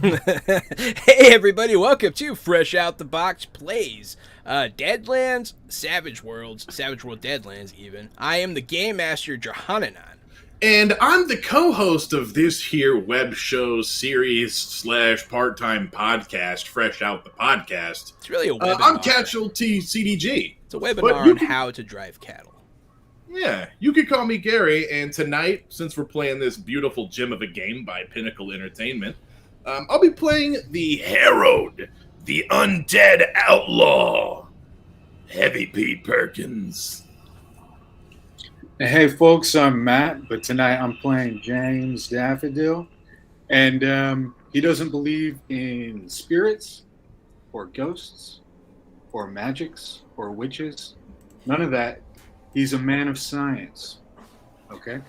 Hey everybody, welcome to Fresh Out the Box Plays. Deadlands, Savage Worlds, Savage World Deadlands even. I am the Game Master Johannanan. And I'm the co-host of this here web show series / part-time podcast, Fresh Out the Podcast. It's really a webinar. I'm Casualty CDG. It's a webinar on how to drive cattle. Yeah, you could call me Gary, and tonight, since we're playing this beautiful gem of a game by Pinnacle Entertainment, I'll be playing the Herald, the Undead Outlaw, Heavy Pete Perkins. Hey folks, I'm Matt, but tonight I'm playing James Daffodil, and he doesn't believe in spirits, or ghosts, or magics, or witches, none of that. He's a man of science, okay?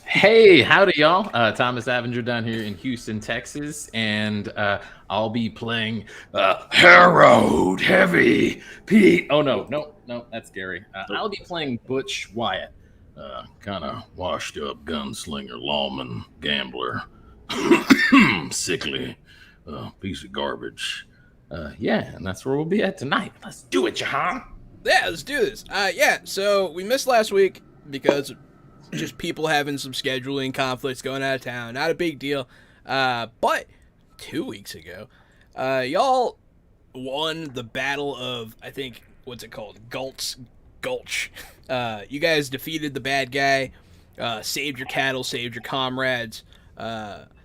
Hey, howdy y'all. Thomas Avenger down here in Houston, Texas, and I'll be playing Harold Heavy Pete. Oh, no, that's Gary. I'll be playing Butch Wyatt. Kind of washed up gunslinger, lawman, gambler, sickly piece of garbage. Yeah, and that's where we'll be at tonight. Let's do it, Jahan. Yeah, let's do this. So we missed last week because just people having some scheduling conflicts, going out of town. Not a big deal. But 2 weeks ago, y'all won the battle of, I think, what's it called? Gulch. You guys defeated the bad guy, saved your cattle, saved your comrades.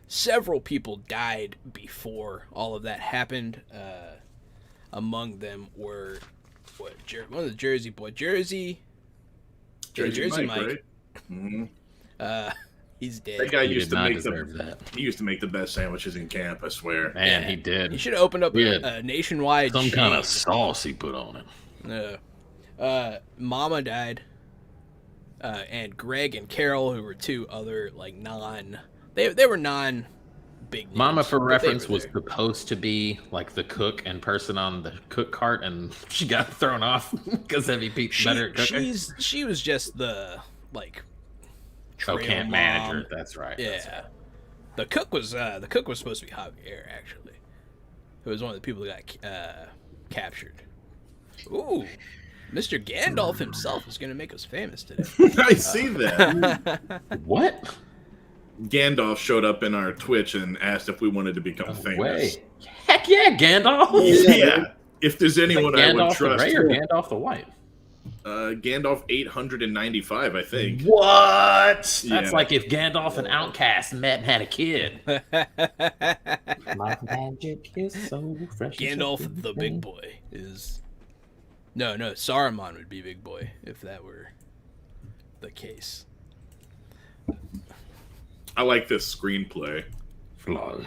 Several people died before all of that happened. Among them were one of the Jersey boy, Jersey Mike. Right? Mm-hmm. He's dead. That guy He used did to not make deserve that. He used to make the best sandwiches in camp, I swear. Man, Yeah. he did. He should have opened up a nationwide Some chain. kind of sauce he put on it. No. Mama died. And Greg and Carol, who were two other they were non big names. Mama, for but reference, they were was there. supposed to be like the cook and person on the cook cart, and she got thrown off because Heavy Pete's better at cooking. She was just the trail Camp mom. manager. That's right. Yeah. That's right. The cook was supposed to be Javier, actually. Who was one of the people that got captured. Ooh. Mr. Gandalf himself is going to make us famous today. I see that. What? Gandalf showed up in our Twitch and asked if we wanted to become famous. Way. Heck yeah, Gandalf. Yeah. If there's anyone I would Gandalf the trust. Grey or Gandalf the White? Gandalf 895, I think. What? Yeah. That's like if Gandalf and Outcast met and had a kid. My magic is so fresh. Gandalf the big boy is... No, Saruman would be big boy if that were the case. I like this screenplay. Flaw.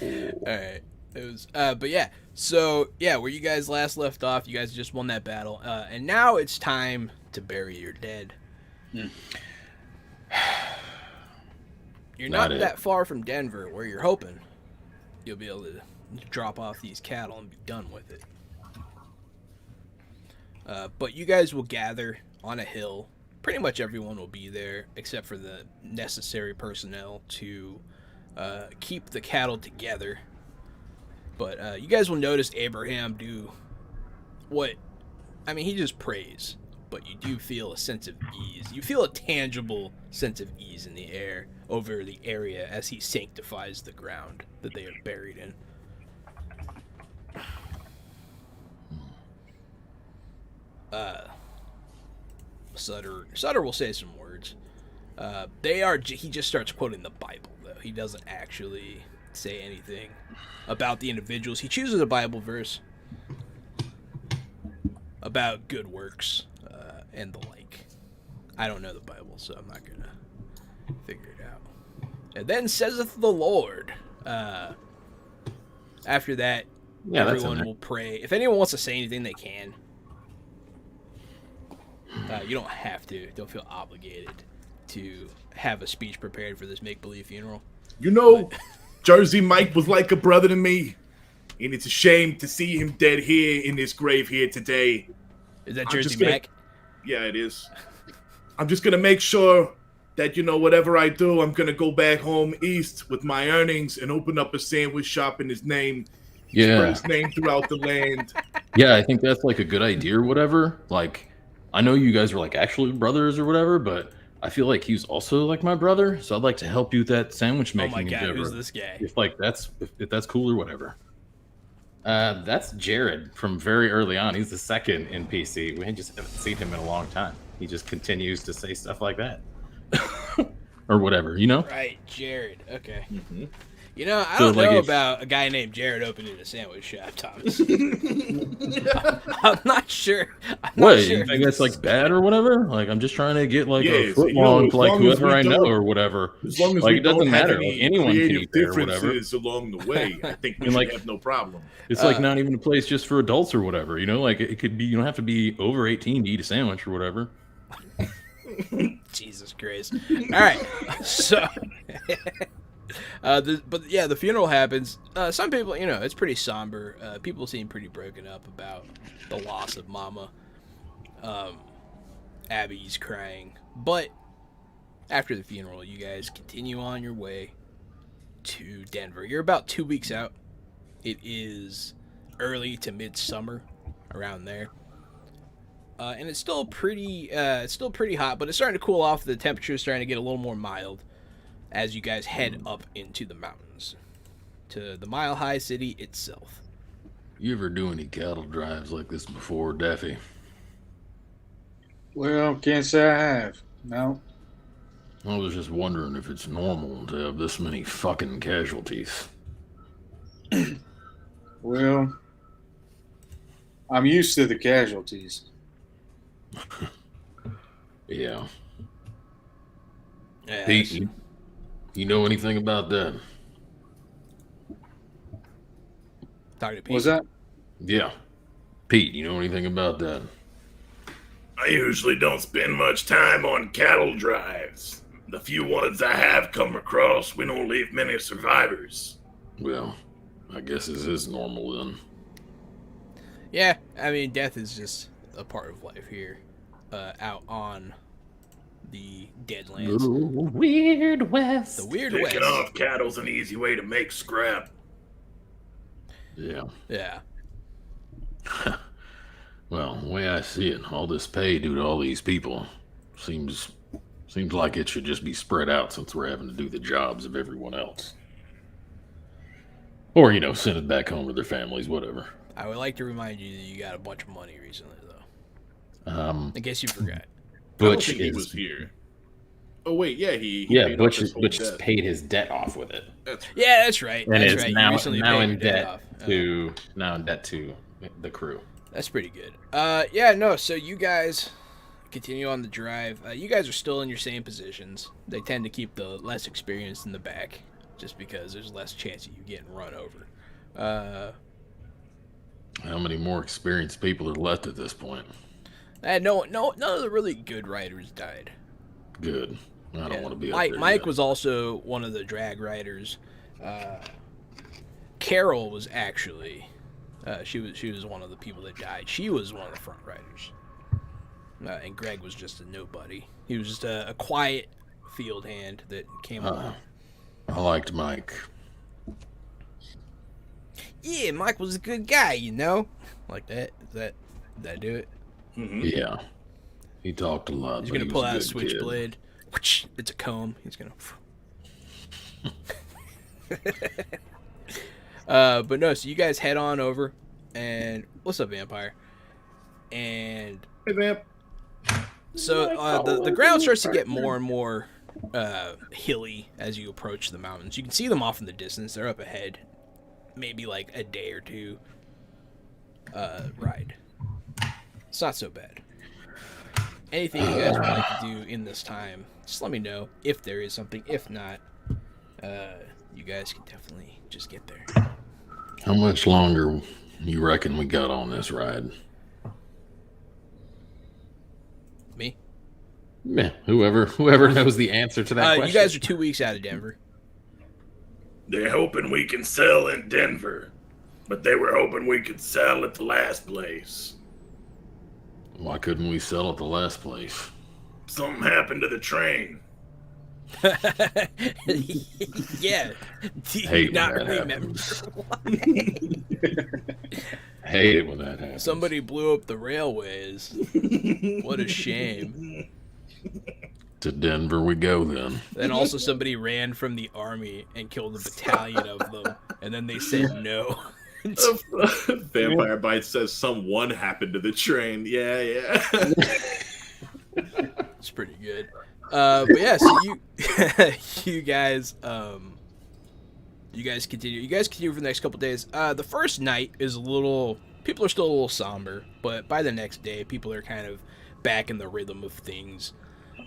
Alright. It was but yeah. So yeah, where you guys last left off, you guys just won that battle. And now it's time to bury your dead. You're not that far from Denver where you're hoping you'll be able to drop off these cattle and be done with it. But you guys will gather on a hill. Pretty much everyone will be there except for the necessary personnel to keep the cattle together. But you guys will notice Abraham do he just prays, but you do feel a sense of ease. You feel a tangible sense of ease in the air over the area as he sanctifies the ground that they are buried in. Sutter will say some words. He just starts quoting the Bible, though. He doesn't actually say anything about the individuals. He chooses a Bible verse about good works and the like. I don't know the Bible, so I'm not gonna figure it out. And then saitheth the Lord. After that, everyone will pray. If anyone wants to say anything, they can. You don't have to. Don't feel obligated to have a speech prepared for this make-believe funeral. You know, Jersey Mike was like a brother to me, and it's a shame to see him dead here in this grave here today. Is that Jersey Mike? Yeah, it is. I'm just gonna make sure that, whatever I do, I'm going to go back home east with my earnings and open up a sandwich shop in his name. Spread his name throughout the land. Yeah, I think that's like a good idea or whatever. Like, I know you guys are like actually brothers or whatever, but I feel like he's also like my brother, so I'd like to help you with that sandwich making Oh my god, endeavor. who's this guy? If that's cool or whatever. That's Jared from very early on. He's the second NPC. We just haven't seen him in a long time. He just continues to say stuff like that. Or whatever, Right, Jared. Okay. Mm-hmm. I don't know about a guy named Jared opening a sandwich shop, Thomas. I'm not sure. You think that's like bad or whatever? Like, I'm just trying to get like a foot long to like whoever I know or whatever. As long as like, we it doesn't don't have matter. any Like, anyone can creative eat there or whatever. differences along the way, I think we should have no problem. It's like not even a place just for adults or whatever. Like it could be. You don't have to be over 18 to eat a sandwich or whatever. Jesus Christ! All right, so. The funeral happens. Some people, it's pretty somber. People seem pretty broken up about the loss of Mama. Abby's crying. But after the funeral, you guys continue on your way to Denver. You're about 2 weeks out. It is early to midsummer, around there. And it's still pretty hot, but it's starting to cool off. The temperature's starting to get a little more mild as you guys head up into the mountains to the Mile High City itself. You ever do any cattle drives like this before, Daffy? Well, can't say I have. No. I was just wondering if it's normal to have this many fucking casualties. Well, I'm used to the casualties. Yeah. Yeah, Pete, you know anything about that? talk to Pete. Was that? Yeah. Pete, you know anything about that? I usually don't spend much time on cattle drives. The few ones I have come across, we don't leave many survivors. Well, I guess this is normal then. Yeah, I mean, death is just a part of life here, out on the Deadlands. The Weird West. The Weird Picking West. off cattle's an easy way to make scrap. Yeah. Yeah. Well, the way I see it, all this pay due to all these people seems like it should just be spread out since we're having to do the jobs of everyone else. Or, send it back home to their families, whatever. I would like to remind you that you got a bunch of money recently, though. I guess you forgot. Butch he was here. Oh wait, yeah, he paid Butch off his whole just debt. paid his debt off with it, Yeah, that's right. and That's it's right. You now recently now paid in your debt debt off. to the crew. That's pretty good. Yeah, no, so you guys continue on the drive. You guys are still in your same positions. They tend to keep the less experienced in the back, just because there's less chance of you getting run over. How many more experienced people are left at this point? No, none of the really good riders died. Good. I don't want to be up there Mike yet. was also one of the drag riders. Carol was actually, she was one of the people that died. She was one of the front riders. And Greg was just a nobody. He was just a quiet field hand that came along. I liked Mike. Yeah, Mike was a good guy, like that. Did that do it? Mm-hmm. Yeah. He talked a lot. He's but gonna he pull was out a good kid. switchblade. It's a comb. He's gonna. But no, so you guys head on over, and what's up, Vampire? And Hey, Vamp. so the ground starts to get more and more hilly as you approach the mountains. You can see them off in the distance. They're up ahead, maybe like a day or two ride. It's not so bad. Anything you guys would like to do in this time, just let me know if there is something. If not, you guys can definitely just get there. How much longer you reckon we got on this ride? Me? Yeah, whoever knows the answer to that question. You guys are 2 weeks out of Denver. They're hoping we can sell in Denver, but they were hoping we could sell at the last place. Why couldn't we sell at the last place? Something happened to the train. Yeah. Do you Hate when not that remember? Hate it when that happens. Somebody blew up the railways. What a shame. To Denver we go then. Then also somebody ran from the army and killed a battalion of them, and then they said no. Vampire Bite says someone happened to the train. Yeah. It's pretty good. But yeah, so you guys continue. You guys continue for the next couple days. The first night is people are still a little somber, but by the next day, people are kind of back in the rhythm of things.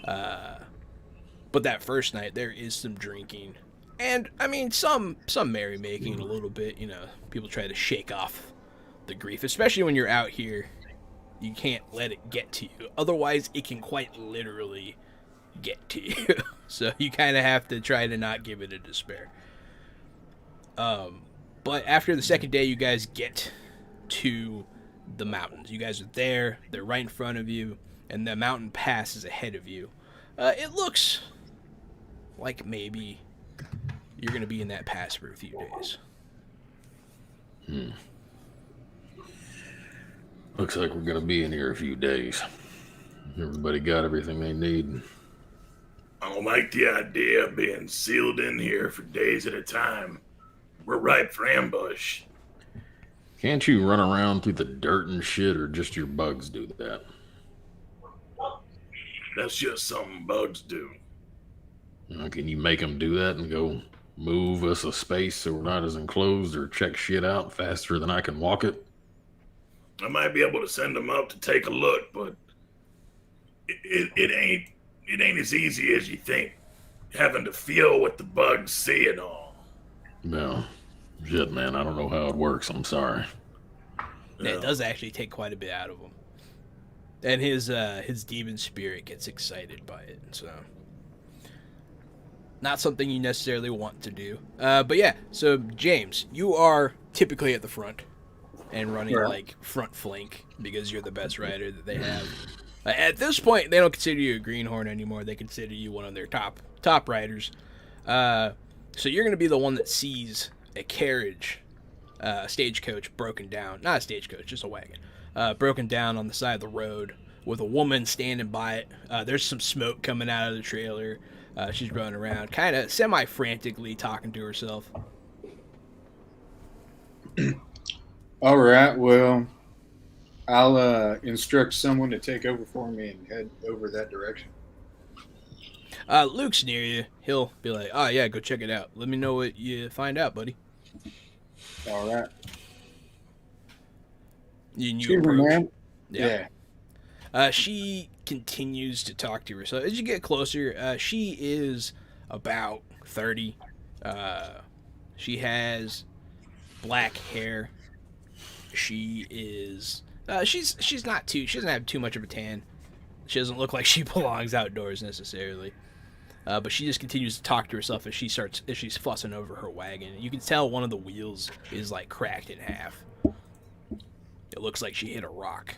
But that first night, there is some drinking, and I mean some merrymaking a little bit. You know, people try to shake off the grief, especially when you're out here. You can't let it get to you, otherwise it can quite literally get to you. So you kind of have to try to not give it a despair. But after the second day, you guys get to the mountains. You guys are there. They're right in front of you, and the mountain pass is ahead of you. It looks like maybe you're going to be in that pass for a few days. Looks like we're going to be in here a few days. Everybody got everything they need. I don't like the idea of being sealed in here for days at a time. We're ripe for ambush. Can't you run around through the dirt and shit, or just your bugs do that? That's just something bugs do. Can you make them do that and go move us a space so we're not as enclosed, or check shit out faster than I can walk it? I might be able to send them up to take a look, but it ain't as easy as you think. Having to feel what the bugs see and all. No. Shit, man, I don't know how it works. I'm sorry. Yeah, it does actually take quite a bit out of him. And his demon spirit gets excited by it, so not something you necessarily want to do. But yeah, so James, you are typically at the front and running like front flank because you're the best rider that they have. At this point, they don't consider you a greenhorn anymore. They consider you one of their top riders. So you're going to be the one that sees a carriage, stagecoach broken down. Not a stagecoach, just a wagon. Broken down on the side of the road with a woman standing by it. There's some smoke coming out of the trailer. She's running around, kind of semi-frantically talking to herself. All right, well, I'll instruct someone to take over for me and head over that direction. Luke's near you. He'll be like, "Oh yeah, go check it out. Let me know what you find out, buddy." All right. You approach. Man. Yeah. She continues to talk to herself. As you get closer, she is about 30. She has black hair. She is she doesn't have too much of a tan. She doesn't look like she belongs outdoors necessarily. But she just continues to talk to herself as she's fussing over her wagon. You can tell one of the wheels is like cracked in half. It looks like she hit a rock.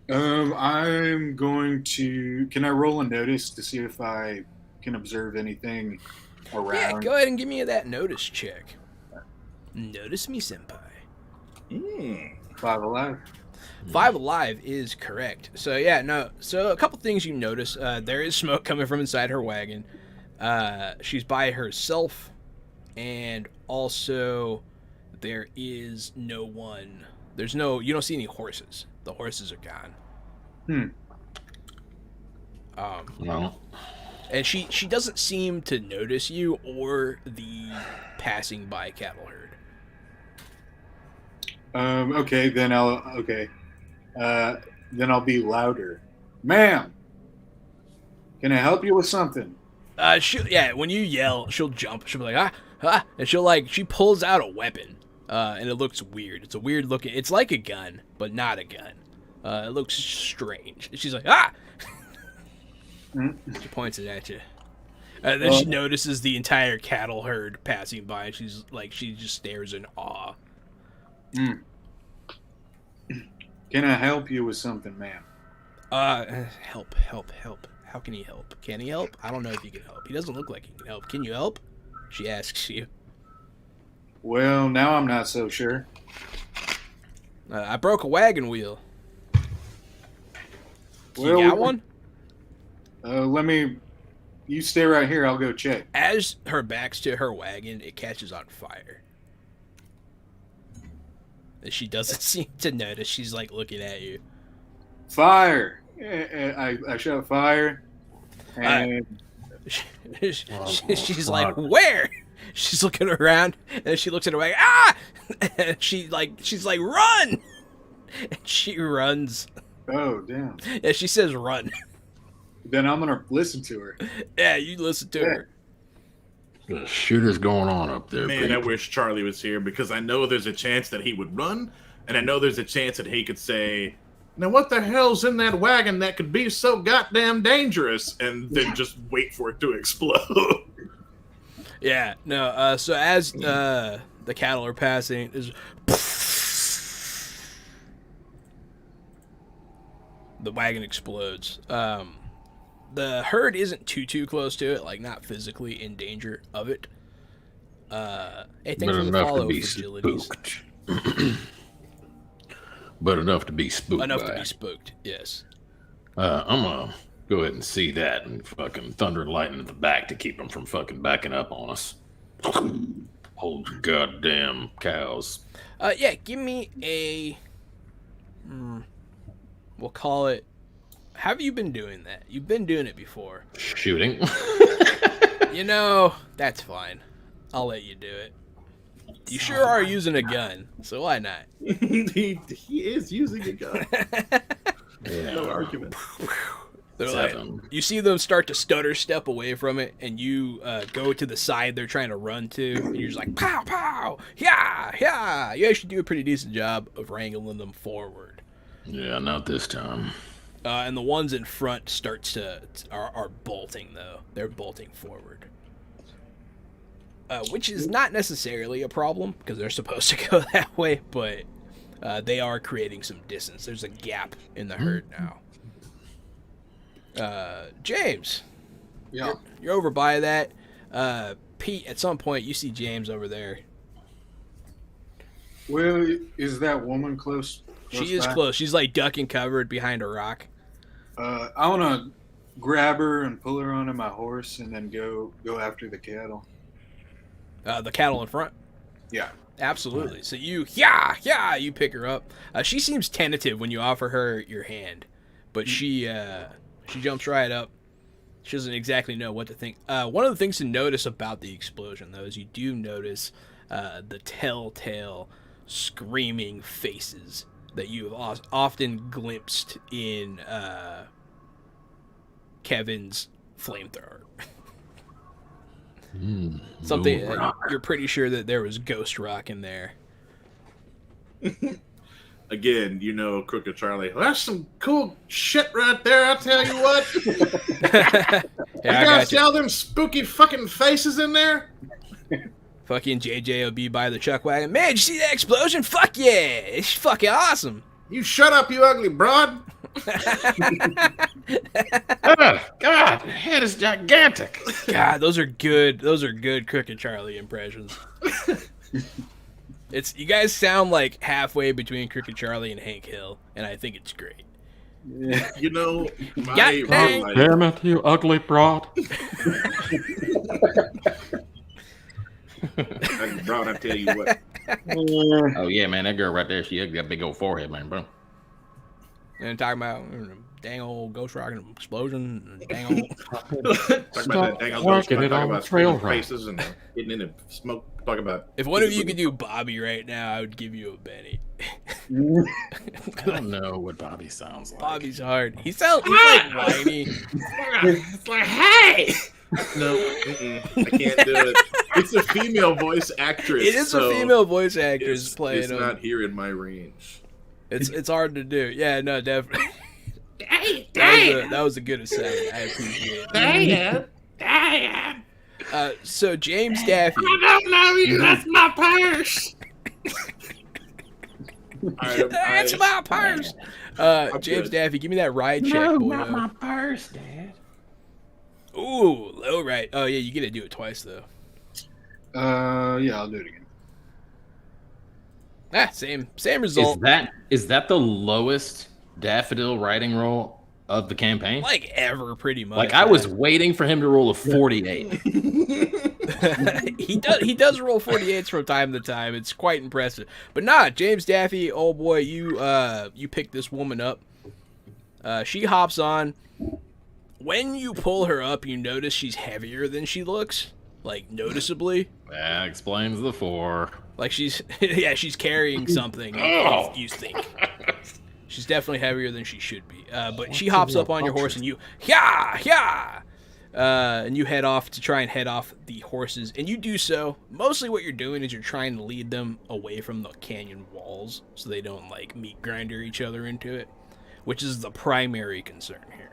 I'm going to. Can I roll a notice to see if I can observe anything around? Yeah, go ahead and give me that notice check. Notice me, senpai. 5 alive. 5 alive is correct. So yeah, no. So a couple things you notice. There is smoke coming from inside her wagon. She's by herself, and also there is no one. You don't see any horses. The horses are gone. Well, And she doesn't seem to notice you or the passing by cattle herd. Okay, then I'll be louder. Ma'am, can I help you with something? When you yell, she'll jump. She'll be like, and she pulls out a weapon. And it looks weird. It's a weird looking. It's like a gun, but not a gun. It looks strange. She's like, She points it at you. And then she notices the entire cattle herd passing by. And she just stares in awe. Can I help you with something, ma'am? Help. How can he help? Can he help? I don't know if he can help. He doesn't look like he can help. Can you help? She asks you. Well, now I'm not so sure. I broke a wagon wheel. Well, You got one? You stay right here. I'll go check. As her back's to her wagon, it catches on fire. And she doesn't seem to notice. She's like looking at you. Fire! I shout fire. And She's like, where? She's looking around, and then she looks at her wagon. Ah! And she's like, run! And she runs. oh, damn. Yeah, she says run. Then I'm gonna listen to her. Yeah, you listen to her. The shit is going on up there. Man, I people. wish Charlie was here because I know there's a chance that he would run, and I know there's a chance that he could say, "Now what the hell's in that wagon that could be so goddamn dangerous?" And then just wait for it to explode. Yeah, no. So as the cattle are passing, is the wagon explodes. The herd isn't too close to it, like not physically in danger of it. Hey, thanks But for the enough to follow, be fragilities. spooked. But enough to be spooked. Enough by to be it. spooked. Yes. I'm gonna go ahead and see that and fucking thunder and lightning at the back to keep them from fucking backing up on us. Hold goddamn cows. Yeah. Give me a. We'll call it. Have you been doing that? You've been doing it before. Shooting. You know, that's fine. I'll let you do it. You sure are using a gun, so why not? he is using a gun. Yeah. No argument. They're like, you see them start to stutter step away from it, and you go to the side they're trying to run to, and you're just like, pow, pow, yeah, yeah. You actually do a pretty decent job of wrangling them forward. Yeah, not this time. And the ones in front are bolting, though. They're bolting forward. Which is not necessarily a problem, because they're supposed to go that way, but they are creating some distance. There's a gap in the herd now. James. Yeah. You're over by that. Pete, at some point, you see James over there. Well, is that woman close? She is by? close. She's like ducking covered behind a rock. I want to grab her and pull her onto my horse and then go after the cattle. The cattle in front. Yeah. Absolutely. So you pick her up. She seems tentative when you offer her your hand, but she jumps right up. She doesn't exactly know what to think. One of the things to notice about the explosion, though, is you do notice the telltale screaming faces that you have often glimpsed in Kevin's flamethrower. Something you're pretty sure that there was ghost rock in there. Again, you know, Crooked Charlie. Well, that's some cool shit right there. I'll tell you what. Yeah, You I guys got see you. all them spooky fucking faces in there? Fucking JJ will be by the chuck wagon. Man, did you see that explosion? Fuck yeah! It's fucking awesome. You shut up, you ugly broad. God, the head is gigantic. God, those are good. Those are good Crooked Charlie impressions. You guys sound like halfway between Crooked Charlie and Hank Hill, and I think it's great. You know, my God dang. real life- Damn it, you ugly broad. Ugly broad, I tell you what. Oh yeah, man, that girl right there, she got a big old forehead, man, bro. And talking about dang old ghost rock and explosion, and dang old. Talk about that dang old ghost, working it talk on about the trail spooky run. faces and getting in the smoke. Talk about If one of you could do Bobby right now, I would give you a Benny. I don't know what Bobby sounds like. Bobby's hard. He's like whiny. It's like, hey! No, I can't do it. It's a female voice actress. It is so a female voice actress It's playing him. not here in my range. It's hard to do. Yeah, no, definitely. Hey, That was a good aside. I appreciate it. Dad! So James Daffy. I don't know you left my purse. That's my purse. James good. Daffy, give me that ride check, boy. purse, Dad. Ooh, low right. Oh yeah, you get to do it twice though. Yeah, I'll do it again. Same result. Is that the lowest Daffodil writing roll of the campaign? Like ever, pretty much. Like I was waiting for him to roll a 48. He does roll 48s from time to time. It's quite impressive. But nah, James Daffy, oh boy, you pick this woman up. She hops on. When you pull her up, you notice she's heavier than she looks, like noticeably. That explains the 4. Like she's carrying something. Oh. You think she's definitely heavier than she should be. But she hops up on your horse and you and you head off to try and head off the horses. And you do so. Mostly what you're doing is you're trying to lead them away from the canyon walls so they don't like meat grinder each other into it, which is the primary concern here.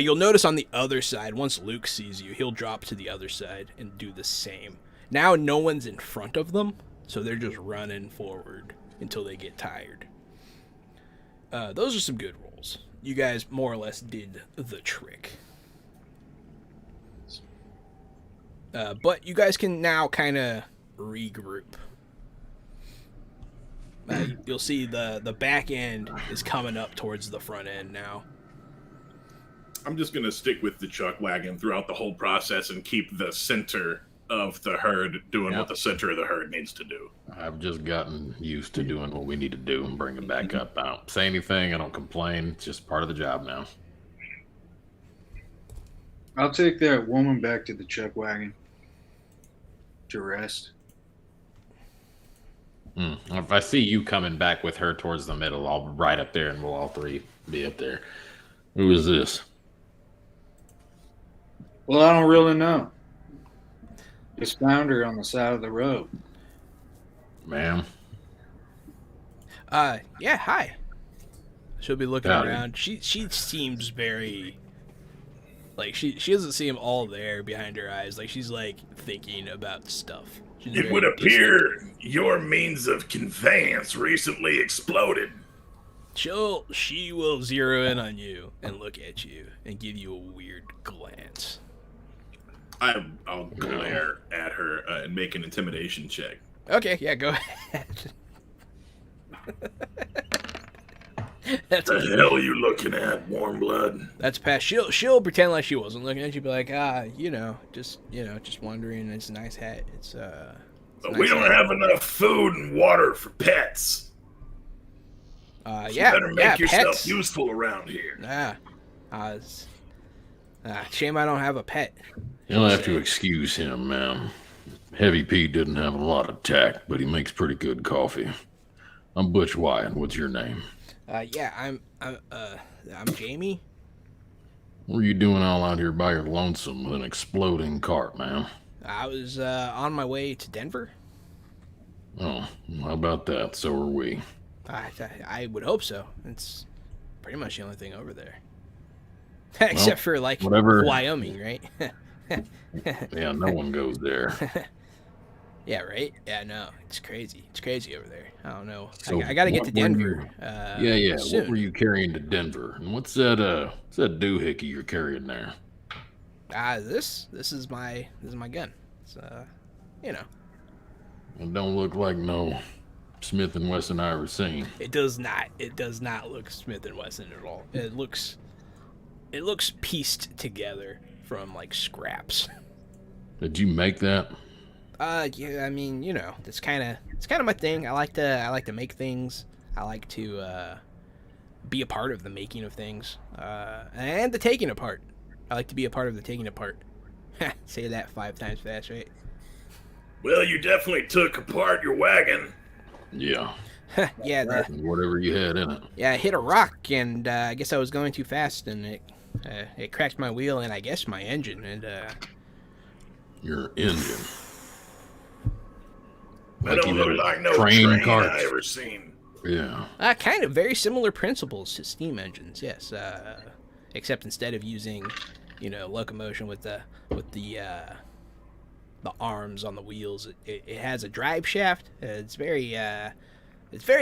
You'll notice on the other side, once Luke sees you, he'll drop to the other side and do the same. Now no one's in front of them, so they're just running forward until they get tired. Those are some good rolls. You guys more or less did the trick. But you guys can now kind of regroup. You'll see the back end is coming up towards the front end now. I'm just going to stick with the chuck wagon throughout the whole process and keep the center of the herd doing what the center of the herd needs to do. I've just gotten used to doing what we need to do and bring it back up. I don't say anything. I don't complain. It's just part of the job now. I'll take that woman back to the chuck wagon to rest. If I see you coming back with her towards the middle, I'll ride up there and we'll all 3 be up there. Who is this? Well, I don't really know. Just found her on the side of the road. Ma'am? Yeah, hi. She'll be looking Howdy. around. She seems very... Like, she doesn't seem all there behind her eyes. Like, she's, like, thinking about stuff. She's It very would distant. appear your means of conveyance recently exploded. She will zero in on you and look at you and give you a weird glance. I'll glare at her and make an intimidation check. Okay, yeah, go ahead. That's The hell are you looking at, warm blood? That's past. She'll pretend like she wasn't looking at you. Be like, just wondering. It's a nice hat. It's But we don't have enough food and water for pets. So you better make yourself pets. useful around here. Shame I don't have a pet. You'll have to excuse him, ma'am. Heavy Pete didn't have a lot of tact, but he makes pretty good coffee. I'm Butch Wyatt. What's your name? I'm Jamie. What are you doing all out here by your lonesome with an exploding cart, ma'am? I was on my way to Denver. Oh, how about that? So are we. I would hope so. It's pretty much the only thing over there. Except for, like, whatever. Wyoming, right? Yeah, no one goes there. Yeah, right? Yeah, no. It's crazy. It's crazy over there. I don't know. So I got to get to what were Denver. Yeah. Soon. What were you carrying to Denver? And what's that doohickey you're carrying there? This is my gun. It's It don't look like no Smith and Wesson I ever seen. It does not look Smith and Wesson at all. It looks pieced together from like scraps. Did you make that? Yeah, I mean, it's kind of my thing. I like to make things. I like to be a part of the making of things, and the taking apart. I like to be a part of the taking apart. Say that 5 times fast, right? Well, you definitely took apart your wagon. Yeah. Yeah, Whatever you had in it. yeah. I hit a rock, and I guess I was going too fast, and it cracked my wheel, and I guess my engine, and Your engine. That don't you look had a like no train train cart. I ever seen. Yeah. kind of very similar principles to steam engines, yes. Except instead of using, locomotion with the arms on the wheels, it has a drive shaft. It's very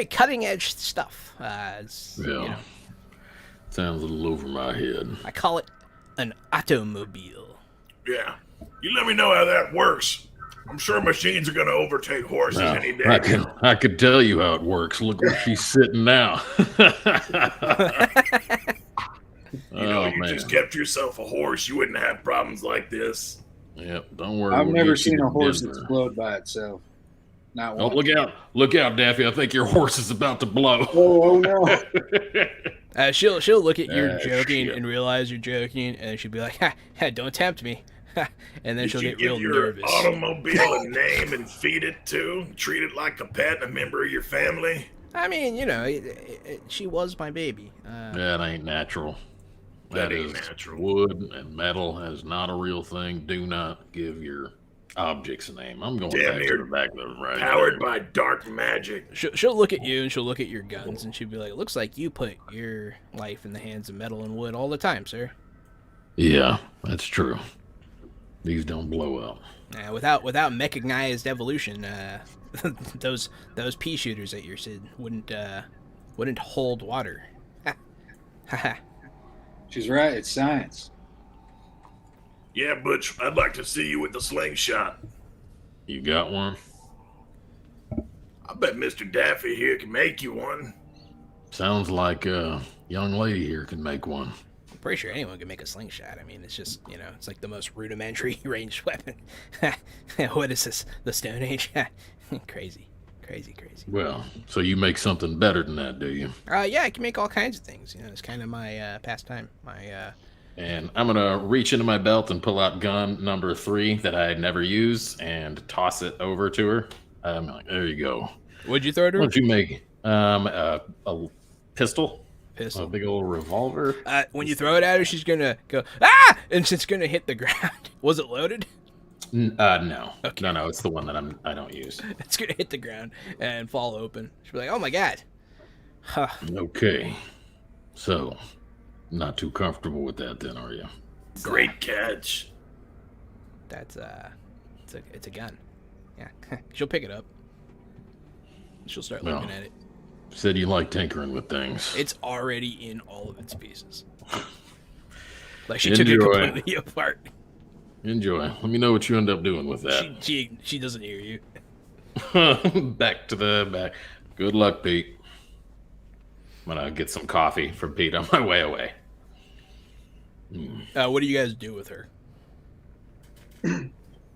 cutting edge stuff. Sounds a little over my head. I call it an automobile. Yeah. You let me know how that works. I'm sure machines are going to overtake horses Now, any day. I could tell you how it works. Look where she's sitting now. You just kept yourself a horse, you wouldn't have problems like this. Yep, don't worry. I've we'll never get you seen to a horse Denver. explode by itself. Not Oh, one. look out, Daffy! I think your horse is about to blow. Oh no! She'll look at you joking shit. and realize you're joking, and she'll be like, "Ha, don't tempt me," and then Did she'll you get give real your nervous. automobile a name and feed it to? Treat it like a pet, a member of your family? I mean, she was my baby. That ain't natural. That That ain't is natural. wood and metal. That is not a real thing. Do not give your objects a name. I'm going Damn back near to the back of the right. Powered by dark magic. She'll look at you and she'll look at your guns and she'll be like, "It looks like you put your life in the hands of metal and wood all the time, sir." Yeah, that's true. These don't blow up. Without mechanized evolution, those pea shooters at your Sid wouldn't hold water. She's right. It's science. Yeah, Butch, I'd like to see you with the slingshot. You got one? I bet Mr. Daffy here can make you one. Sounds like a young lady here can make one. I'm pretty sure anyone can make a slingshot. I mean, it's just it's like the most rudimentary ranged weapon. What is this? The Stone Age? Crazy. Well, so you make something better than that, do you? Yeah, I can make all kinds of things. It's kind of my pastime. And I'm gonna reach into my belt and pull out gun number 3 that I had never used and toss it over to her. I'm like, there you go. What'd you throw to her? Why don't you make a pistol? Pistol. A big old revolver. When you throw it at her, she's gonna go ah, and it's gonna hit the ground. Was it loaded? No. Okay. No, it's the one that I don't use. It's gonna hit the ground and fall open. She'll be like, "Oh my god." Huh. Okay. So, not too comfortable with that then, are you? Great catch. That's it's a gun. Yeah. She'll pick it up. She'll start looking at it. Said you like tinkering with things. It's already in all of its pieces. Like she took it completely apart. Enjoy. Let me know what you end up doing with that. She doesn't hear you. Back to the back. Good luck, Pete. I'm gonna get some coffee from Pete on my way away. What do you guys do with her?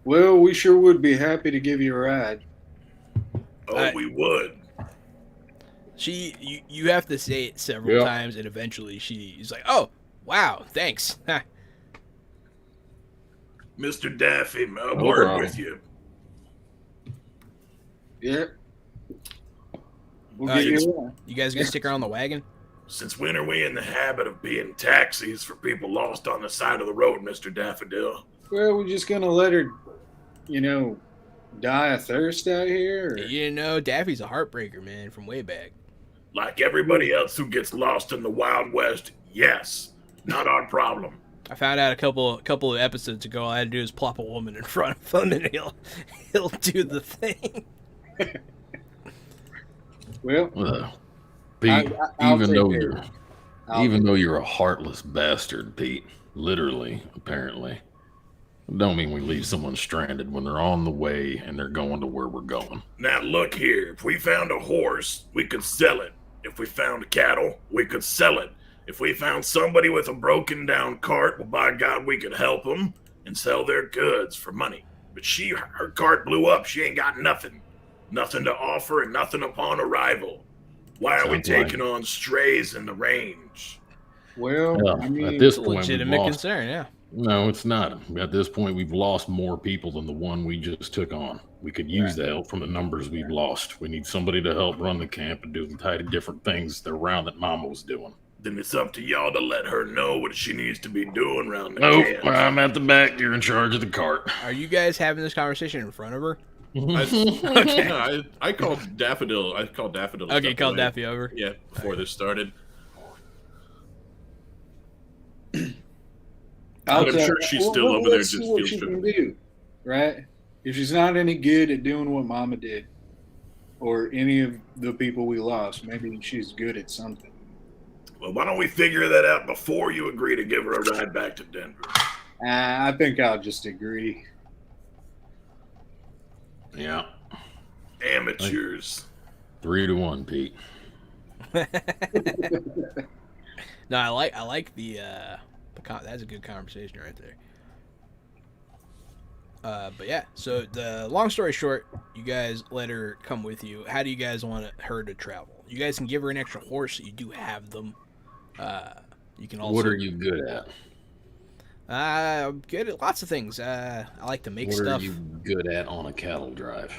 Well, we sure would be happy to give you a ride. Oh, we would. You have to say it several times, and eventually she's like, "Oh, wow, thanks." Mr. Daffy, a word with you. Yeah. We'll give you one. You guys gonna stick around the wagon? Since when are we in the habit of being taxis for people lost on the side of the road, Mr. Daffodil? Well, we're just gonna let her, die of thirst out here. Or? Daffy's a heartbreaker, man, from way back. Like everybody else who gets lost in the Wild West, yes. Not our problem. I found out a couple of episodes ago. All I had to do is plop a woman in front of him, and he'll do the thing. Well, Pete, I'll even take though you're a heartless bastard, Pete, literally, apparently, don't mean we leave someone stranded when they're on the way and they're going to where we're going. Now look here, if we found a horse, we could sell it. If we found cattle, we could sell it. If we found somebody with a broken down cart, well, by God, we could help them and sell their goods for money. But her cart blew up. She ain't got nothing. Nothing to offer and nothing upon arrival. Why are we taking on strays in the range? Well, at this point, legitimate concern, yeah. No, it's not. At this point, we've lost more people than the one we just took on. We could use the help from the numbers we've lost. We need somebody to help run the camp and do a variety of different things around that Mama was doing. Then it's up to y'all to let her know what she needs to be doing around the camp. Nope, I'm at the back. You're in charge of the cart. Are you guys having this conversation in front of her? Okay. No, I called Daffodil. Okay, called Daffy over. Yeah, before this started. I'm sure she's still over there just what she can do, right? If she's not any good at doing what Mama did, or any of the people we lost, maybe she's good at something. Well, why don't we figure that out before you agree to give her a ride back to Denver? I think I'll just agree. Yeah. Amateurs. 3-1, Pete. No, I like the that's a good conversation right there. But yeah, so the long story short, you guys let her come with you. How do you guys want her to travel? You guys can give her an extra horse. You do have them. You can also. What are you good at? I'm good at lots of things. I like to make What stuff. are you good at on a cattle drive?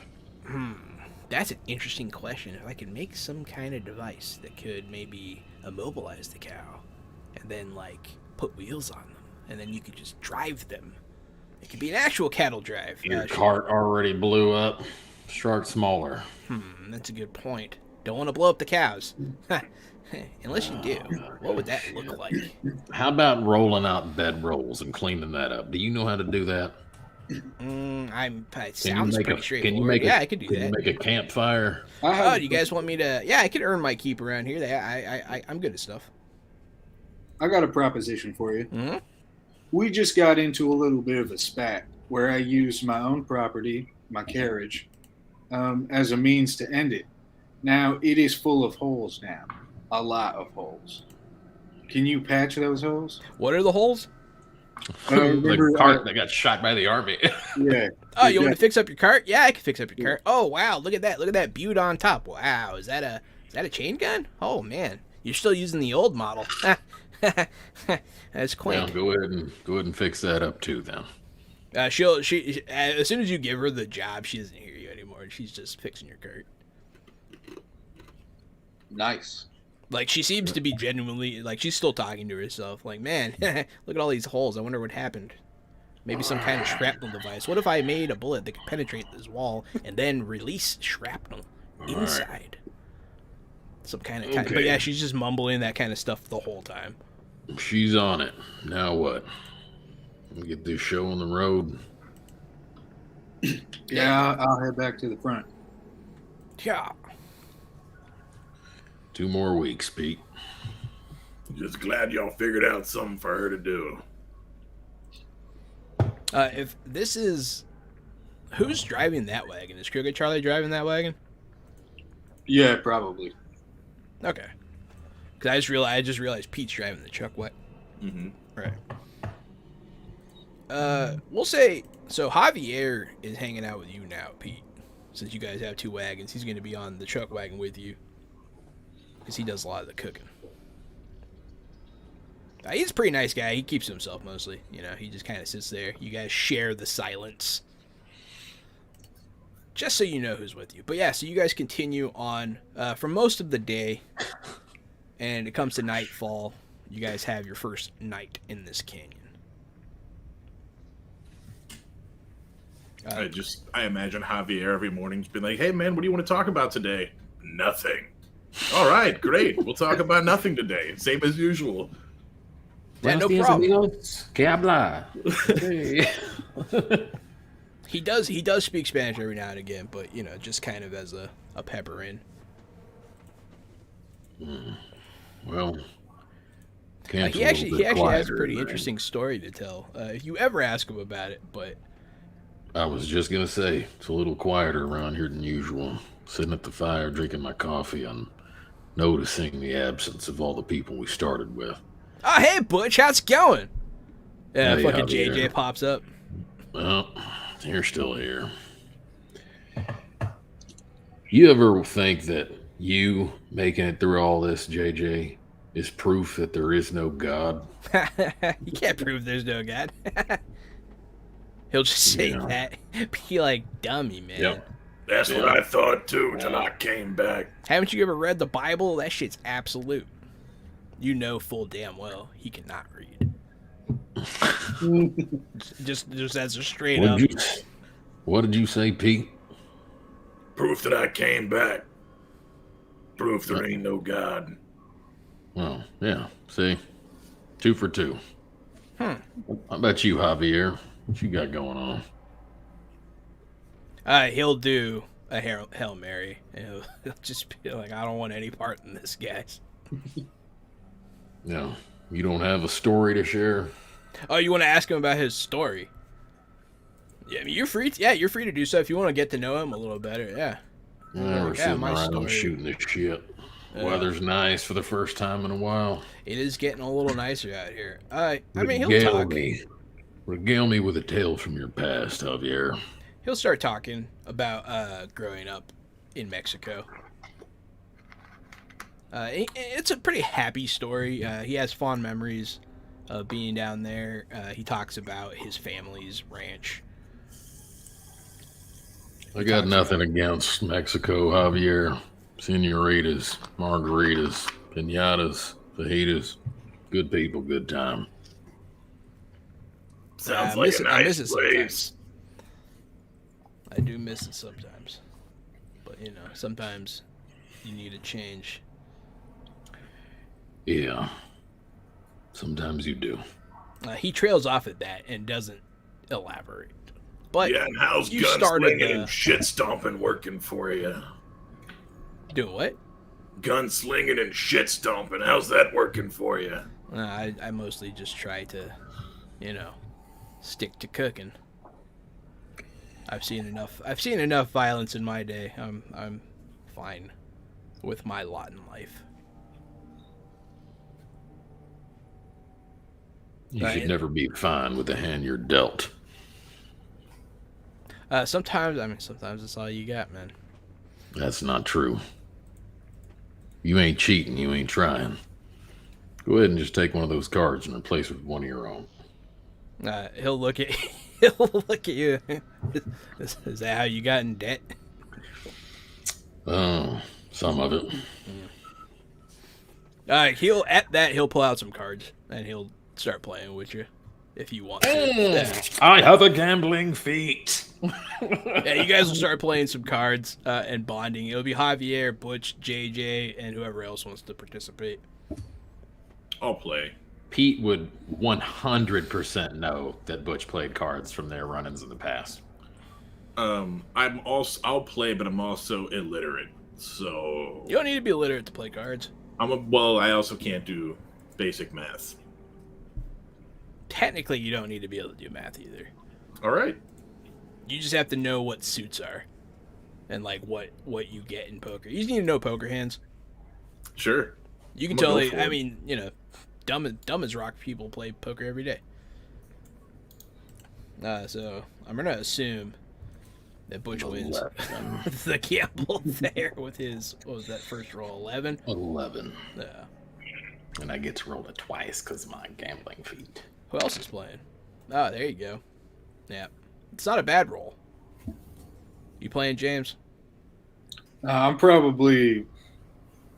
That's an interesting question. If I could make some kind of device that could maybe immobilize the cow, and then like put wheels on them, and then you could just drive them. It could be an actual cattle drive. Your cart already blew up. Start smaller. That's a good point. Don't want to blow up the cows. Unless you do. What would that look like? How about rolling out bed rolls and cleaning that up? Do you know how to do that? It sounds pretty straightforward. Can you make I could do Can that. you make a campfire? Oh, do you guys want me to? Yeah, I could earn my keep around here. I'm good at stuff. I got a proposition for you. Mm-hmm. We just got into a little bit of a spat where I used my own property, my carriage, as a means to end it. Now it is full of holes now. A lot of holes. Can you patch those holes? What are the holes? The cart that got shot by the army. Yeah. Oh, you want to fix up your cart? Yeah, I can fix up your cart. Oh wow, look at that! Look at that butte on top. Wow, is that a chain gun? Oh man, you're still using the old model. That's quaint. Well, go ahead and fix that up too, then. She as soon as you give her the job, she doesn't hear you anymore. She's just fixing your cart. Nice. Like she seems to be genuinely like she's still talking to herself. Like, man, look at all these holes. I wonder what happened. Maybe some kind of shrapnel device. What if I made a bullet that could penetrate this wall and then release shrapnel inside? Some kind of. Okay. But yeah, she's just mumbling that kind of stuff the whole time. She's on it. Now what? Get this show on the road. Yeah, I'll head back to the front. Yeah. 2 more weeks, Pete. Just glad y'all figured out something for her to do. If this is, who's driving that wagon? Is Crooked Charlie driving that wagon? Yeah, probably. Okay. Because I just realized Pete's driving the truck. What? Mm-hmm. Right. We'll say so. Javier is hanging out with you now, Pete. Since you guys have 2 wagons, he's going to be on the truck wagon with you. Because he does a lot of the cooking. He's a pretty nice guy. He keeps to himself mostly. You know, he just kind of sits there. You guys share the silence. Just so you know who's with you. But yeah, so you guys continue on for most of the day. And it comes to nightfall. You guys have your first night in this canyon. I imagine Javier every morning's been like, hey man, what do you want to talk about today? Nothing. All right, great. We'll talk about nothing today. Same as usual. Yeah, no problem. Amigos, que habla? Hey. He does speak Spanish every now and again, but you know, just kind of as a pepper in. Well, He actually has a pretty interesting story to tell. If you ever ask him about it, but I was just gonna say it's a little quieter around here than usual. Sitting at the fire, drinking my coffee, and noticing the absence of all the people we started with. oh hey Butch, how's it going? Yeah, Hey, fucking Javier. JJ pops up. Well, you're still here. You ever think that you making it through all this, JJ, is proof that there is no God? You can't prove there's no God. He'll just say Yeah. that. Be like dummy, man. Yep. That's what Yeah. I thought too, till I came back. Haven't you ever read the Bible? That shit's absolute. You know full damn well he cannot read. just as a straight up. What did you say, Pete? Proof that I came back. Proof there ain't no God. Well, yeah. See, 2 for 2. Hmm. How about you, Javier? What you got going on? He'll do a Hail Mary. He'll just be like, I don't want any part in this, guys. No, you don't have a story to share? Oh, you want to ask him about his story? Yeah, I mean, you're free. You're free to do so if you want to get to know him a little better. Yeah. We're sitting around shooting the shit. Weather's nice for the first time in a while. It is getting a little nicer out here. I mean, he'll talk. Regale me with a tale from your past, Javier. He'll start talking about growing up in Mexico. It's a pretty happy story. He has fond memories of being down there. He talks about his family's ranch. I got nothing against Mexico, Javier. Senoritas, margaritas, pinatas, fajitas. Good people, good time. Sounds like a nice place. I do miss it sometimes. But, you know, sometimes you need a change. Yeah. Sometimes you do. He trails off at that and doesn't elaborate. But yeah, and how's you gunslinging and shit stomping working for you? Doing what? Gunslinging and shit stomping. How's that working for you? I mostly just try to, you know, stick to cooking. I've seen enough violence in my day. I'm fine with my lot in life. You should never be fine with the hand you're dealt. Sometimes it's all you got, man. That's not true. You ain't cheating. You ain't trying. Go ahead and just take one of those cards and replace it with one of your own. He'll look at you. Is that how you got in debt? Oh, some of it. He'll pull out some cards and he'll start playing with you if you want to. I have a gambling feat. Yeah, you guys will start playing some cards and bonding. It'll be Javier, Butch, JJ, and whoever else wants to participate. I'll play. Pete would 100% know that Butch played cards from their run-ins in the past. I'll play, but I'm also illiterate, so you don't need to be illiterate to play cards. I also can't do basic math. Technically, you don't need to be able to do math either. All right. You just have to know what suits are, and like what you get in poker. You just need to know poker hands. Sure. You can totally. I mean, you know, dumb as rock people play poker every day. So I'm gonna assume that Butch wins the gamble there with his, what was that first roll? 11. 11. Yeah. And I get to roll it twice because of my gambling feat. Who else is playing? Oh, there you go. Yeah. It's not a bad roll. You playing, James? I'm probably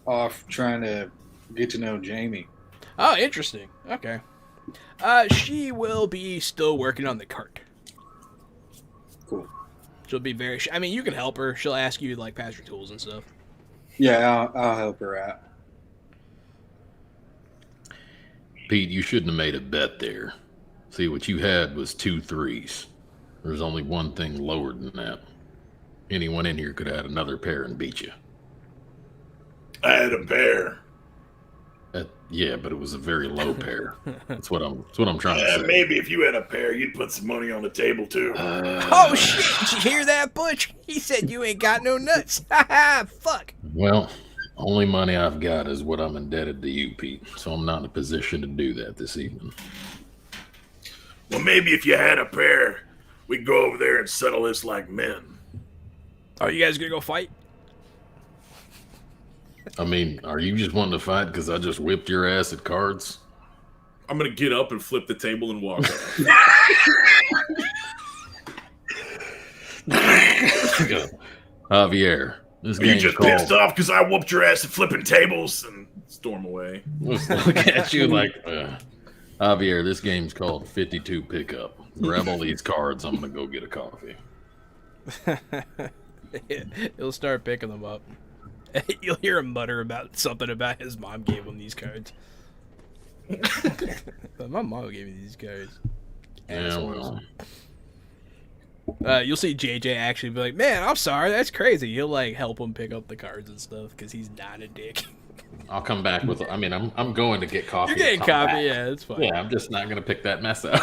off trying to get to know Jamie. Oh, interesting. Okay. She will be still working on the cart. Cool. She'll be very... I mean, you can help her. She'll ask you, like, pass your tools and stuff. Yeah, I'll help her out. Pete, you shouldn't have made a bet there. See, what you had was 2 3s. There's only one thing lower than that. Anyone in here could add another pair and beat you. I had a pair. Yeah, but it was a very low pair. That's what I'm trying to say. Maybe if you had a pair, you'd put some money on the table too. Oh shit! Did you hear that, Butch? He said you ain't got no nuts. Ha ha! Fuck. Well, only money I've got is what I'm indebted to you, Pete. So I'm not in a position to do that this evening. Well, maybe if you had a pair, we'd go over there and settle this like men. Are you guys gonna go fight? I mean, are you just wanting to fight because I just whipped your ass at cards? I'm going to get up and flip the table and walk off. Javier, this Are you game's just called... pissed off because I whooped your ass at flipping tables and storm away? Look at you like... Javier, this game's called 52 Pickup. Grab all these cards. I'm going to go get a coffee. He'll start picking them up. You'll hear him mutter about something about his mom gave him these cards. But my mom gave me these cards. Yeah, well. You'll see JJ actually be like, "Man, I'm sorry, that's crazy." He'll like help him pick up the cards and stuff because he's not a dick. I'll come back with. I mean, I'm going to get coffee. You're getting I'll come coffee, back. yeah, that's fine. Yeah, I'm just not going to pick that mess up.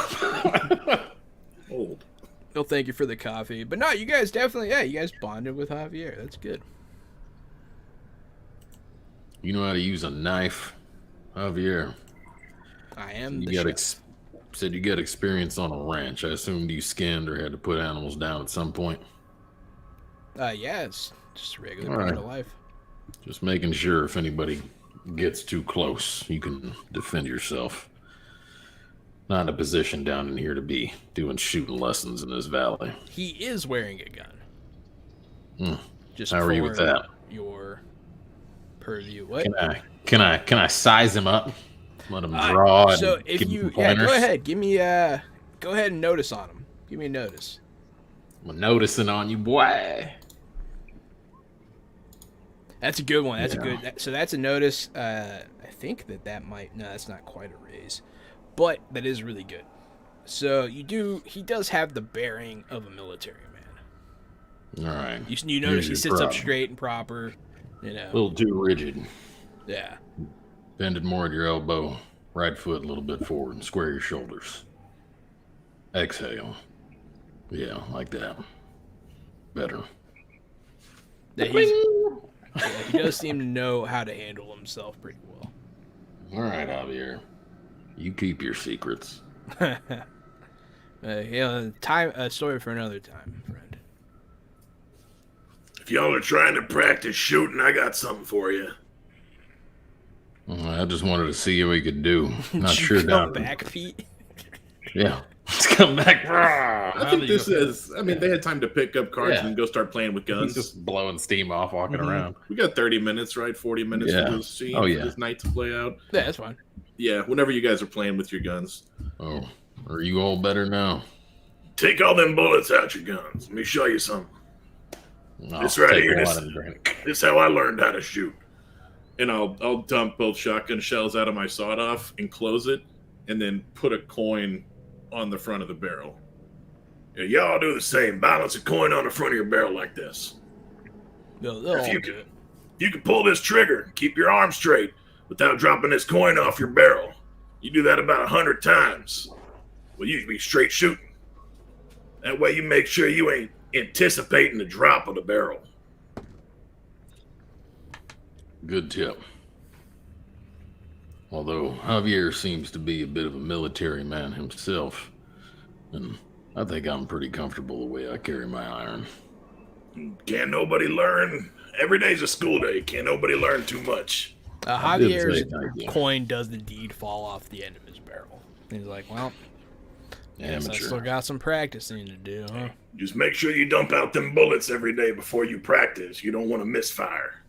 Old. Well, thank you for the coffee. But no, you guys definitely, yeah, you guys bonded with Javier. That's good. You know how to use a knife, Javier. I am You the got chef. said you got experience on a ranch. I assumed you skinned or had to put animals down at some point. Yeah, it's just a regular All part right. of life. Just making sure if anybody gets too close, you can defend yourself. Not in a position down in here to be doing shooting lessons in this valley. He is wearing a gun. Hmm. Just How are you with that? Your purview. What? Can I size him up? Let him draw. So and if give you, him yeah, go pointers? ahead. Give me, go ahead and notice on him. Give me a notice. I'm noticing on you, boy. That's a good one. That's Yeah. a good. So that's a notice. I think that might. No, that's not quite a raise, but that is really good. So you do. He does have the bearing of a military man. All right. You notice he Here's sits your up problem. straight and proper. You A know. little too rigid. Yeah. Bend it more at your elbow. Right foot a little bit forward and square your shoulders. Exhale. Yeah, like that. Better. Yeah, he does seem to know how to handle himself pretty well. All right, Javier. You keep your secrets. A story for another time, friend. If y'all are trying to practice shooting, I got something for you. I just wanted to see what we could do. Not Did you sure come down. back, Pete. Yeah. Let's come back. I think this is. I mean, they had time to pick up cards Yeah. and go start playing with He's guns. just blowing steam off, walking Mhm. around. We got 30 minutes, right? 40 minutes Yeah. for this scene, Oh, yeah. for this night to play out. Yeah, that's fine. Yeah, whenever you guys are playing with your guns. Oh, are you all better now? Take all them bullets out your guns. Let me show you something. No, This right take here, one this- and drink. This is how I learned how to shoot. And I'll dump both shotgun shells out of my sawed off and close it, and then put a coin on the front of the barrel. Yeah, y'all do the same. Balance a coin on the front of your barrel like this. They'll If all you do could- it. You can pull this trigger, keep your arm straight without dropping this coin off your barrel. You do that about 100 times. Well, you can be straight shooting. That way you make sure you ain't anticipating the drop of the barrel. Good tip. Although Javier seems to be a bit of a military man himself, and I think I'm pretty comfortable the way I carry my iron. Can't nobody learn. Every day's a school day. Can't nobody learn too much. I did Javier's say thank you. coin does indeed fall off the end of his barrel. He's like, well, guess I still Amateur. got some practicing to do, huh? Just make sure you dump out them bullets every day before you practice. You don't want to misfire.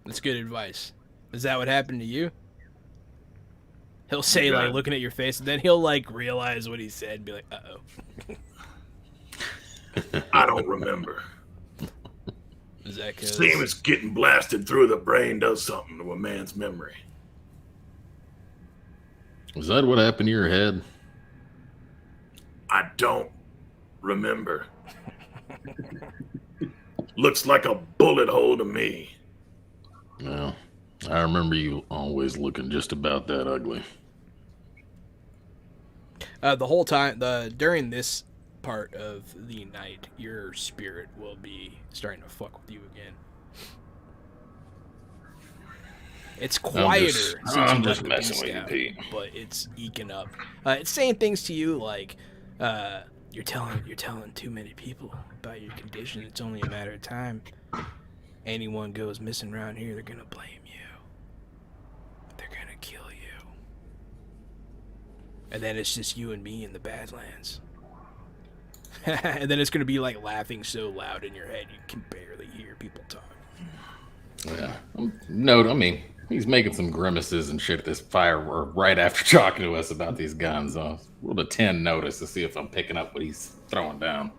That's good advice. Is that what happened to you? He'll say, like, looking at your face, and then he'll, like, realize what he said and be like, uh-oh. I don't remember. Is that because... Same as getting blasted through the brain does something to a man's memory. Is that what happened to your head? I don't remember. Looks like a bullet hole to me. Well, I remember you always looking just about that ugly. The whole time, during this part of the night, your spirit will be starting to fuck with you again. It's quieter since I'm you just left the messing beast with you, out, Pete. but it's eking up. It's saying things to you like, you're telling too many people about your condition. It's only a matter of time. Anyone goes missing around here, they're gonna blame you. They're gonna kill you. And then it's just you and me in the Badlands. And then it's gonna be like laughing so loud in your head you can barely hear people talk. Yeah. I mean, he's making some grimaces and shit at this fire right after talking to us about these guns. Roll a 10 notice to see if I'm picking up what he's throwing down.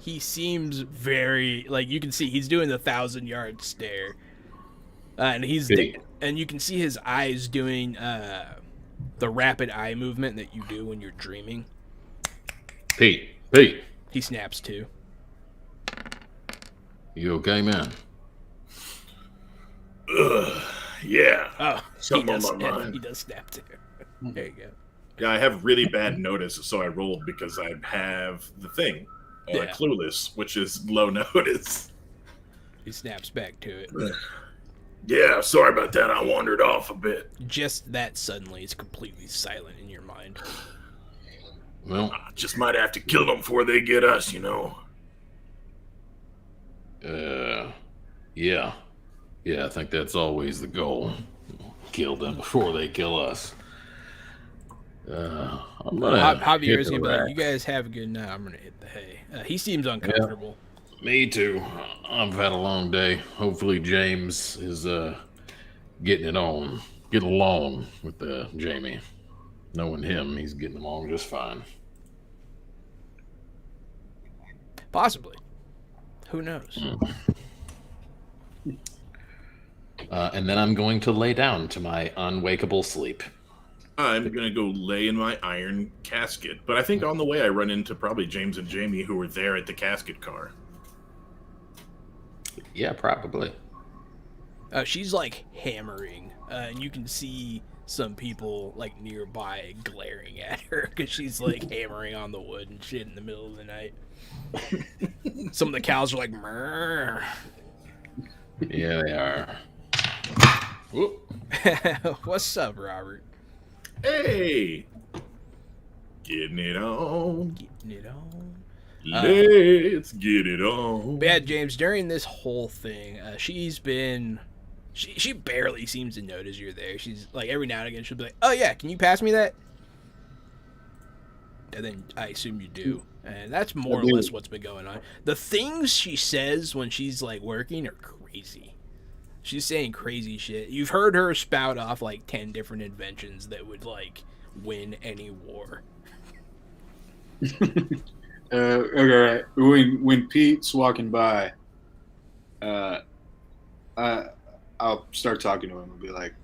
He seems very, like, you can see he's doing the 1,000-yard stare, and and you can see his eyes doing the rapid eye movement that you do when you're dreaming. Pete. He snaps too. You okay, man? Yeah. Oh, Something on my mind. he does snap too. There you go. Yeah, I have really bad notice, so I rolled because I have the thing, Yeah. Clueless, which is low notice. He snaps back to it. Yeah, sorry about that. I wandered off a bit. Just that suddenly, it's completely silent in your mind. Well, I just might have to kill them before they get us, you know. yeah. Yeah, I think that's always the goal. Kill them before they kill us. I'm gonna Javier is hit gonna the be like, rack. "You guys have a good night. I'm gonna hit the hay." He seems uncomfortable. Me too. I've had a long day. Hopefully James is getting along with Jamie. Knowing him, he's getting along just fine. Possibly. Who knows? And then I'm going to lay down to my unwakeable sleep. I'm gonna go lay in my iron casket, but I think on the way I run into probably James and Jamie who were there at the casket car. Yeah, probably. She's like hammering, and you can see some people like nearby glaring at her because she's like hammering on the wood and shit in the middle of the night. Some of the cows are like, "Mrrr." Yeah, they are. Whoop. What's up, Robert? Hey! Getting it on. Getting it on. Let's get it on. But yeah, James, during this whole thing, she's been... She barely seems to notice you're there. She's like, every now and again, she'll be like, "Oh yeah, can you pass me that?" And then I assume you do. And that's more or less what's been going on. The things she says when she's like working are crazy. She's saying crazy shit. You've heard her spout off like 10 different inventions that would like win any war. Okay, when Pete's walking by, I'll start talking to him and be like,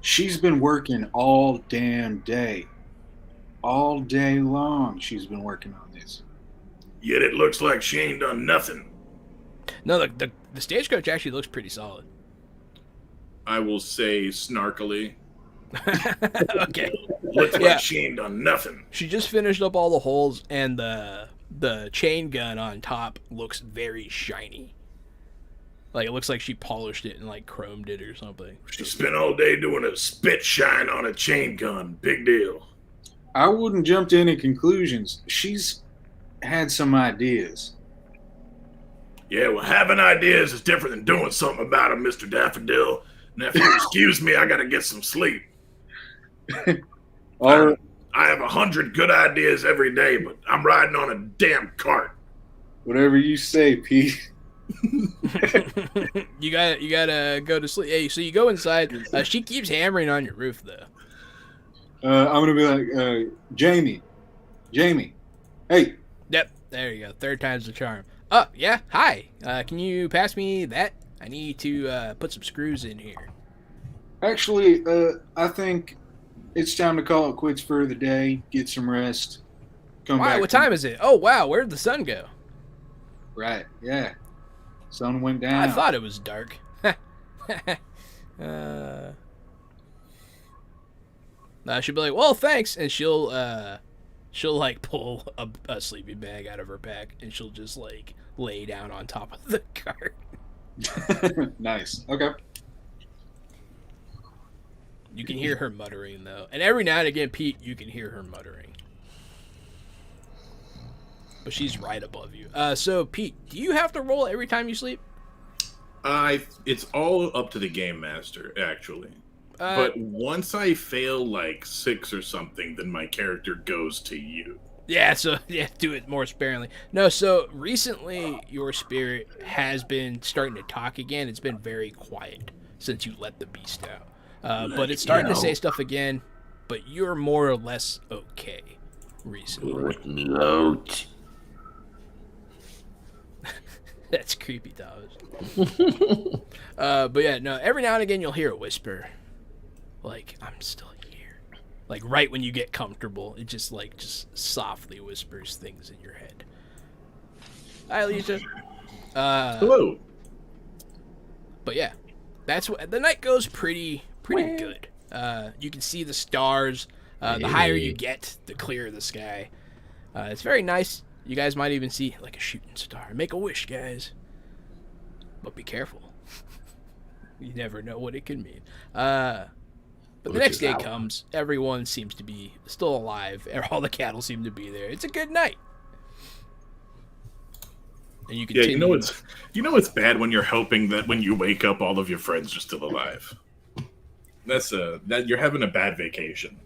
"She's been working all damn day, all day long. She's been working on this. Yet it looks like she ain't done nothing. No, the stagecoach actually looks pretty solid. I will say snarkily. Okay. Looks Yeah. like she ain't done nothing. She just finished up all the holes, and the chain gun on top looks very shiny. Like, it looks like she polished it and, like, chromed it or something. She spent all day doing a spit shine on a chain gun. Big deal. I wouldn't jump to any conclusions. She's had some ideas." Yeah, well, having ideas is different than doing something about them, Mr. Daffodil. And if you excuse me, I gotta get some sleep. All right, I have 100 good ideas every day, but I'm riding on a damn cart. whatever you say, Pete. You gotta go to sleep. Hey, so you go inside. She keeps hammering on your roof, though. I'm gonna be like, Jamie, hey. Yep, there you go. Third time's the charm. Oh, yeah, hi. Can you pass me that? I need to put some screws in here. Actually, I think it's time to call it quits for the day. Get some rest. Come Why? back. What time is it? Oh, wow, where'd the sun go? Right. Yeah. Sun went down. I thought it was dark. She'll be like, "Well, thanks," and she'll like pull a sleeping bag out of her pack, and she'll just like lay down on top of the cart. Nice. Okay. You can hear her muttering though, and every now and again, Pete, you can hear her muttering. But she's right above you. So Pete, do you have to roll every time you sleep? It's all up to the game master, actually. But once I fail like 6 or something, then my character goes to you. Yeah, so yeah, do it more sparingly. No, so recently your spirit has been starting to talk again. It's been very quiet since you let the beast out. But it's starting to say stuff again, but you're more or less okay recently. Let me out. That's creepy, Thomas. But yeah, no, every now and again you'll hear a whisper. Like, "I'm still here." Like, right when you get comfortable, it just softly whispers things in your head. Hi, Alicia. Hello. But yeah, that's what the night goes pretty good. You can see the stars. The higher you get, the clearer the sky. It's very nice. You guys might even see like a shooting star. Make a wish, guys. But be careful. You never know what it could mean. But the next day comes. Everyone seems to be still alive. All the cattle seem to be there. It's a good night. And you continue. Yeah, you know it's bad when you're hoping that when you wake up, all of your friends are still alive. That you're having a bad vacation.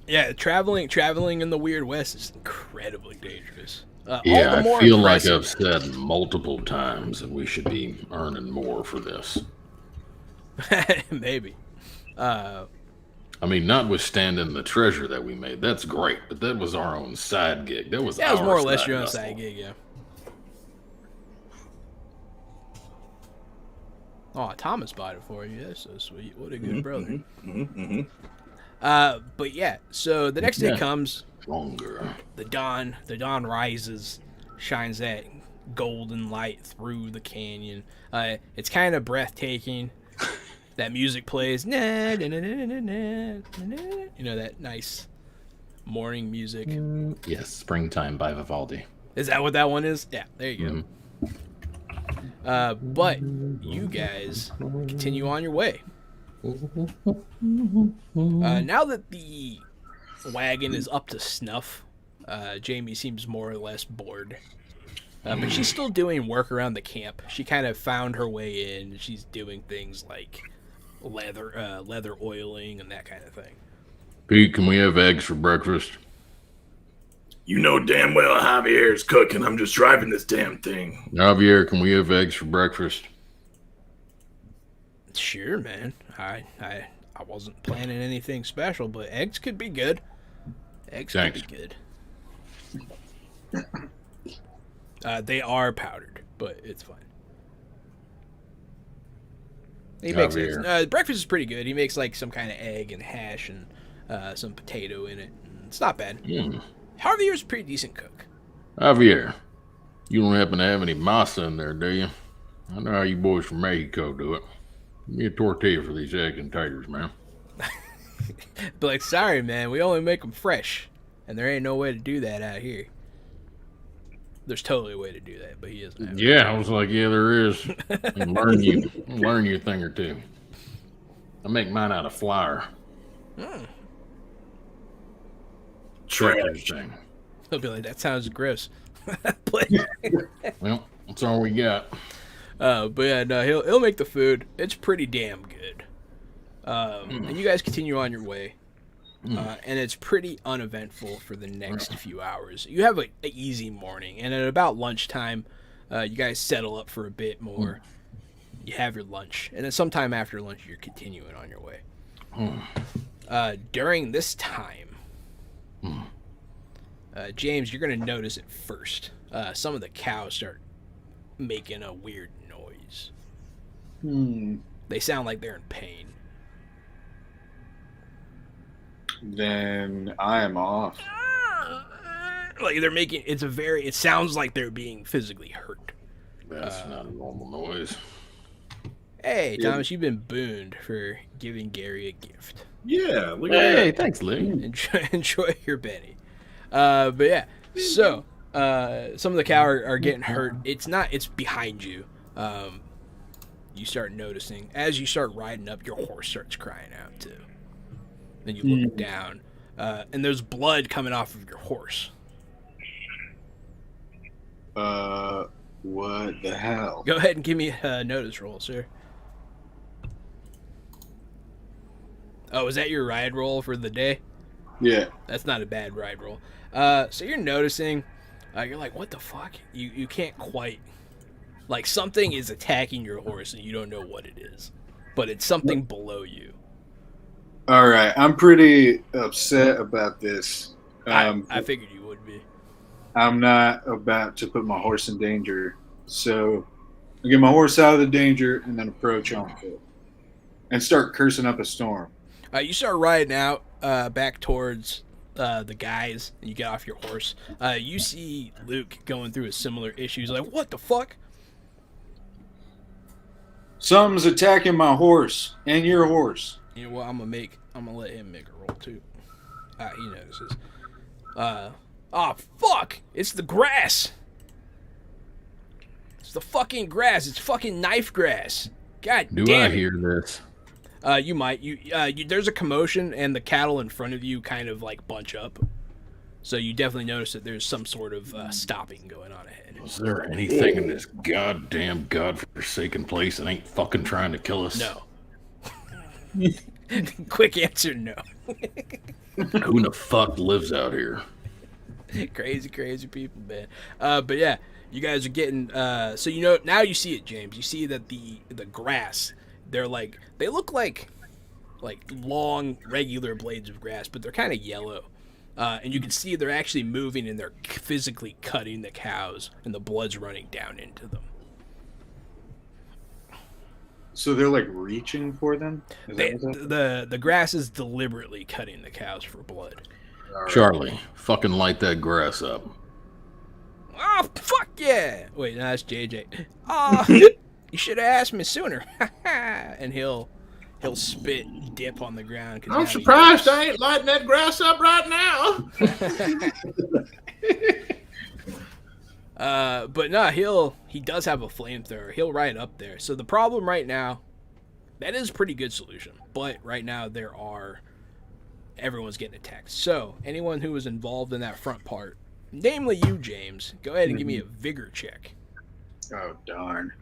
Yeah, traveling in the Weird West is incredibly dangerous. Yeah, I feel like I've said multiple times that we should be earning more for this. Maybe. I mean, notwithstanding the treasure that we made, that's great, but that was our own side gig. That was more or less your own side gig, yeah. Oh, Thomas bought it for you. That's so sweet. What a good brother. But yeah, so the next day comes. Longer. The dawn rises, shines that golden light through the canyon. It's kind of breathtaking. That music plays. You know, that nice morning music. Yes, Springtime by Vivaldi. Is that what that one is? Yeah, there you go. But you guys continue on your way. Now that the wagon is up to snuff, Jamie seems more or less bored. But she's still doing work around the camp. She kind of found her way in. She's doing things like leather oiling and that kind of thing. Pete, can we have eggs for breakfast? You know damn well Javier's cooking. I'm just driving this damn thing. Javier, can we have eggs for breakfast? Sure, man. I wasn't planning anything special, but eggs could be good. Thanks. Could be good. They are powdered, but it's fine. He makes breakfast is pretty good. He makes like some kind of egg and hash and some potato in it. It's not bad. Javier's a pretty decent cook. Javier, you don't happen to have any masa in there, do you? I know how you boys from Mexico do it. Give me a tortilla for these eggs and taters, man. But like, sorry, man, we only make them fresh, and there ain't no way to do that out here. There's totally a way to do that, but he doesn't have Yeah, I was like, yeah, there is. learn you a thing or two. I make mine out of flour. Trash. Thing. He'll be like, that sounds gross. Well, that's all we got. But yeah, no, he'll make the food. It's pretty damn good. And you guys continue on your way. And it's pretty uneventful for the next few hours. You have an easy morning, and at about lunchtime, you guys settle up for a bit more. You have your lunch, and then sometime after lunch, you're continuing on your way. During this time, James, you're going to notice it first. Some of the cows start making a weird noise. They sound like they're in pain. Then I am off. Like they're making it sounds like they're being physically hurt. That's not a normal noise. Hey, Thomas, you've been booned for giving Gary a gift. Yeah, look at Hey, that. thanks, Lee. Enjoy your Benny. But yeah, so some of the cow are getting hurt. It's behind you. You start noticing as you start riding up, your horse starts crying out too. Then you look down, and there's blood coming off of your horse. What the hell? Go ahead and give me a notice roll, sir. Oh, is that your ride roll for the day? Yeah. That's not a bad ride roll. So you're noticing, you're like, what the fuck? You can't quite, like something is attacking your horse and you don't know what it is, but it's something below you. All right, I'm pretty upset about this. I figured you would be. I'm not about to put my horse in danger, so I get my horse out of the danger and then approach on foot and start cursing up a storm. You start riding out back towards the guys and you get off your horse, you see Luke going through a similar issue. He's like, "What the fuck?" Something's attacking my horse and your horse. You know what? I'm gonna let him make a roll too. He notices. Oh fuck! It's the grass. It's the fucking grass. It's fucking knife grass. God Do damn I it. hear this? You might. There's a commotion, and the cattle in front of you kind of like bunch up. So you definitely notice that there's some sort of stopping going on ahead. Is there anything in this goddamn godforsaken place that ain't fucking trying to kill us? No. Quick answer, no. Who the fuck lives out here? Crazy people, man. But yeah, you guys are getting. So now you see it, James. You see that the grass. They look like long regular blades of grass, but they're kind of yellow. And you can see they're actually moving and they're physically cutting the cows, and the blood's running down into them. So they're like reaching for them? The grass is deliberately cutting the cows for blood. Right. Charlie, fucking light that grass up. Oh, fuck yeah! Wait, no, that's JJ. Oh, you should have asked me sooner. And he'll spit and dip on the ground. I'm surprised I ain't lighting that grass up right now. But no, he does have a flamethrower. He'll ride up there. So the problem right now, that is a pretty good solution. But right now everyone's getting attacked. So anyone who was involved in that front part, namely you, James, go ahead and give me a vigor check. Oh, darn.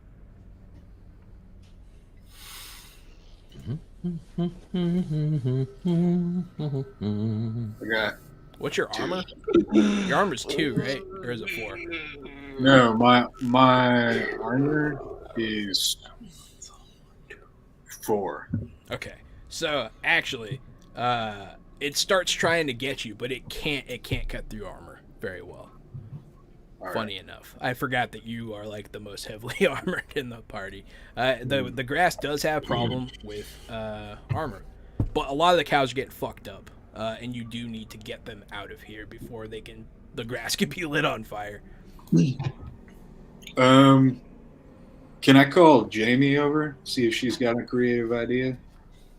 I got. What's your armor? Your armor's 2, right? Or is it 4? No, my armor is 4. Okay. So actually, it starts trying to get you, but it can't cut through armor very well. All Funny enough, I forgot that you are like the most heavily armored in the party. The grass does have problem with armor, but a lot of the cows are getting fucked up, and you do need to get them out of here before the grass can be lit on fire. Can I call Jamie over, see if she's got a creative idea?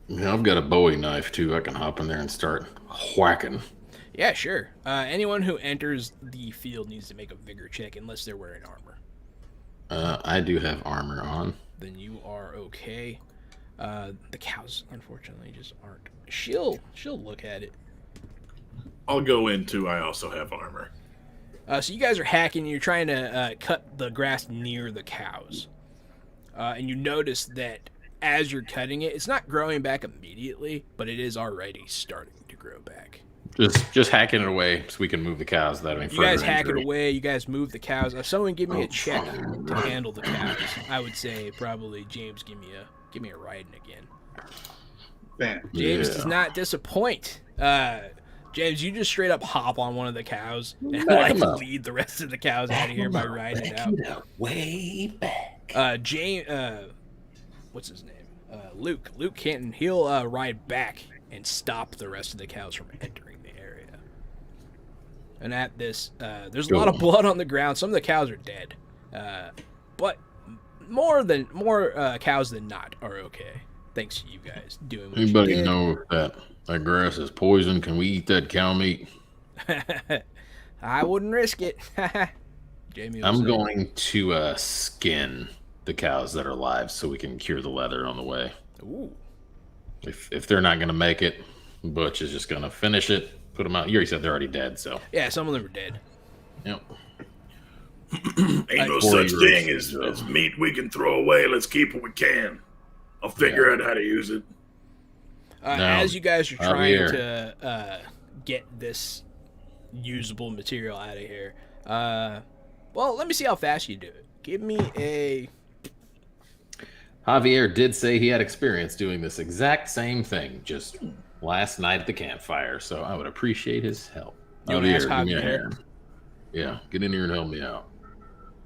Yeah, I've got a Bowie knife too. I can hop in there and start whacking. Yeah, sure. Anyone who enters the field needs to make a vigor check unless they're wearing armor. I do have armor on. Then you are okay. The cows, unfortunately, just aren't. She'll look at it. I'll go in too. I also have armor. So you guys are hacking. You're trying to cut the grass near the cows, and you notice that as you're cutting it, it's not growing back immediately, but it is already starting to grow back. Just hacking it away so we can move the cows. That You guys hack it away. You guys move the cows. Someone give me a check to handle the cows. I would say probably James. Give me a riding again. Bam. James does not disappoint. James, you just straight up hop on one of the cows and like lead the rest of the cows out of here by riding it out. Way back. James, what's his name? Luke. Luke Canton. He'll ride back and stop the rest of the cows from entering the area. And at this, there's a lot of blood on the ground. Some of the cows are dead, but more cows than not are okay. Thanks to you guys doing what Anybody you did. know if that grass is poison? Can we eat that cow meat? I wouldn't risk it. Jamie, I'm going to skin the cows that are alive so we can cure the leather on the way. Ooh. If they're not going to make it, Butch is just going to finish it, put them out. You already said they're already dead, so. Yeah, some of them are dead. Yep. Ain't no such thing as meat we can throw away. Let's keep what we can. I'll figure out how to use it. As you guys are trying to get this usable material out of here, well, let me see how fast you do it. Give me a... Javier did say he had experience doing this exact same thing just last night at the campfire, so I would appreciate his help. You want to ask give me a Javier? hand. Yeah, get in here and help me out.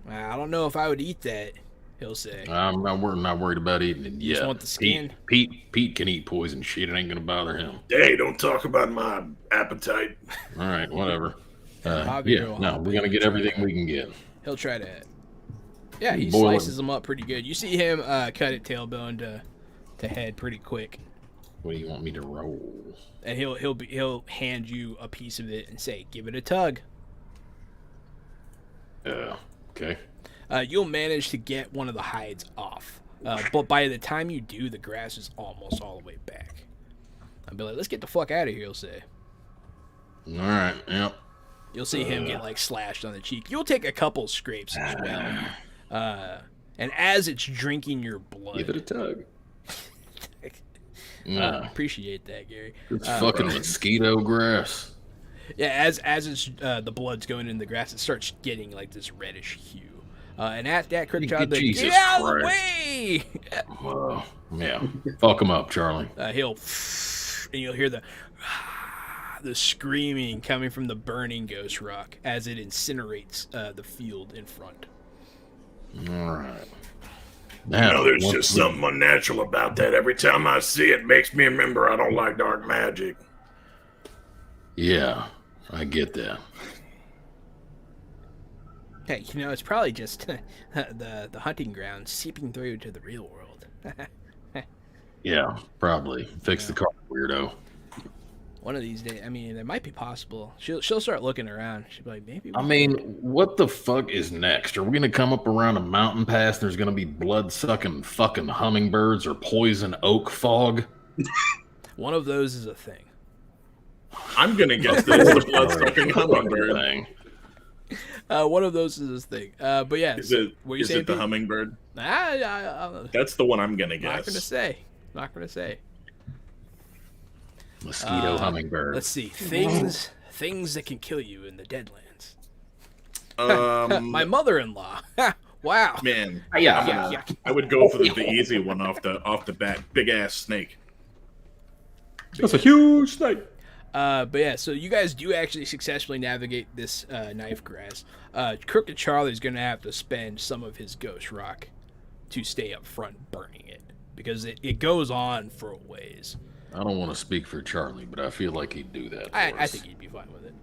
I don't know if I would eat that. he'll say. I'm not worried about eating it. You just Yeah, want the skin? Pete can eat poison shit. It ain't gonna bother him. Hey, don't talk about my appetite. All right, whatever. Bobby Yeah, Girl no, Hop, we're gonna get everything we can get. He'll try to. Yeah, he Boil it. slices them up pretty good. You see him cut it tailbone to head pretty quick, What do you want me to roll? and he'll hand you a piece of it and say, "Give it a tug." Okay. You'll manage to get one of the hides off, but by the time you do, the grass is almost all the way back. I'll be like, "Let's get the fuck out of here," he'll say. All right. Yep. You'll see him get like slashed on the cheek. You'll take a couple scrapes as well. And as it's drinking your blood, Give it a tug. I appreciate that, Gary. It's fucking mosquito grass. Yeah, as it's the blood's going in the grass, it starts getting like this reddish hue. And at that, Crick Child, like, Jesus get out of the Christ. way! Well, yeah. Fuck him up, Charlie. He'll, and you'll hear the screaming coming from the burning ghost rock as it incinerates the field in front. All right. You know, there's just something unnatural about that. Every time I see it, makes me remember I don't like dark magic. Yeah, I get that. Hey, you know, it's probably just the hunting grounds seeping through to the real world. Yeah, probably. Fix the car, weirdo. One of these days, I mean, it might be possible. She'll start looking around. She'll be like, maybe. I mean, what the fuck is next? Are we gonna come up around a mountain pass and there's gonna be blood-sucking fucking hummingbirds or poison oak fog? One of those is a thing. I'm gonna guess that it's the blood-sucking hummingbird. Thing. One of those is a thing. But yeah. Is so, it? what you Is saying, it the Pete? hummingbird? I'm That's the one I'm gonna not guess. gonna say. Not gonna say. Mosquito hummingbird. Let's see. Things that can kill you in the Deadlands. My mother-in-law. Wow. Man, Yeah. I would go for the easy one off the bat. Big ass snake. That's a huge snake. But yeah, so you guys do actually successfully navigate this knife grass. Crooked Charlie's gonna have to spend some of his ghost rock to stay up front burning it because it goes on for a ways. I don't want to speak for Charlie, but I feel like he'd do that. I think he'd be fine with it.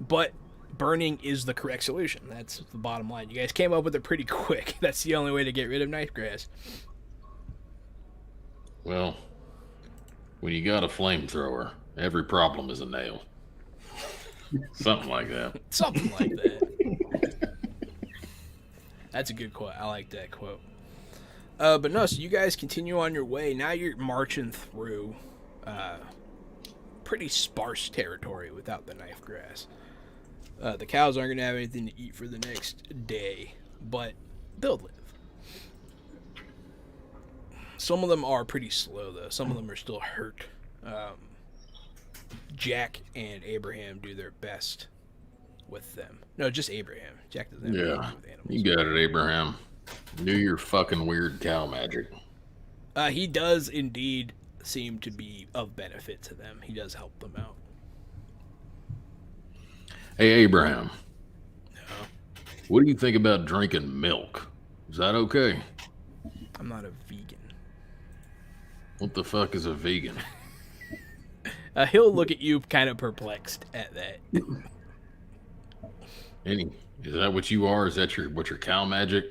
But burning is the correct solution. That's the bottom line. You guys came up with it pretty quick. That's the only way to get rid of knife grass. Well, when you got a flamethrower, every problem is a nail. Something like that. Something like that. That's a good quote. I like that quote. But no, so you guys continue on your way. Now you're marching through pretty sparse territory without the knife grass. The cows aren't going to have anything to eat for the next day, but they'll live. Some of them are pretty slow, though. Some of them are still hurt. Jack and Abraham do their best with them. No, just Abraham. Jack doesn't have anything to do with animals. You got it, Abraham. Do your fucking weird cow magic. He does indeed seem to be of benefit to them. He does help them out. Hey, Abraham. What do you think about drinking milk? Is that okay? I'm not a vegan. What the fuck is a vegan? He'll look at you kind of perplexed at that. Is that what you are? Is that what your cow magic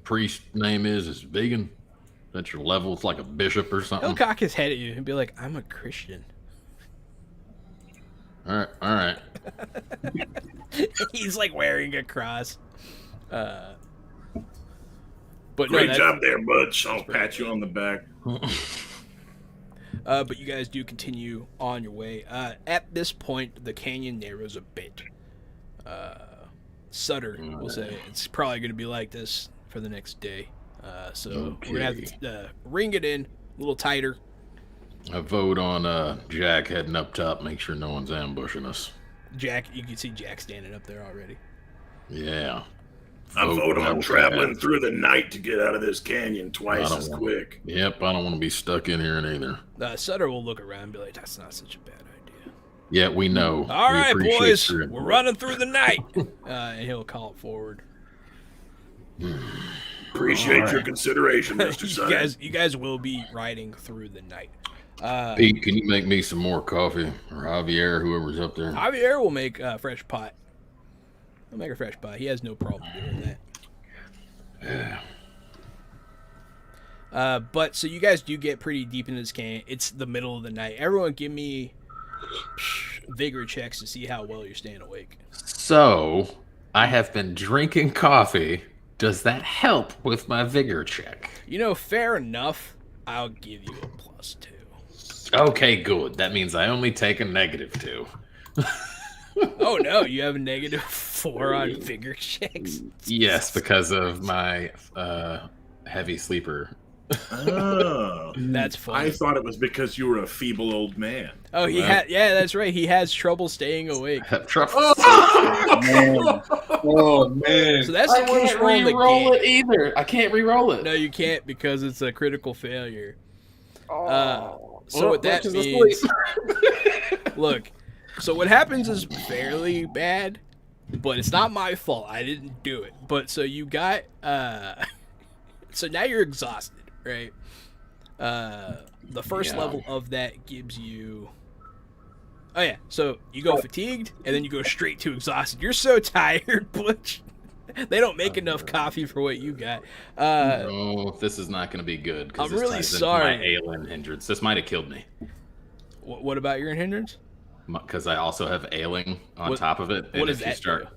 priest name is? Is vegan? That's your level? It's like a bishop or something? He'll cock his head at you and be like, I'm a Christian. All right. He's like wearing a cross. But no, Great job there, bud. I'll pat you on the back. But you guys do continue on your way. At this point, the canyon narrows a bit. Sutter will say it's probably going to be like this for the next day. So we're going to have to ring it in a little tighter. I vote on Jack heading up top. Make sure no one's ambushing us. Jack, you can see Jack standing up there already. Yeah. I vote on traveling through the night to get out of this canyon twice as quick. Yep, I don't want to be stuck in here either. Sutter will look around and be like, that's not such a bad idea. Yeah, we know. All We right, appreciate boys, your we're running through the night. And he'll call it forward. Appreciate your Alright. consideration, Mr. Science. you guys will be riding through the night. Pete, can you make me some more coffee? Or Javier, whoever's up there. Javier will make a fresh pot. He'll make a fresh pot. He has no problem doing that. Yeah. But so you guys do get pretty deep into this canyon. It's the middle of the night. Everyone give me vigor checks to see how well you're staying awake. So, I have been drinking coffee. Does that help with my vigor check? You know, fair enough. I'll give you a +2. Okay, good. That means I only take a -2. Oh no, you have a -4 on vigor checks. Yes, because of my heavy sleeper. Oh, That's funny. I thought it was because you were a feeble old man. Oh, he Well. had. Yeah, that's right. He has trouble staying awake. Man. Oh man. So that's the worst roll in the game. it either. I can't re-roll it. No, you can't because it's a critical failure. Oh. So what that Roach is means, asleep. look. So what happens is fairly bad, but it's not my fault. I didn't do it. But so you got. So now you're exhausted, right? The first Yeah. level of that gives you. Oh yeah, so you go fatigued and then you go straight to exhausted. You're so tired, Butch. They don't make enough coffee for what you got. No, this is not going to be good. 'Cause I'm this really ties into sorry. My Aelin hindrance. This might have killed me What about your hindrance? because I also have ailing on What- top of it. what And does if you that start,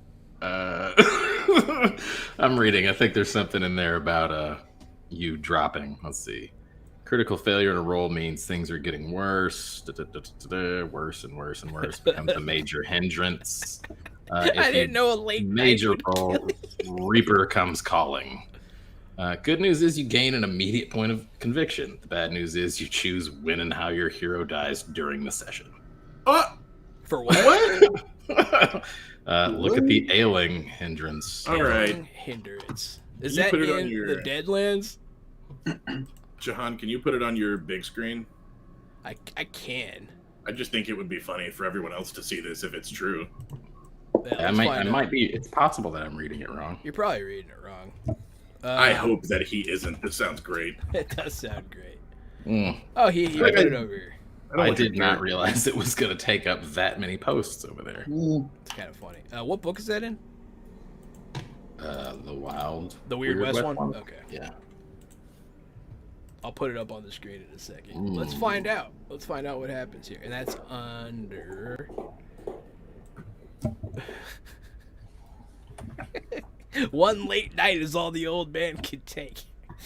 I'm reading. I think there's something in there about you dropping. Let's see. Critical failure in a roll means things are getting worse, worse and worse and worse. Becomes a major hindrance. If I you didn't know a late major night would roll, Reaper comes calling. Good news is you gain an immediate point of conviction. The bad news is you choose when and how your hero dies during the session. For what? Look at the ailing hindrance. All right, Hindrance. Is You that put it on in your- the Deadlands? Jahan, can you put it on your big screen? I can. I just think it would be funny for everyone else to see this if it's true. Yeah, I let's might find out. be. It's possible that I'm reading it wrong. You're probably reading it wrong. I hope that he isn't. This sounds great. It does sound great. Mm. Oh, he put it over here. don't I like did your not character. realize it was going to take up that many posts over there. It's kind of funny. What book is that in? The Wild. The Weird West one? Okay. Yeah. I'll put it up on the screen in a second. Let's find out. Let's find out what happens here. And that's under... One late night is all the old man can take.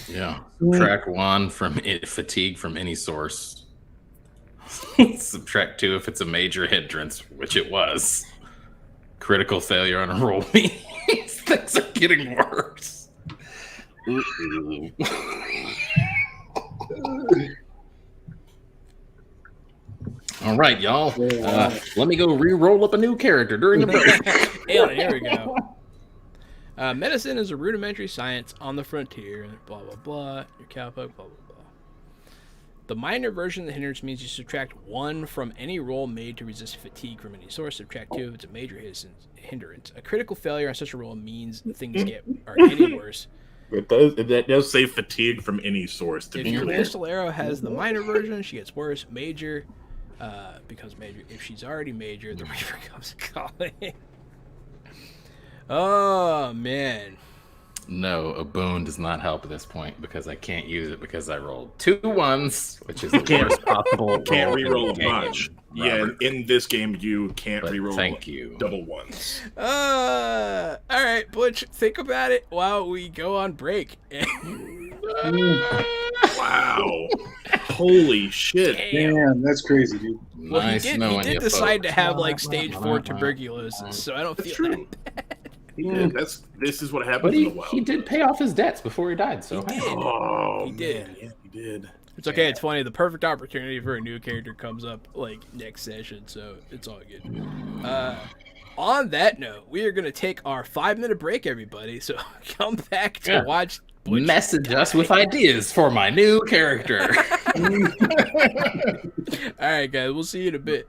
Yeah. Subtract 1 from fatigue from any source. Subtract 2 if it's a major hindrance, which it was. Critical failure on a roll means things are getting worse. Ooh. All right, y'all. Let me go re-roll up a new character during the break. Alien, here we go. Medicine is a rudimentary science on the frontier. Blah, blah, blah. Your cowpoke, blah, blah, blah. The minor version of the hindrance means you subtract 1 from any roll made to resist fatigue from any source. Subtract 2 if it's a major hindrance. A critical failure on such a roll means things are getting worse. That does say fatigue from any source. To If be your clear. pistol arrow has the minor version, she gets worse. Major becomes major. If she's already major, the Reaper comes calling. Oh, man. No, a boon does not help at this point because I can't use it because I rolled 2 1s, which is the worst possible. Can't roll in re-roll the a game, bunch. Yeah, Robert. in this game you can't But re-roll thank you. double ones. All right, Butch, think about it while we go on break. Wow. Holy shit. Damn. Damn, that's crazy, dude. Well, Nice he knowing did you, decide to folks. have like stage 4 tuberculosis, so I don't That's feel true. He did. This is what happens But in the wild. he did pay off his debts before he died, so He hey. did. Oh, He did. man, yeah, he did. It's okay. It's funny. The perfect opportunity for a new character comes up like next session, so it's all good. On that note, we are gonna take our 5-minute break, everybody. So come back to Yeah. watch. Butch Message us die. with ideas for my new character. All right, guys. We'll see you in a bit.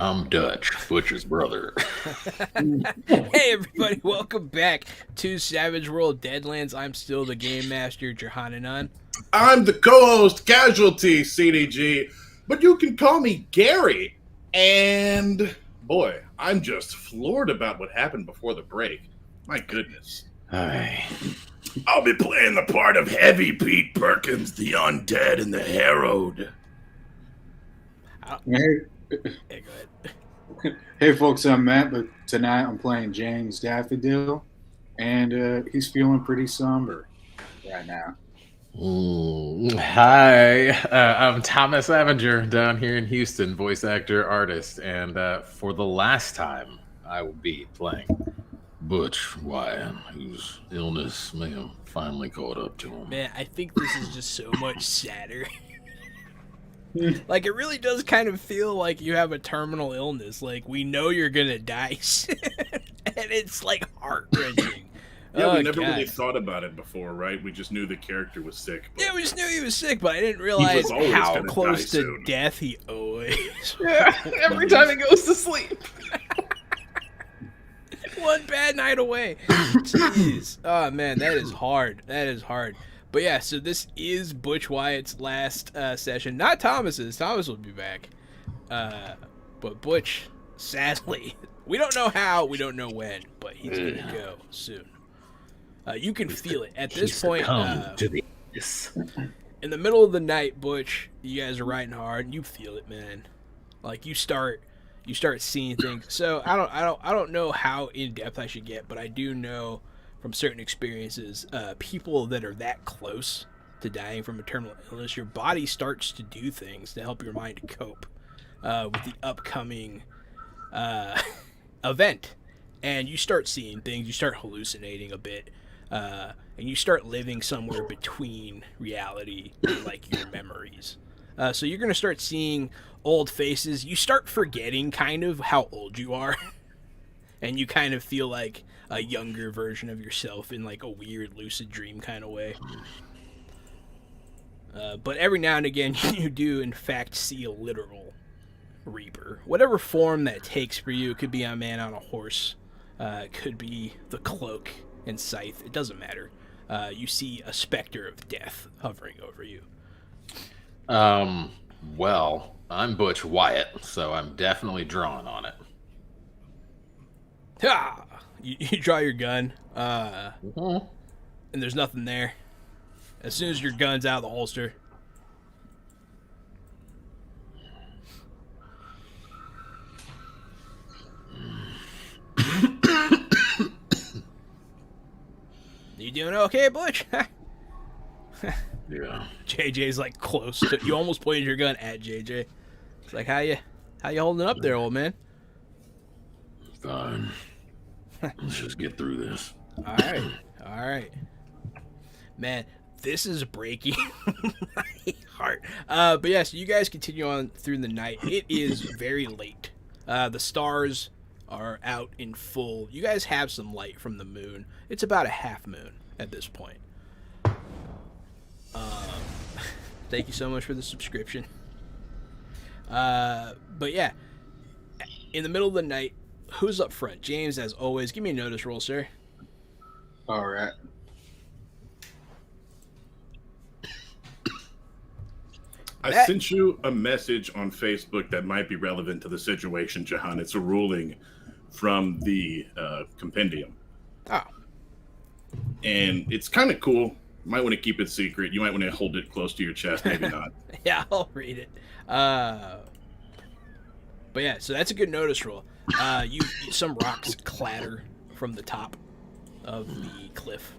I'm Dutch, Butch's brother. Hey everybody, welcome back to Savage World Deadlands. I'm still the Game Master, Johannanon. I'm the co-host, Casualty CDG, but you can call me Gary. And boy, I'm just floored about what happened before the break. My goodness. Hi. I'll be playing the part of Heavy Pete Perkins, the undead and the harrowed. Hey, Hey, go ahead. hey, folks, I'm Matt, but tonight I'm playing James Daffodil, and he's feeling pretty somber right now. Hi, I'm Thomas Avenger down here in Houston, voice actor, artist, and for the last time, I will be playing Butch Wyatt, whose illness may have finally caught up to him. Man, I think this is just so much sadder. Like, it really does kind of feel like you have a terminal illness. Like, we know you're gonna die soon, and it's, like, heart-wrenching. Yeah, we never really thought about it before, right? We just knew the character was sick. Yeah, we just knew he was sick, but I didn't realize always how gonna close die to soon. death he always. Yeah, every time he goes to sleep. One bad night away. Jeez. Oh, man, that is hard. That is hard. But yeah, so this is Butch Wyatt's last session. Not Thomas's. Thomas will be back. But Butch, sadly, we don't know how, we don't know when, but he's going to go soon. You can feel it. At this point, in the middle of the night, Butch, you guys are riding hard, and you feel it, man. Like, you start seeing things. So I don't know how in depth I should get, but I do know from certain experiences, people that are that close to dying from a terminal illness, your body starts to do things to help your mind cope with the upcoming event, and you start seeing things. You start hallucinating a bit, and you start living somewhere between reality and like your memories. So you're gonna start seeing old faces. You start forgetting kind of how old you are, and you kind of feel like a younger version of yourself in like a weird lucid dream kind of way. But every now and again, you do in fact see a literal reaper, whatever form that takes for you. It could be a man on a horse, it could be the cloak and scythe. It doesn't matter. You see a specter of death hovering over you. Well, I'm Butch Wyatt, so I'm definitely drawn on it. Ha! You draw your gun, and there's nothing there. As soon as your gun's out of the holster, you doing okay, Butch? Yeah. JJ's like close to you. Almost pointed your gun at JJ. It's like, how you holding up there, old man? Fine. Let's just get through this. All right, man. This is breaking my heart. But yeah, so you guys continue on through the night. It is very late. The stars are out in full. You guys have some light from the moon. It's about a half moon at this point. Thank you so much for the subscription. But yeah, in the middle of the night, who's up front? James, as always. Give me a notice roll, sir. All right. I sent you a message on Facebook that might be relevant to the situation, Jahan. It's a ruling from the compendium. Oh. And it's kind of cool. Might want to keep it secret. You might want to hold it close to your chest. Maybe not. Yeah, I'll read it. But yeah, so that's a good notice roll. Some rocks clatter from the top of the cliff.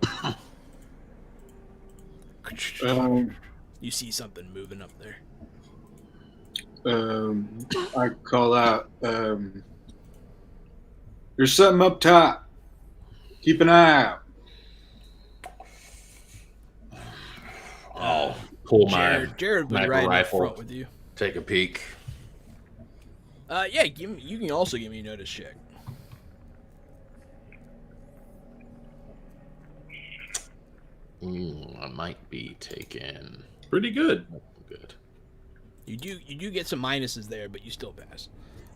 You see something moving up there. I call out, there's something up top. Keep an eye out. I'll pull Jared will be my right rifle, up front with you. take a peek. Yeah, you can also give me a notice check. I might be taken. Pretty good. Good. You do get some minuses there, but you still pass.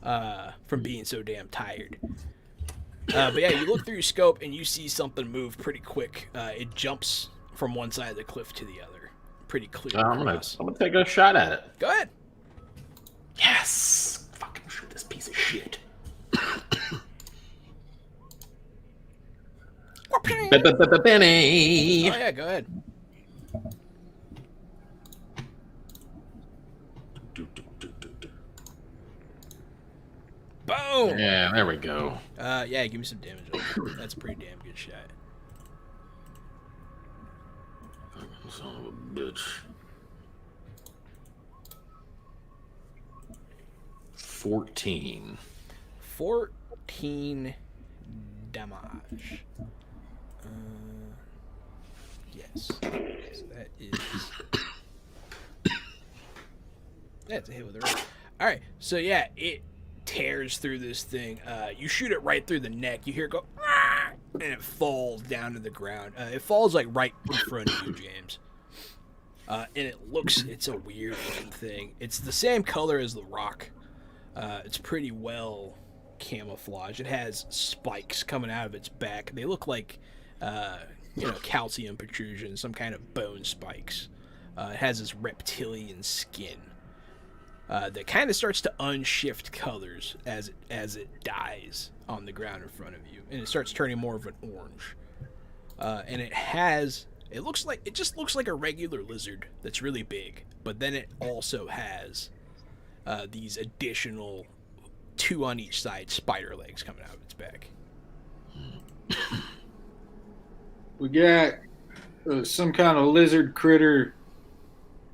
from being so damn tired. But yeah, you look through your scope and you see something move pretty quick. It jumps from one side of the cliff to the other, pretty clear. I'm gonna take a shot at it. Go ahead. Yes, fucking shoot this piece of shit. Benny. Oh yeah, go ahead. Boom. Yeah, there we go. Yeah, give me some damage. That's a pretty damn good shot. Son of a bitch. 14. 14 damage. Yes. So that is. That's a hit with a ring. Alright, so yeah, it tears through this thing. You shoot it right through the neck. You hear it go, "Ah!" and it falls down to the ground. It falls like right in front of you, James. And it's a weird looking thing. It's the same color as the rock. It's pretty well camouflaged. It has spikes coming out of its back. They look like, calcium protrusions, some kind of bone spikes. It has this reptilian skin that kind of starts to unshift colors as it dies on the ground in front of you, and it starts turning more of an orange. And it just looks like a regular lizard that's really big, but then it also has these additional 2 on each side spider legs coming out of its back. We got some kind of lizard critter,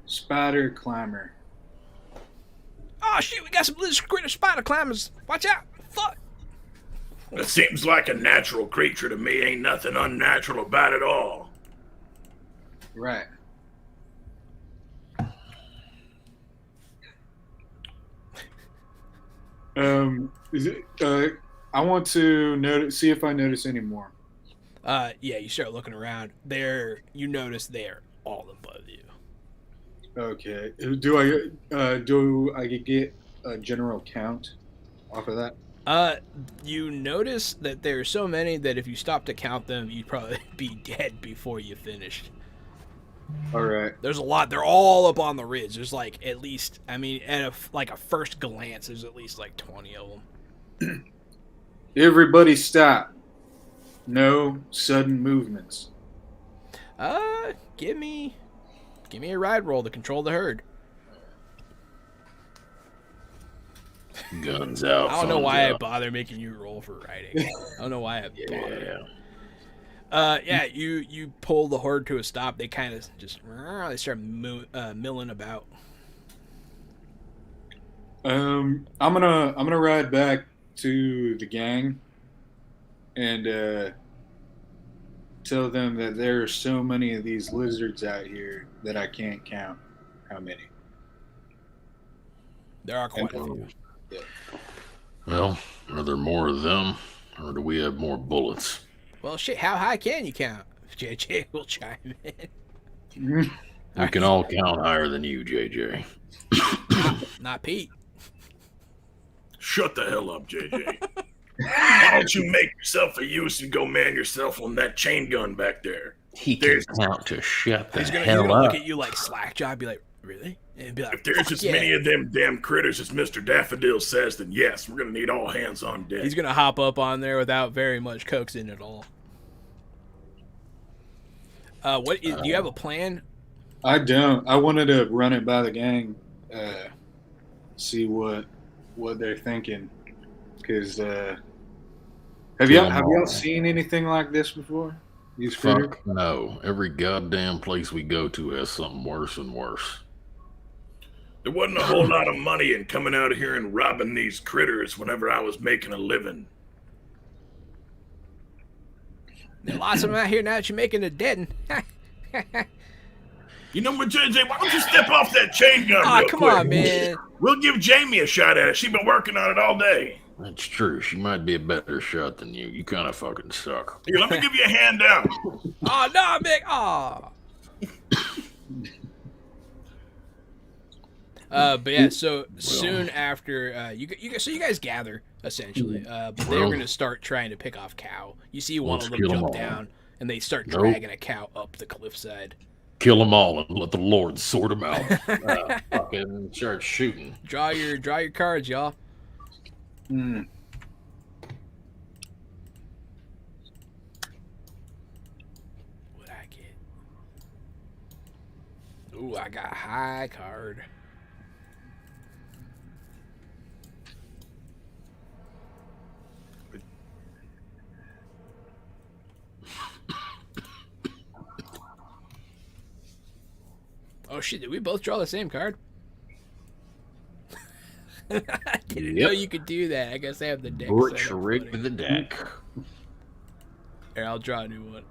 spider climber. Oh shit, we got some lizard critter spider climbers. Watch out. Fuck. It seems like a natural creature to me. Ain't nothing unnatural about it all. Right. I want to see if I notice any more. Yeah, you start looking around. You notice they're all above you. Okay. Do I get a general count off of that? You notice that there are so many that if you stop to count them, you'd probably be dead before you finished. All right. There's a lot. They're all up on the ridge. There's like at least, at a first glance, there's at least like 20 of them. Everybody stop. No sudden movements. Give me a ride roll to control the herd. Guns out. I don't know why I bother making you roll for riding. I don't know why I bother. Yeah, you pull the herd to a stop. They kind of just they start milling about. I'm gonna ride back to the gang and tell them that there are so many of these lizards out here that I can't count how many. There are quite a few. Yeah. Well, are there more of them, or do we have more bullets? Well, shit, how high can you count? JJ will chime in. We can all count higher than you, JJ. Not Pete. Shut the hell up, JJ. Why don't you make yourself a use and go man yourself on that chain gun back there? He can count to shut the He's gonna hell up. look at you like slack-jawed, be like, really? And be like, If there's as many of them damn critters as Mr. Daffodil says, then yes, we're gonna need all hands on deck. He's gonna hop up on there without very much coaxing at all. Do you have a plan? I don't. I wanted to run it by the gang, see what they're thinking. Because have y'all seen anything like this before? These critters? Fuck no. Every goddamn place we go to has something worse and worse. There wasn't a whole lot of money in coming out of here and robbing these critters whenever I was making a living. There are lots of them out here now that you're making a dead. You know what, JJ? Why don't you step off that chain gun Oh, real come quick? on, man. We'll give Jamie a shot at it. She's been working on it all day. That's true. She might be a better shot than you. You kind of fucking suck. Here, let me give you a hand down. Oh, no, Mick. Oh. But yeah, so soon after you guys gather essentially, but they're Well, gonna start trying to pick off cow. You see one let's of them kill 'em jump all. down, and they start Nope. dragging a cow up the cliffside. Kill them all and let the Lord sort them out. Fucking start shooting. Draw your cards, y'all. Hmm. What I get? Ooh, I got a high card. Oh shit, did we both draw the same card? I didn't know you could do that. I guess I have the deck. Butch set up rigged funny. the deck. Here, I'll draw a new one.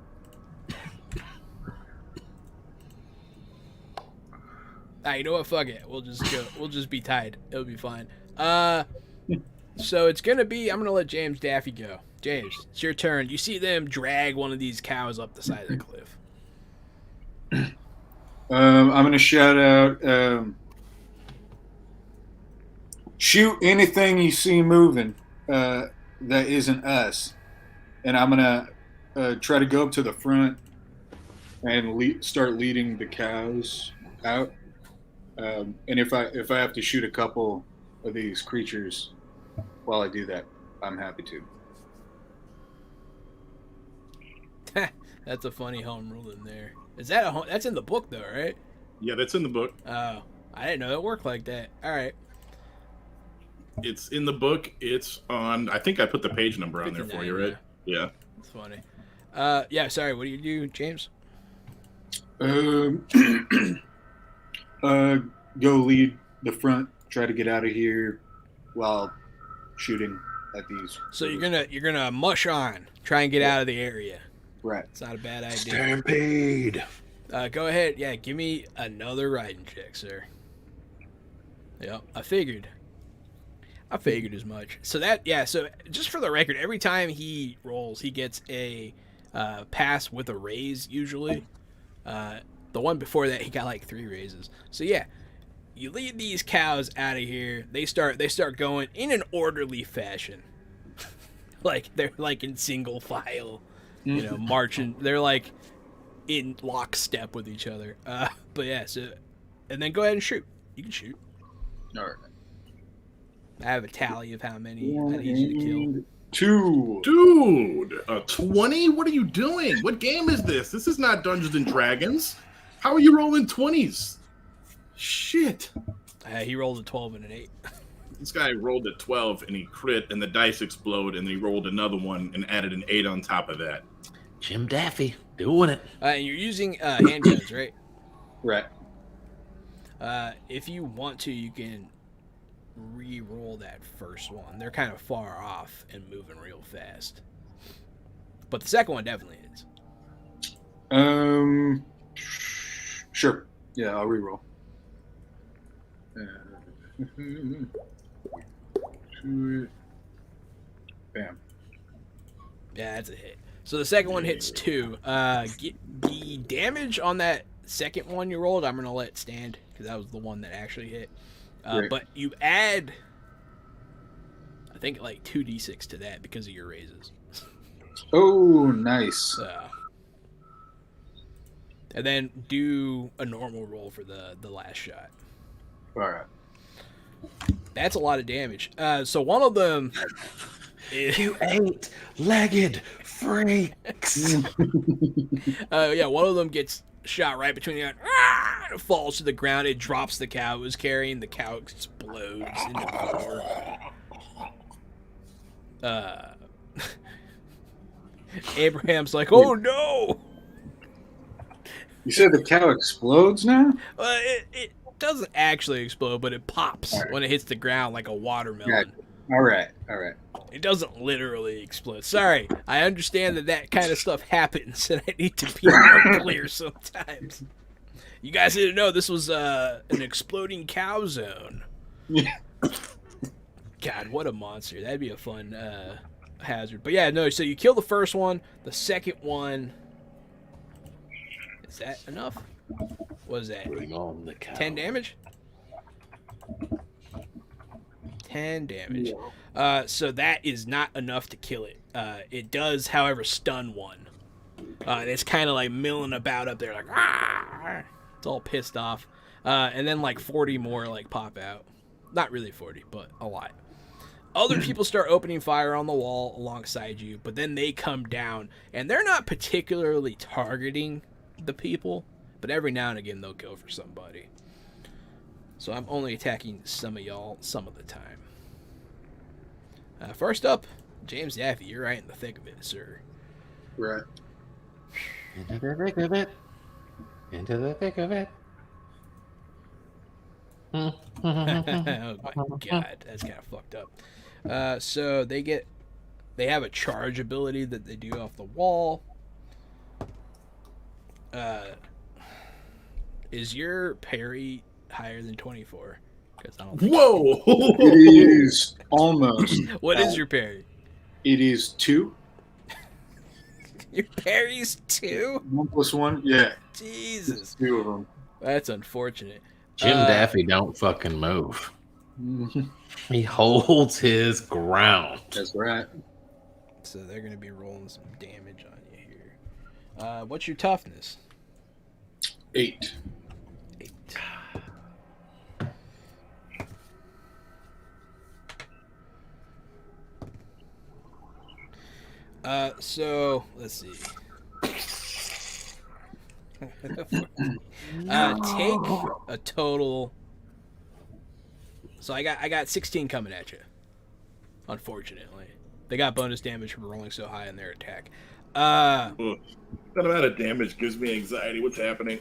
You know what? Fuck it. We'll just go. We'll just be tied. It'll be fine. So it's gonna be. I'm gonna let James Daffy go. James, it's your turn. You see them drag one of these cows up the side of the cliff. I'm gonna shout out. Shoot anything you see moving that isn't us, and I'm gonna try to go up to the front and start leading the cows out. And if I have to shoot a couple of these creatures while I do that, I'm happy to. That's a funny home rule in there. Is that that's in the book though, right? Yeah, that's in the book. Oh, I didn't know it worked like that. All right. It's in the book. It's on. I think I put the page number on there for you, 59, right? Yeah. That's funny. Yeah. Sorry. What do you do, James? Go lead the front. Try to get out of here while shooting at these. So you're gonna mush on, try and get out of the area. Right. It's not a bad idea. Stampede. Go ahead. Yeah, give me another riding check, sir. Yep, I figured as much. So so just for the record, every time he rolls, he gets a pass with a raise usually. The one before that, he got like 3 raises. So yeah, you lead these cows out of here. They start going in an orderly fashion, like they're like in single file, marching. They're like in lockstep with each other. But yeah, so and then go ahead and shoot. You can shoot. All right. I have a tally of how many I need you to kill. 2. Dude, a 20? What are you doing? What game is this? This is not Dungeons and Dragons. How are you rolling 20s? Shit. He rolled a 12 and an 8. This guy rolled a 12 and he crit and the dice explode and he rolled another one and added an 8 on top of that. Jim Daffy doing it. And you're using handguns, right? Right. If you want to, you can re-roll that first one. They're kind of far off and moving real fast. But the second one definitely is. Sure. Yeah, I'll reroll. Bam. Yeah, that's a hit. So the second one hits 2. The damage on that second one you rolled, I'm going to let it stand because that was the one that actually hit. Great. But you add, I think, like 2d6 to that because of your raises. Oh, nice. And then do a normal roll for the last shot. All right. That's a lot of damage. So one of them is... You 8-legged freaks. yeah, one of them gets shot right between the eyes. It falls to the ground. It drops the cow it was carrying. The cow explodes into the floor. Abraham's like, oh no! You said the cow explodes now? It doesn't actually explode, but it pops when it hits the ground like a watermelon. All right. It doesn't literally explode. Sorry, I understand that kind of stuff happens, and I need to be more clear sometimes. You guys didn't know this was an exploding cow zone. Yeah. God, what a monster. That'd be a fun hazard. But yeah, no, so you kill the first one. The second one... Is that enough? What is that? Bring on the cow. 10 damage? 10 damage. So that is not enough to kill it. It does, however, stun one. And it's kind of like milling about up there, like, "Argh!" It's all pissed off. And then like 40 more like pop out. Not really 40, but a lot. Other people start opening fire on the wall alongside you, but then they come down, and they're not particularly targeting the people, but every now and again they'll go for somebody. So I'm only attacking some of y'all some of the time. First up, James Daffy, you're right in the thick of it, sir. Right. Into the thick of it. Into the thick of it. Oh my god, that's kind of fucked up. So they have a charge ability that they do off the wall. Is your parry higher than 24? Because I don't think Whoa! It is almost. What is your parry? It is 2. Your parry's 2? 1 plus 1. Yeah. Jesus, It's 2 of them. that's unfortunate. Jim Daffy don't fucking move. Mhm. He holds his ground. That's right. So they're gonna be rolling some damage on you here. What's your toughness? 8. 8. So let's see. Take a total. So I got 16 coming at you. Unfortunately, they got bonus damage from rolling so high in their attack. That amount of damage gives me anxiety. What's happening?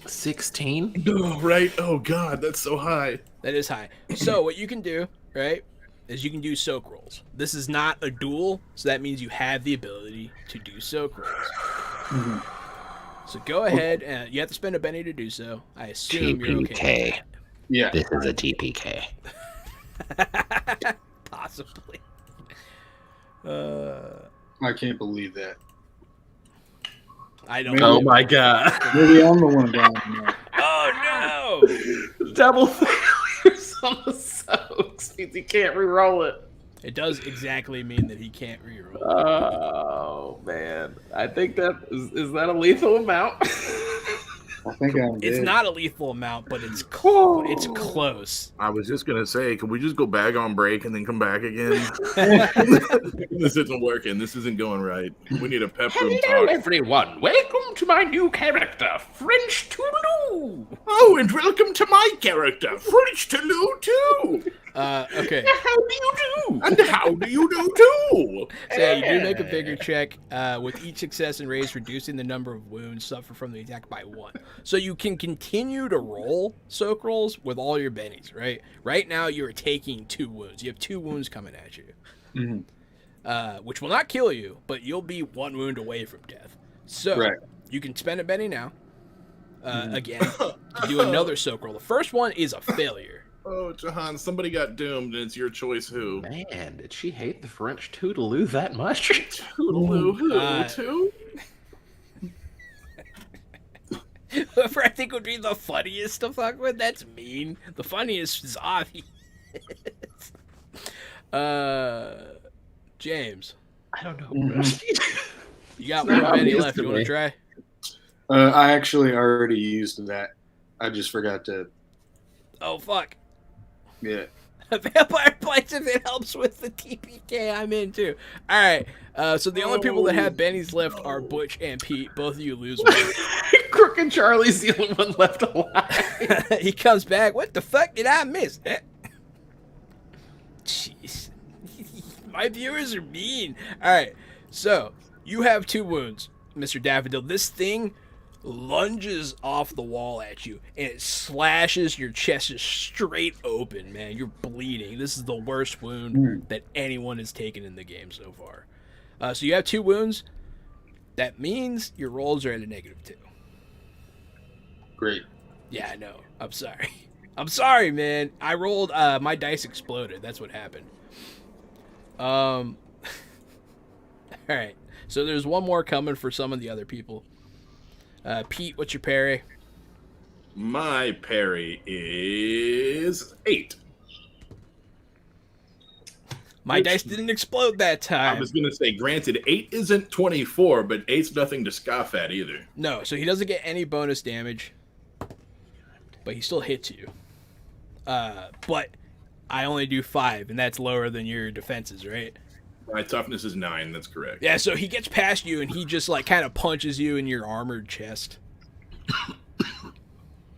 16? Oh, right. Oh God, that's so high. That is high. So what you can do, right, is you can do soak rolls. This is not a duel, so that means you have the ability to do soak rolls. Mhm. So go ahead, and you have to spend a penny to do so. I assume you're okay. TPK. Yeah. This is a TPK. Possibly. I can't believe that. I don't. Oh my god. Maybe I'm the one down there. Oh no! Double failures on the soaks means he can't re-roll it. It does exactly mean that he can't reroll. Oh man. I think that is that a lethal amount? I think I'm It's dead. not a lethal amount, but it's close. I was just gonna say, can we just go back on break and then come back again? This isn't working. This isn't going right. We need a pep room Hello talk. everyone. Welcome to my new character, French Toulouse. Oh, and welcome to my character, French Toulouse too. Okay. How do you do? And how do you do too? So yeah, you do make a vigor check. With each success and raise, reducing the number of wounds suffered from the attack by 1. So you can continue to roll soak rolls with all your bennies, right? Right now you are taking 2 wounds. You have 2 wounds coming at you, which will not kill you, but you'll be 1 wound away from death. So Right. you can spend a benny now. Again, to do another soak roll. The first one is a failure. Oh, Jahan, somebody got doomed, and it's your choice who. Man, did she hate the French Toulouse that much? Toodaloo who? Uh, Too? Whoever I think would be the funniest to fuck with, that's mean. The funniest is Avi. James, I don't know. you got It's not one penny obvious left. to You want to me. try? I actually already used that. I just forgot to. Oh, fuck. Yeah. Vampire Bites, if it helps with the TPK, I'm in too. Alright, so the only people that have bennies left are Butch and Pete. Both of you lose one. Crook and Charlie's the only one left alive. He comes back. What the fuck did I miss? Jeez. My viewers are mean. Alright, so you have 2 wounds, Mr. Daffodil. This thing lunges off the wall at you and it slashes your chest just straight open, man. You're bleeding. This is the worst wound that anyone has taken in the game so far. So you have 2 wounds. That means your rolls are at a -2. Great. Yeah, I know. I'm sorry. I'm sorry, man. I rolled, my dice exploded. That's what happened. Alright. So there's one more coming for some of the other people. Pete, what's your parry? My parry is 8. My dice didn't explode that time. I was going to say, granted, 8 isn't 24, but 8's nothing to scoff at either. No, so he doesn't get any bonus damage, but he still hits you. But I only do 5, and that's lower than your defenses, right? My toughness is 9, that's correct. Yeah, so he gets past you, and he just, like, kind of punches you in your armored chest.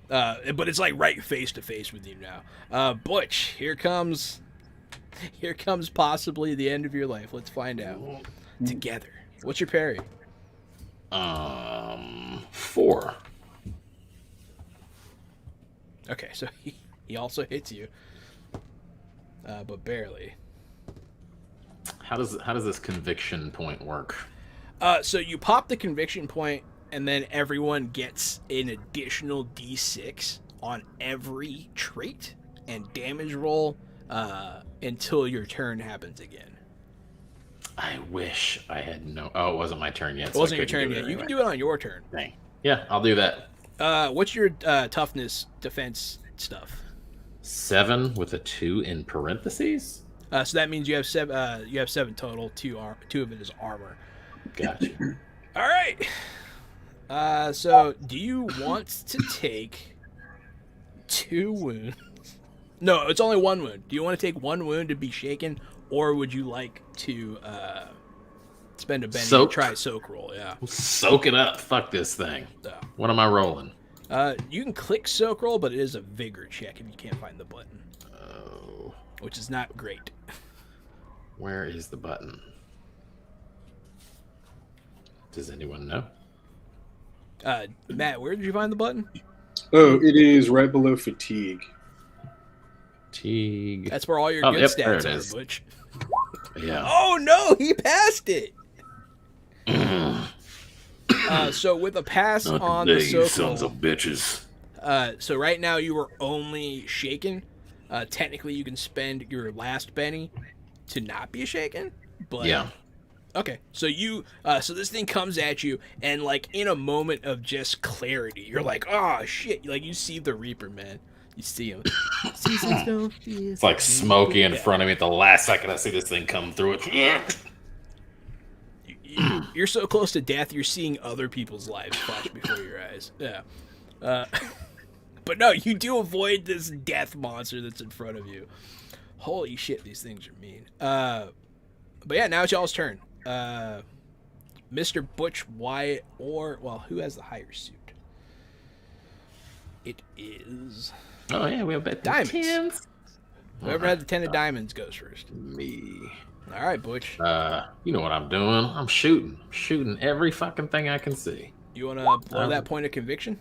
But it's, like, right face-to-face with you now. Butch, here comes possibly the end of your life. Let's find out. Together. What's your parry? 4. Okay, so he also hits you. But barely. How does this conviction point work? So you pop the conviction point, and then everyone gets an additional D6 on every trait and damage roll until your turn happens again. I wish I had no. Oh, it wasn't my turn yet. It wasn't your turn yet. You can do it on your turn. Dang. Yeah, I'll do that. What's your toughness defense stuff? 7 with a 2 in parentheses. So that means you have 7. You have 7 total. 2 of it is armor. Gotcha. All right. So do you want to take 2 wounds? No, it's only 1 wound. Do you want to take 1 wound to be shaken, or would you like to spend a Benny and try soak roll? Yeah. Soak it up. Fuck this thing. What am I rolling? You can click soak roll, but it is a vigor check if you can't find the button. Oh. Which is not great. Where is the button? Does anyone know? Matt, where did you find the button? Oh, it is right below fatigue. Fatigue. That's where all your good stats are, Butch. Yeah. Oh no, he passed it. So with a pass Not on today, the you soak sons roll, of bitches. so right now you were only shaken. Technically, you can spend your last Benny to not be shaken. But Yeah. okay, so so this thing comes at you, and like in a moment of just clarity, you're like, oh shit! Like you see the Reaper, man. You see him. It's like smoky in front of me at the last second I see this thing come through it. You're so close to death, you're seeing other people's lives flash before your eyes. Yeah. But no, you do avoid this death monster that's in front of you. Holy shit, these things are mean. But yeah, now it's y'all's turn. Mr. Butch, Wyatt, who has the higher suit? It is... Oh yeah, we have bet diamonds. 10s. Whoever had the 10 of diamonds goes first. Me. All right, Butch. You know what I'm doing? I'm shooting. Shooting every fucking thing I can see. You want to blow that point of conviction?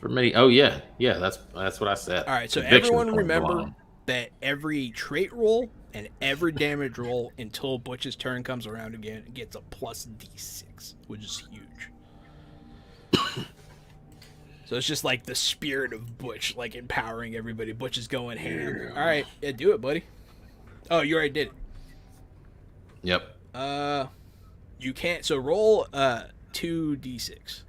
For me, oh yeah, that's what I said. All right, so Conviction's everyone point remember blank. that every trait roll and every damage roll until Butch's turn comes around again gets a plus D6, which is huge. So it's just like the spirit of Butch, like empowering everybody. Butch is going ham. All right, yeah, do it, buddy. Oh, you already did it. Yep. You can't. So roll 2d6.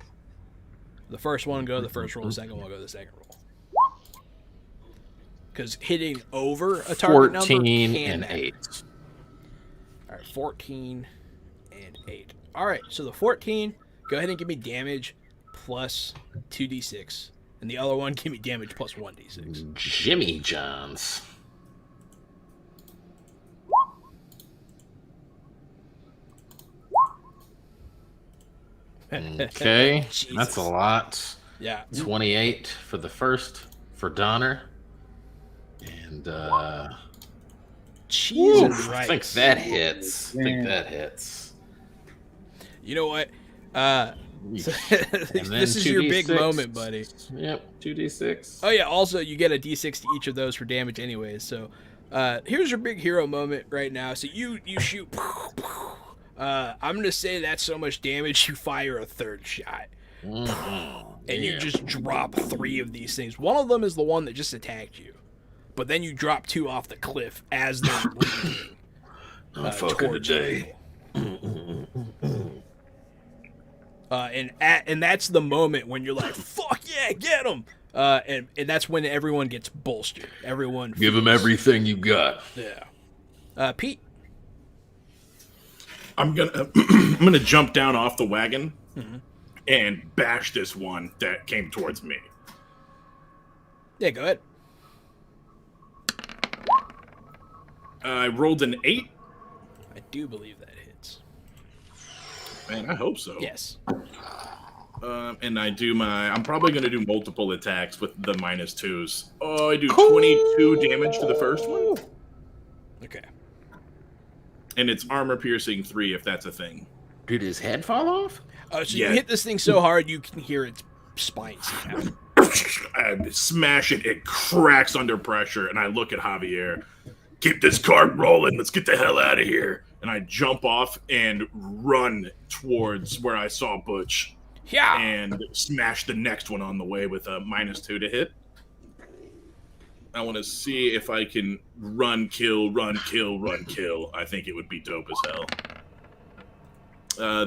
The first one go the first roll. The second one go the second roll. Because hitting over a target 14 number can and matter. 8. All right, 14 and 8. All right, so the 14. Go ahead and give me damage plus 2d6, and the other one give me damage plus 1d6. Jimmy Johns. Okay, Jesus. that's a lot. Yeah. 28 for the first for Donner. And Cheese and I rice. think that hits. You know what? And then This is your big 2d6. moment, buddy. Yep, 2d6. Oh yeah, also you get a d6 to each of those for damage anyways. So here's your big hero moment right now. So you shoot. I'm going to say that's so much damage you fire a third shot. And you just drop 3 of these things. One of them is the one that just attacked you. But then you drop 2 off the cliff as they're leaping. I'm fucking towards today. you. And that's the moment when you're like, fuck yeah, get him! And that's when everyone gets bolstered. Everyone Give him feels- everything you got. Yeah. Pete. I'm gonna jump down off the wagon and bash this one that came towards me. Yeah, go ahead. I rolled an 8. I do believe that hits. Man, I hope so. Yes. And I'm probably going to do multiple attacks with the -2s. Oh, I do 22 damage to the first one. Okay. And it's armor piercing 3 if that's a thing. Did his head fall off? Oh, so Yeah. you hit this thing so hard you can hear its spine snap. I smash it, it cracks under pressure, and I look at Javier. Keep this cart rolling, let's get the hell out of here. And I jump off and run towards where I saw Butch. Yeah. And smash the next one on the way with a -2 to hit. I want to see if I can run, kill. I think it would be dope as hell.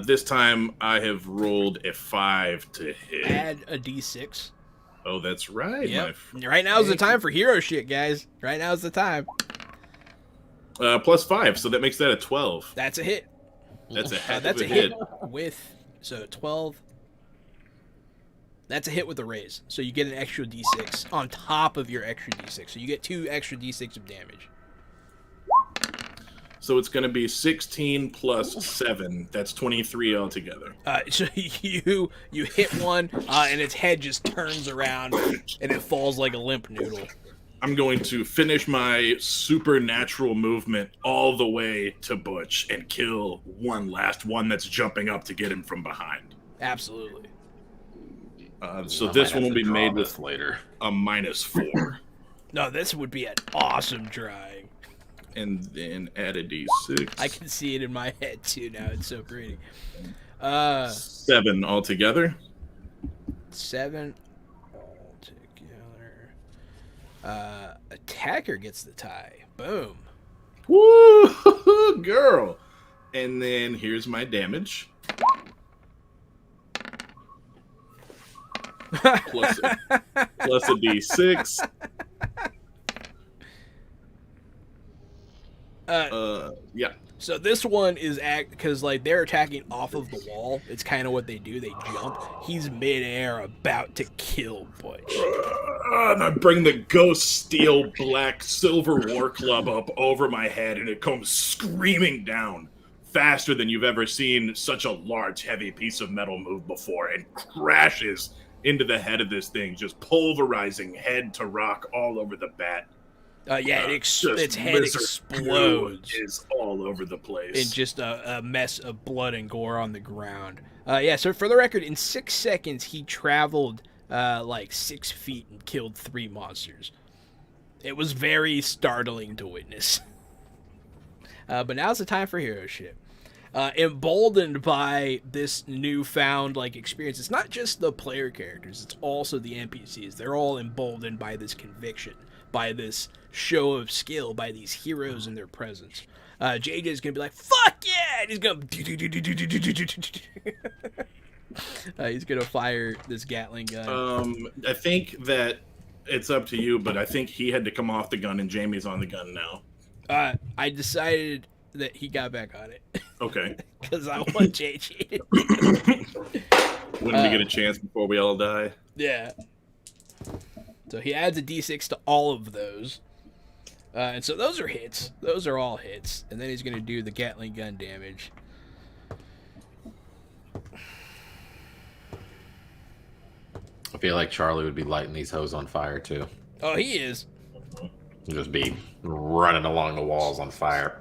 This time I have rolled a 5 to hit. Add a d6. Oh, that's right. Yep. Right now's the time for hero shit, guys. Right now's the time. +5, so that makes that a 12. That's a hit. That's a heck That's of a hit with 12. That's a hit with a raise. So you get an extra d6 on top of your extra d6. So you get 2 extra d6 of damage. So it's going to be 16 plus 7. That's 23 altogether. So you hit one, and its head just turns around, and it falls like a limp noodle. I'm going to finish my supernatural movement all the way to Butch and kill one last one that's jumping up to get him from behind. Absolutely. So this one will be made with later. a -4. No, this would be an awesome drawing. And then add a d6. I can see it in my head too now. It's so pretty. 7 altogether. 7 altogether. Attacker gets the tie. Boom. Woo, girl. And then here's my damage. plus a d6. Yeah. So this one is because like they're attacking off of the wall. It's kind of what they do. They jump. He's midair, about to kill Butch. And I bring the ghost steel black silver war club up over my head, and it comes screaming down faster than you've ever seen such a large, heavy piece of metal move before, and crashes into the head of this thing, just pulverizing head to rock all over the bat. Its head explodes. Is all over the place. In just a mess of blood and gore on the ground. So for the record, in 6 seconds, he traveled like 6 feet and killed 3 monsters. It was very startling to witness. But now's the time for hero shit. Emboldened by this newfound experience, it's not just the player characters, it's also the NPCs. They're all emboldened by this conviction, by this show of skill, by these heroes and their presence. JJ is gonna be like, "Fuck yeah!" And he's gonna he's gonna fire this Gatling gun. I think that it's up to you, but I think he had to come off the gun, and Jamie's on the gun now. I decided that he got back on it. Okay. Because I want JJ. Wouldn't we get a chance before we all die? Yeah. So he adds a d6 to all of those. And so those are hits. Those are all hits. And then he's going to do the Gatling gun damage. I feel like Charlie would be lighting these hoes on fire too. Oh, he is. Just be running along the walls on fire.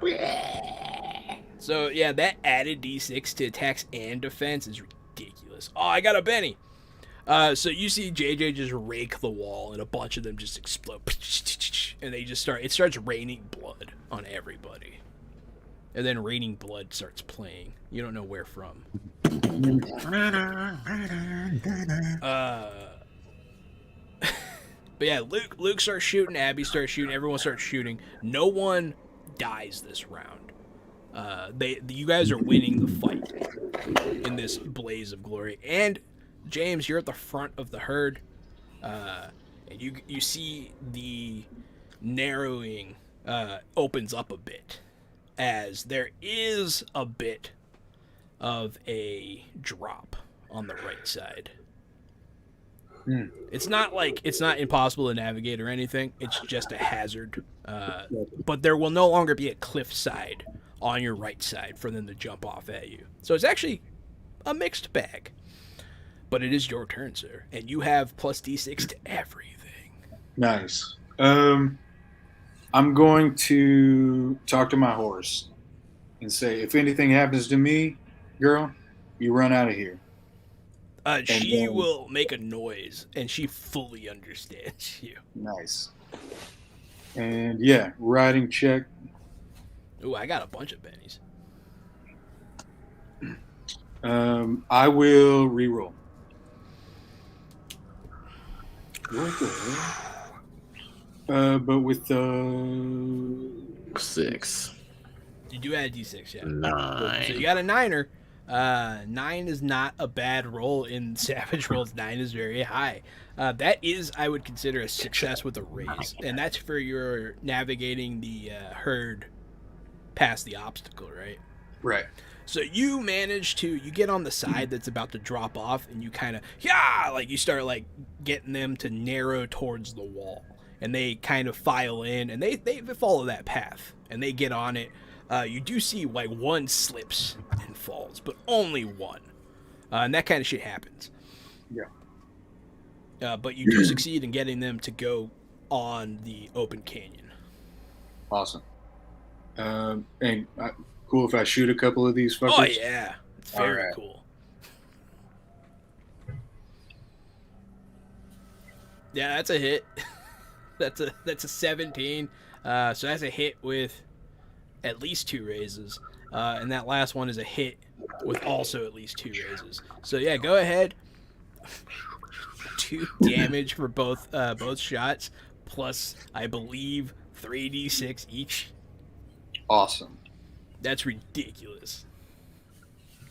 So, yeah, that added d6 to attacks and defense is ridiculous. Oh, I got a Benny. So you see JJ just rake the wall, and a bunch of them just explode. And they just it starts raining blood on everybody. And then raining blood starts playing. You don't know where from. But yeah, Luke starts shooting, Abby starts shooting, everyone starts shooting. No one dies this round. You guys are winning the fight in this blaze of glory. And James, you're at the front of the herd, and you see the narrowing opens up a bit, as there is a bit of a drop on the right side. It's not impossible to navigate or anything. It's just a hazard. But there will no longer be a cliff side on your right side for them to jump off at you. So it's actually a mixed bag. But it is your turn, sir, and you have plus D6 to everything. Nice. I'm going to talk to my horse and say, if anything happens to me, girl, you run out of here. She will make a noise, and she fully understands you. Nice. And yeah, riding check. Ooh, I got a bunch of pennies. I will reroll. What the hell? But with the 6. You do add D6, yeah. 9. So you got a 9er. 9 is not a bad roll in Savage rolls. 9 is very high. That is, I would consider, a success with a raise, and that's for your navigating the herd past the obstacle, right? right. So you get on the side that's about to drop off, and you kind of, you start like getting them to narrow towards the wall, and they kind of file in, and they follow that path, and they get on it. You do see like one slips and falls, but only one, and that kind of shit happens. Yeah. But you do succeed in getting them to go on the open canyon. Awesome. And cool if I shoot a couple of these fuckers. Oh yeah, it's very Alright. cool. Yeah, that's a hit. that's a 17. So that's a hit with at least 2 raises, and that last one is a hit with also at least 2 raises. So yeah, go ahead. 2 damage for both shots, plus I believe 3d6 each. Awesome. That's ridiculous.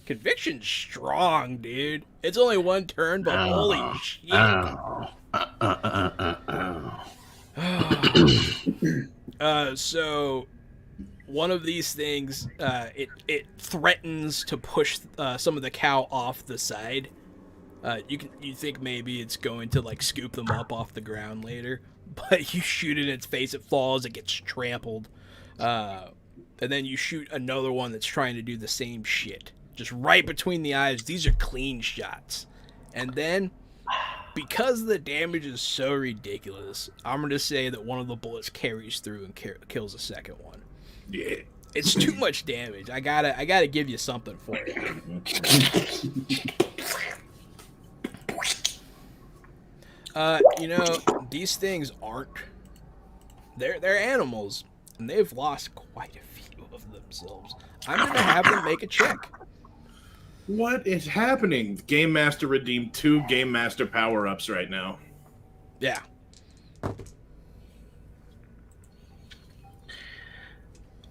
Conviction's strong, dude. It's only 1 turn, but holy shit. So one of these things, it threatens to push some of the cow off the side. You think maybe it's going to like scoop them up off the ground later, but you shoot it in its face, it falls, it gets trampled, and then you shoot another one that's trying to do the same shit, just right between the eyes. These are clean shots, and then because the damage is so ridiculous, I'm gonna say that one of the bullets carries through and kills the second one. Yeah. It's too much damage. I gotta give you something for it. These things aren't. They're animals, and they've lost quite a few of themselves. I'm gonna have them make a check. What is happening? Game Master redeemed 2 Game Master power-ups right now. Yeah.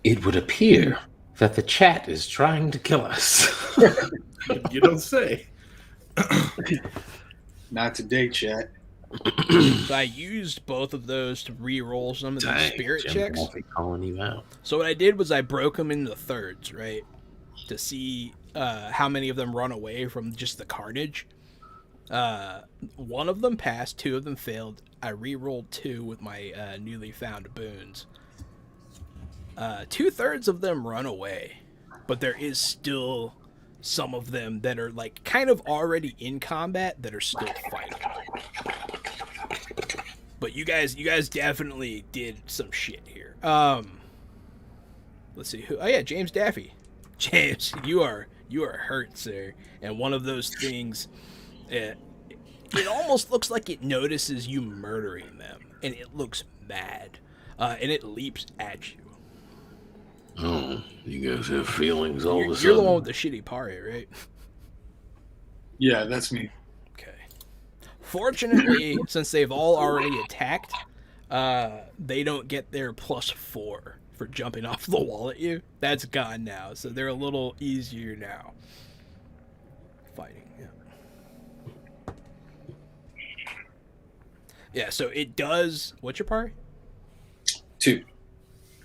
It would appear that the chat is trying to kill us. You don't say. Not today, chat. So I used both of those to re-roll some of the Dang, spirit Jim checks. Wolfie calling you out. So what I did was I broke them into thirds, right, to see how many of them run away from just the carnage. One of them passed, 2 of them failed. I re-rolled 2 with my newly found boons. 2/3 of them run away, but there is still some of them that are like kind of already in combat that are still fighting. But you guys definitely did some shit here. Let's see who. Oh yeah, James Daffy. James, you are hurt, sir. And one of those things, it almost looks like it notices you murdering them, and it looks mad, and it leaps at you. Oh, you guys have feelings all of a You're sudden. the one with the shitty party, right? Yeah, that's me. Okay. Fortunately, since they've all already attacked, they don't get their +4 for jumping off the wall at you. That's gone now, so they're a little easier now. Fighting, yeah. Yeah, so it does... What's your party? 2.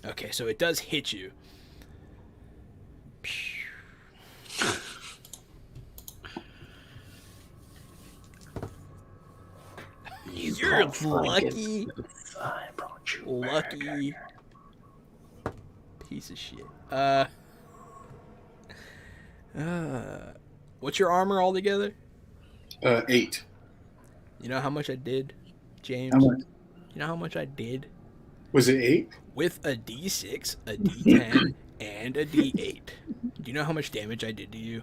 Okay, so it does hit you. You're lucky. Lucky piece of shit. What's your armor altogether? 8. You know how much I did, James? How much? You know how much I did? Was it 8? With a D6, a D10, and a D8. Do you know how much damage I did to you?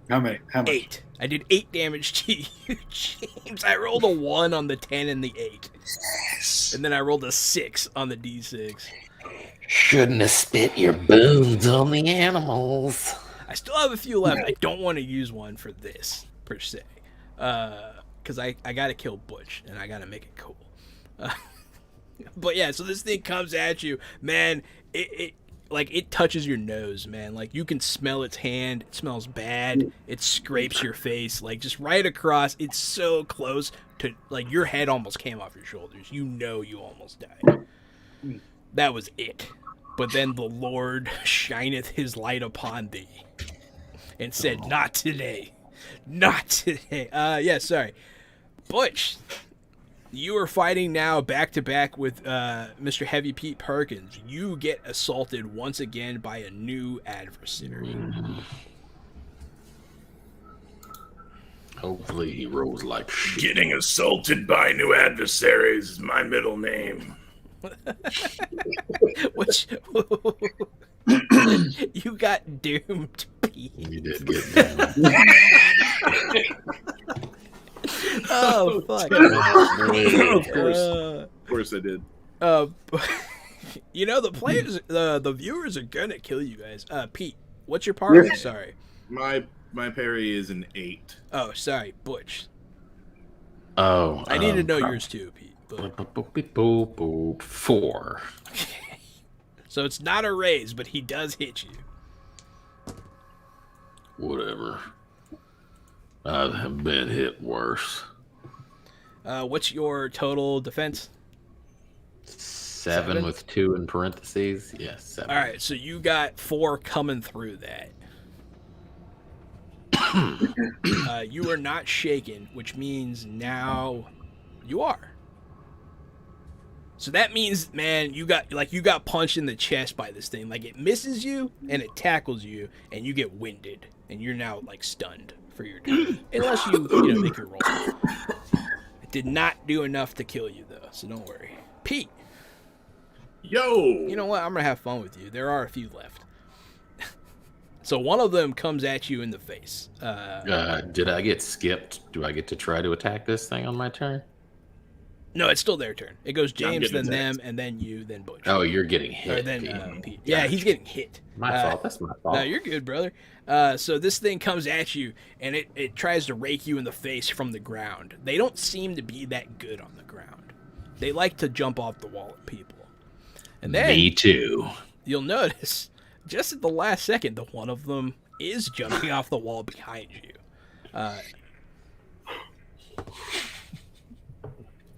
How many? How much? 8. I did 8 damage to you, James. I rolled a 1 on the 10 and the 8. Yes. And then I rolled a 6 on the D6. Shouldn't have spit your bones on the animals. I still have a few left. I don't want to use one for this, per se. Because I got to kill Butch, and I got to make it cool. But yeah, so this thing comes at you. Man, it touches your nose, man. Like, you can smell its hand. It smells bad. It scrapes your face. Like, just right across. It's so close to, like, your head almost came off your shoulders. You know you almost died. That was it. But then the Lord shineth his light upon thee and said, not today. Not today. Yeah, sorry. Butch, you are fighting now back-to-back with Mr. Heavy Pete Perkins. You get assaulted once again by a new adversary. Hopefully he rolls like shit. Getting assaulted by new adversaries is my middle name. Which you got doomed, Pete. You did get down. Oh fuck! Of course I did. You know the players, the viewers are gonna kill you guys. Pete, what's your party? Sorry. My parry is an 8. Oh, sorry, Butch. Oh, I need to know yours too, Pete. But... 4. So it's not a raise, but he does hit you. Whatever. I have been hit worse. What's your total defense? 7 with 2 in parentheses. Yes, 7. All right, so you got 4 coming through that. You are not shaken, which means now you are. So that means, man, you got punched in the chest by this thing. Like, it misses you and it tackles you, and you get winded, and you're now like stunned for your turn, unless you make your roll. It did not do enough to kill you though, so don't worry. Pete, Yo! you know what? I'm gonna have fun with you. There are a few left. So one of them comes at you in the face. Did I get skipped? Do I get to try to attack this thing on my turn? No, it's still their turn. It goes James, then getting them, and then you, then Butch. Oh, you're getting Or hit. then Pete. Yeah, he's getting hit. My fault. That's my fault. No, you're good, brother. So this thing comes at you, and it tries to rake you in the face from the ground. They don't seem to be that good on the ground. They like to jump off the wall at people. And then Me too. you'll notice, just at the last second, that one of them is jumping off the wall behind you.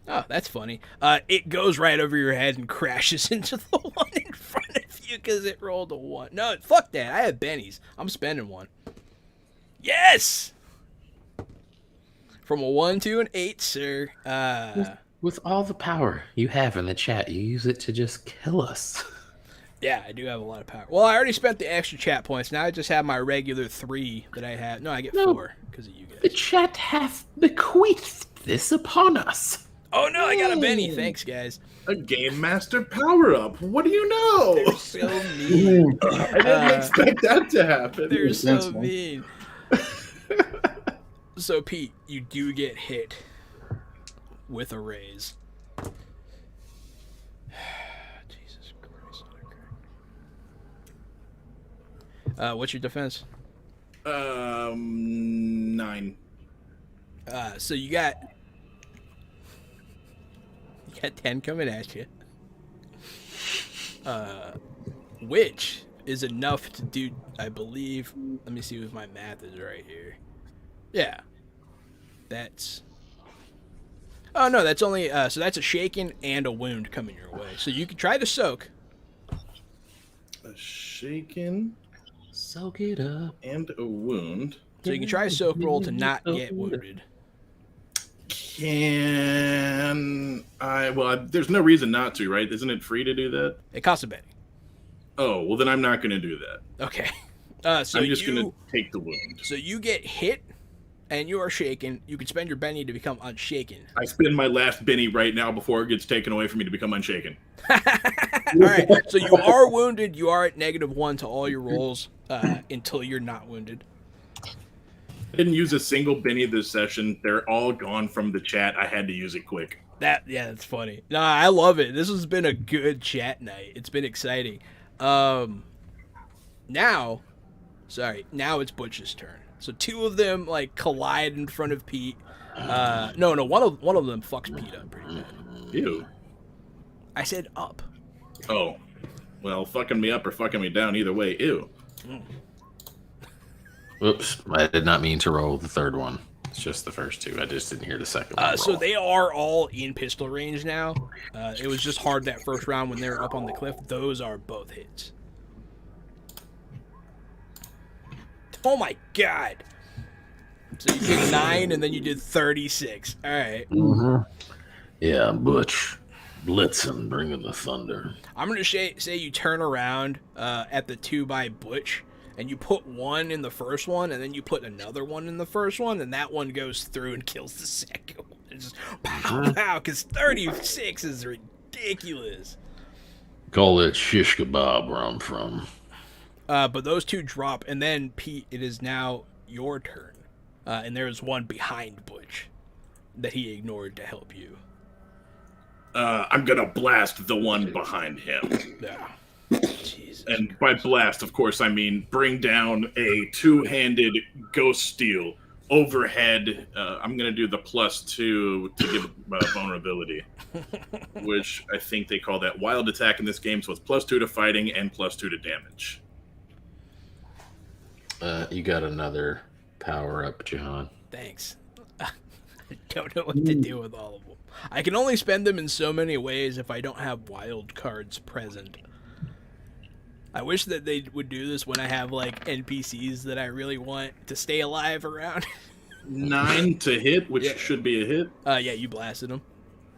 Oh, that's funny. It goes right over your head and crashes into the one in front of you because it rolled a 1. No, fuck that. I have bennies. I'm spending 1. Yes! From a 1 to an 8, sir. With all the power you have in the chat, you use it to just kill us. Yeah, I do have a lot of power. Well, I already spent the extra chat points. Now I just have my regular 3 that I have. No, I get 4 because of you The guys. chat hath bequeathed this upon us. Oh, no, I got a Benny. Thanks, guys. A Game Master power-up. What do you know? They're so mean. I didn't expect that to happen. They're sense, so man. mean. So, Pete, you do get hit with a raise. Jesus Christ. What's your defense? 9. So you got 10 coming at you. Which is enough to do, I believe. Let me see if my math is right here. Yeah. That's... Oh, no, that's only... so that's a shaken and a wound coming your way. So you can try to soak. A shaken Soak it up. and a wound. So you can try a soak roll to not get wounded. Can I? Well, there's no reason not to, right? Isn't it free to do that? It costs a penny. Oh, well, then I'm not going to do that. Okay. So I'm just going to take the wound. So you get hit, and you are shaken. You can spend your Benny to become unshaken. I spend my last Benny right now before it gets taken away from me to become unshaken. All right. So you are wounded. You are at -1 to all your rolls until you're not wounded. I didn't use a single Benny this session. They're all gone from the chat. I had to use it quick. That's funny. No, I love it. This has been a good chat night. It's been exciting. Now it's Butch's turn. So two of them like collide in front of Pete. No, one of them fucks Pete up pretty bad. Ew. I said up. Oh, well, fucking me up or fucking me down, either way. Ew. Oops, I did not mean to roll the third one. It's just the first two. I just didn't hear the second one. So they are all in pistol range now. It was just hard that first round when they were up on the cliff. Those are both hits. Oh my god. So you did 9 and then you did 36. All right. Mm-hmm. Yeah, Butch. Blitzing, bringing the thunder. I'm going to say you turn around at the 2 by Butch, and you put one in the first one, and then you put another one in the first one, and that one goes through and kills the second one. It's just pow, pow, because 36 is ridiculous. Call that shish kebab where I'm from. But those two drop, and then, Pete, it is now your turn. And there is one behind Butch that he ignored to help you. I'm going to blast the one behind him. Yeah. Jesus. And by blast, of course, I mean bring down a two-handed ghost steel overhead. I'm going to do the +2 to give vulnerability, which I think they call that wild attack in this game. So it's +2 to fighting and +2 to damage. You got another power up, John. Thanks. I don't know what to do with all of them. I can only spend them in so many ways if I don't have wild cards present. I wish that they would do this when I have like NPCs that I really want to stay alive around. 9 to hit, which should be a hit. Yeah, you blasted them.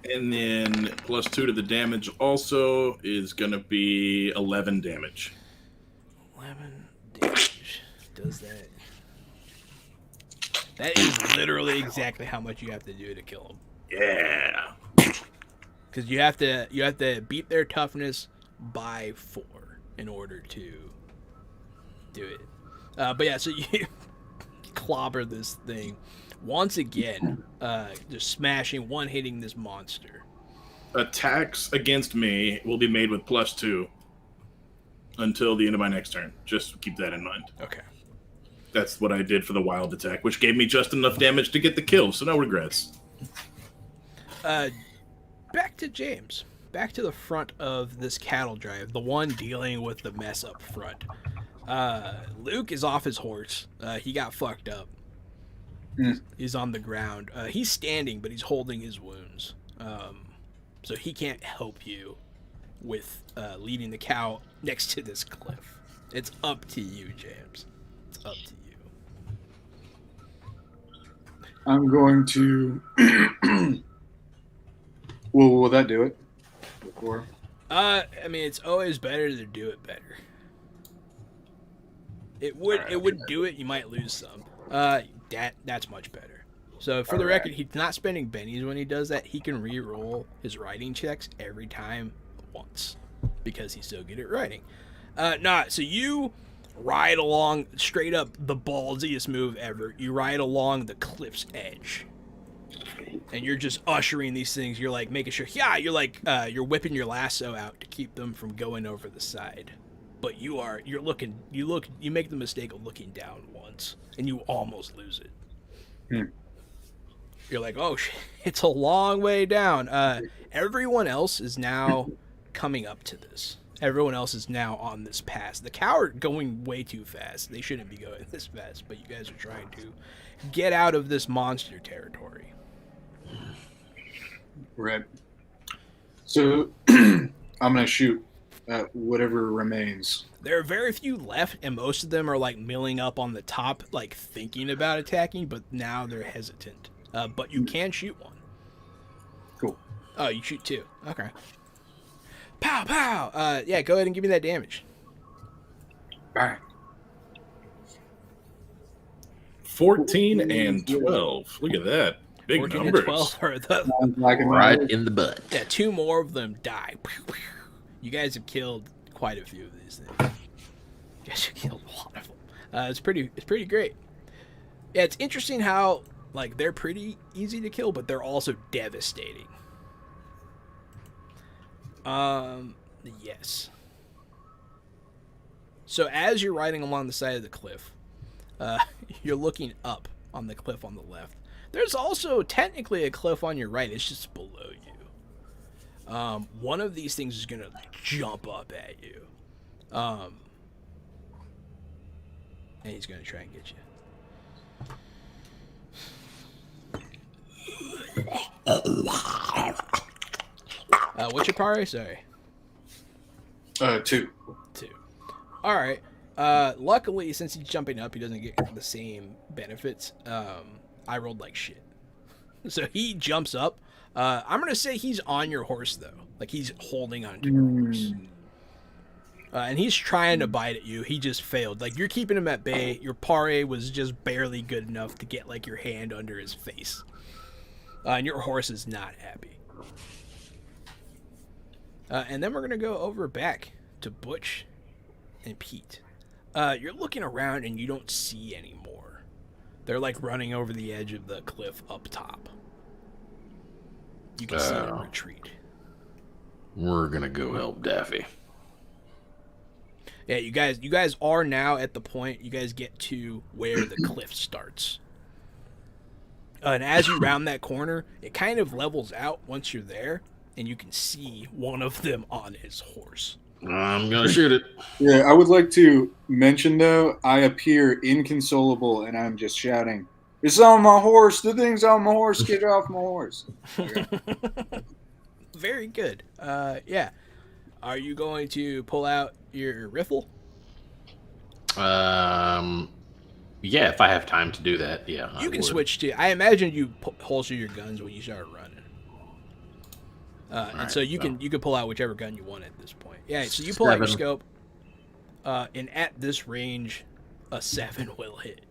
And then +2 to the damage also is going to be 11 damage. 11 damage. Does that? That is literally exactly how much you have to do to kill them. Yeah. Because you have to beat their toughness by 4 in order to do it. But yeah, so you clobber this thing once again, just smashing, one-hitting this monster. Attacks against me will be made with +2 until the end of my next turn. Just keep that in mind. Okay. That's what I did for the wild attack, which gave me just enough damage to get the kill, so no regrets. Back to James. Back to the front of this cattle drive, the one dealing with the mess up front. Luke is off his horse. He got fucked up. He's on the ground. He's standing, but he's holding his wounds. So he can't help you with leading the cow next to this cliff. It's up to you, James. It's up to you. I'm going to. Well, will that do it? Before? I mean, it's always better to do it better. It would do it. You might lose some. That's much better. So for the record, he's not spending bennies when he does that. He can re-roll his writing checks every time once because he's so good at writing. So you ride along straight up the ballsiest move ever. You ride along the cliff's edge. And you're just ushering these things. You're like making sure, you're whipping your lasso out to keep them from going over the side. But you make the mistake of looking down once, and you almost lose it. You're like, oh shit, it's a long way down. Everyone else is now coming up to this. Everyone else is now on this pass. The cow are going way too fast. They shouldn't be going this fast, but you guys are trying to get out of this monster territory. Right. So I'm going to shoot at whatever remains. There are very few left, and most of them are like milling up on the top, like thinking about attacking, but now they're hesitant. but you can shoot one. Cool. Oh, you shoot 2. Okay. Pow, pow. Yeah, go ahead and give me that damage. Bang. 14 and 12. Look at that. Big 14 numbers. and 12 are the... Sounds like a Right man. in the butt. Yeah, 2 more of them die. You guys have killed quite a few of these things. You guys have killed a lot of them. It's pretty great. Yeah, it's interesting how like they're pretty easy to kill, but they're also devastating. Yes. So as you're riding along the side of the cliff, you're looking up on the cliff on the left. There's also technically a cliff on your right. It's just below you. One of these things is gonna jump up at you. And he's gonna try and get you. What's your party? Sorry. 2. 2. All right. Luckily, since he's jumping up, he doesn't get the same benefits. I rolled like shit. So he jumps up. I'm going to say he's on your horse, though. Like, he's holding onto your horse. And he's trying to bite at you. He just failed. Like, you're keeping him at bay. Your pare was just barely good enough to get, like, your hand under his face. And your horse is not happy. And then we're going to go over back to Butch and Pete. You're looking around and you don't see anymore. They're like running over the edge of the cliff up top. You can see them retreat. We're gonna go help Daffy. Yeah, you guys are now at the point. You guys get to where the cliff starts. And as you round that corner, it kind of levels out once you're there, and you can see one of them on his horse. I'm gonna shoot it. Yeah, I would like to mention, though, I appear inconsolable and I'm just shouting, "It's on my horse! The thing's on my horse! Get off my horse!" Okay. Very good. Yeah. Are you going to pull out your riffle? Yeah, if I have time to do that, yeah. You I can would. switch to... I imagine you holster your guns when you start running. And so you can pull out whichever gun you want at this point. Yeah, so you pull out your 7. scope, and at this range, a 7 will hit.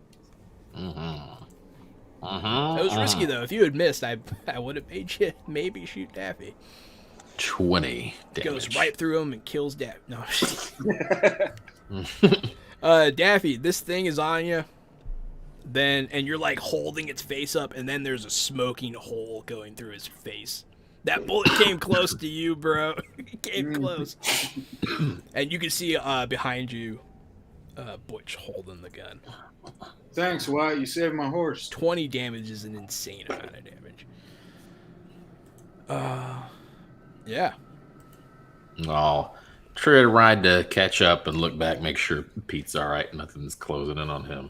Mm-hmm. It was risky, though. If you had missed, I would have made you maybe shoot Daffy. 20 damage. Goes right through him and kills Daffy. No. Daffy, this thing is on you. And you're like holding its face up, and then there's a smoking hole going through his face. That bullet came close to you, bro. It came close. And you can see behind you, Butch holding the gun. Thanks, Wyatt. You saved my horse. 20 damage is an insane amount of damage. Yeah. I'll try to ride to catch up and look back, make sure Pete's all right. Nothing's closing in on him.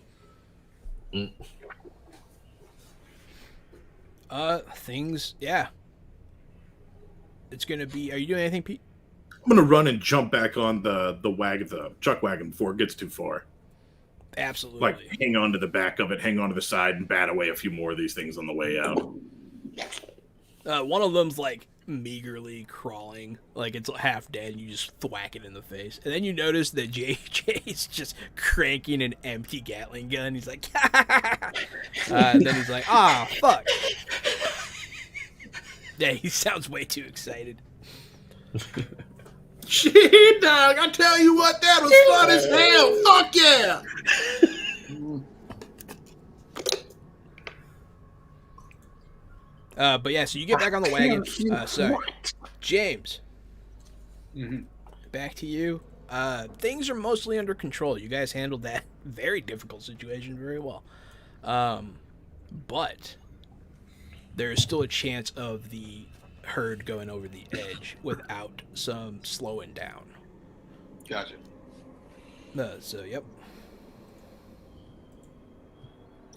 Things, yeah. It's gonna be. Are you doing anything, Pete? I'm gonna run and jump back on the chuck wagon before it gets too far. Absolutely. Like hang on to the back of it, hang on to the side, and bat away a few more of these things on the way out. One of them's like meagerly crawling, like it's half dead, and you just thwack it in the face. And then you notice that JJ's just cranking an empty Gatling gun. He's like, and then he's like, ah, fuck. Yeah, he sounds way too excited. Shit, dog! I tell you what, that was fun as hell. Fuck yeah! But yeah, so you get back on the wagon. So, James, back to you. Things are mostly under control. You guys handled that very difficult situation very well. But there is still a chance of the herd going over the edge without some slowing down. Gotcha. So, yep.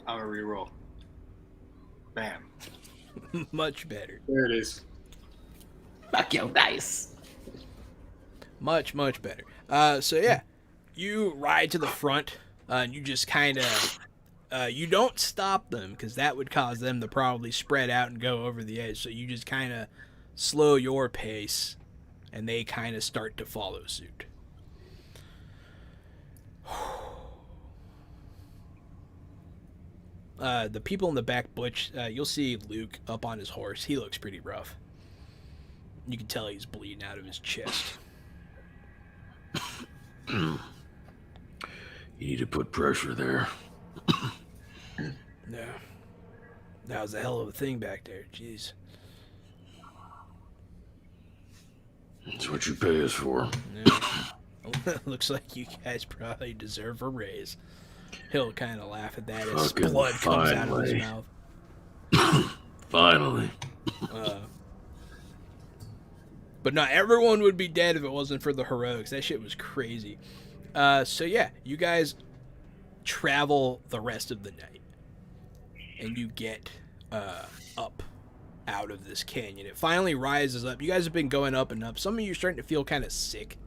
I'm gonna reroll. Bam. Much better. There it is. Fuck your dice. Much, much better. So yeah, you ride to the front, and you just kind of You don't stop them because that would cause them to probably spread out and go over the edge. So you just kind of slow your pace, and they kind of start to follow suit. The people in the back, Butch, you'll see Luke up on his horse. He looks pretty rough. You can tell he's bleeding out of his chest. You need to put pressure there. Yeah. That was a hell of a thing back there. Jeez. That's what you pay us for. Yeah. Looks like you guys probably deserve a raise. He'll kind of laugh at that as Fucking blood comes out of his finally. mouth. Finally. But not everyone would be dead if it wasn't for the heroics. That shit was crazy. So yeah, you guys travel the rest of the night, and you get up out of this canyon. It finally rises up. You guys have been going up and up. Some of you are starting to feel kind of sick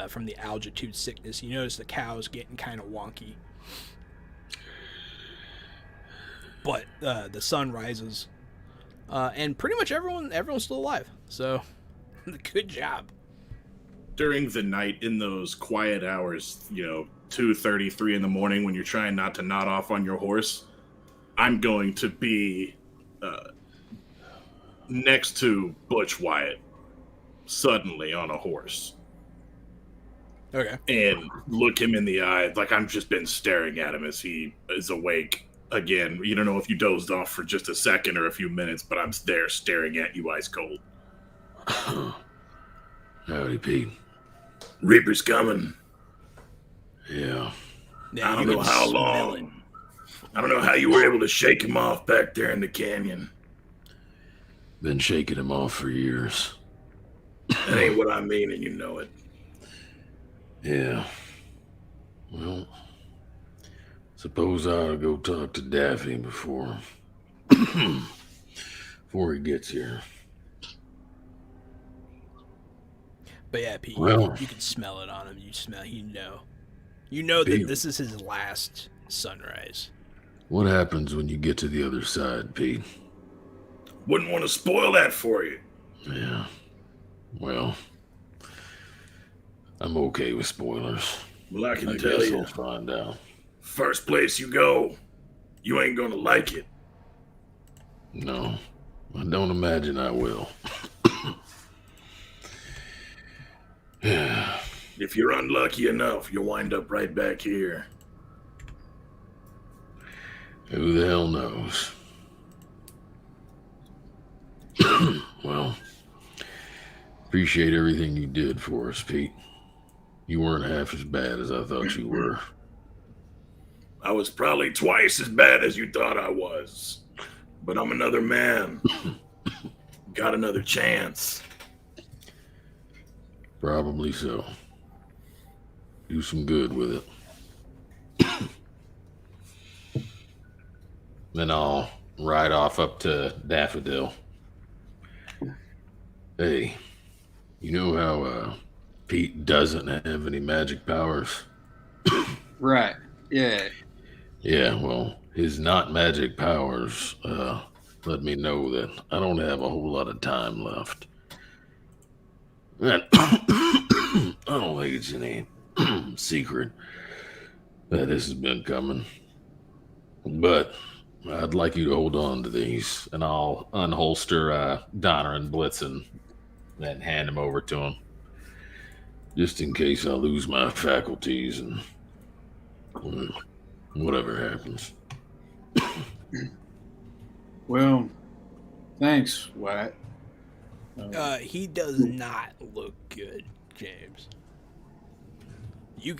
from the altitude sickness. You notice the cows getting kind of wonky. But the sun rises, and pretty much everyone's still alive. So, good job. During the night, in those quiet hours, 2:30, 3 in the morning, when you're trying not to nod off on your horse, I'm going to be next to Butch Wyatt, suddenly on a horse. Okay. And look him in the eye, like I've just been staring at him as he is awake again. You don't know if you dozed off for just a second or a few minutes, but I'm there staring at you ice cold. Howdy, Pete. Reaper's coming. Yeah. Yeah, I don't you know can how smell it. long. I don't know how you were able to shake him off back there in the canyon. Been shaking him off for years. That ain't what I mean, and you know it. Yeah. Well, suppose I ought to go talk to Daffy before he gets here. But yeah, Pete, Well- you can smell it on him. You know that Pete. this is his last sunrise. What happens when you get to the other side, Pete? Wouldn't want to spoil that for you. Yeah. Well, I'm okay with spoilers. Well, I can I tell guess you, I'll find out. first place you go, you ain't gonna like it. No, I don't imagine I will. Yeah. If you're unlucky enough, you'll wind up right back here. Who the hell knows? Well, appreciate everything you did for us, Pete. You weren't half as bad as I thought you were. I was probably twice as bad as you thought I was. But I'm another man. Got another chance. Probably so. Do some good with it. Then I'll ride off up to Daffodil. Hey, you know how Pete doesn't have any magic powers? Right. Yeah. Yeah, well, his not magic powers let me know that I don't have a whole lot of time left. And I don't think it's any secret that this has been coming. But I'd like you to hold on to these, and I'll unholster Donner and Blitzen and hand them over to him. Just in case I lose my faculties and whatever happens. Well, thanks, Wyatt. He does not look good, James.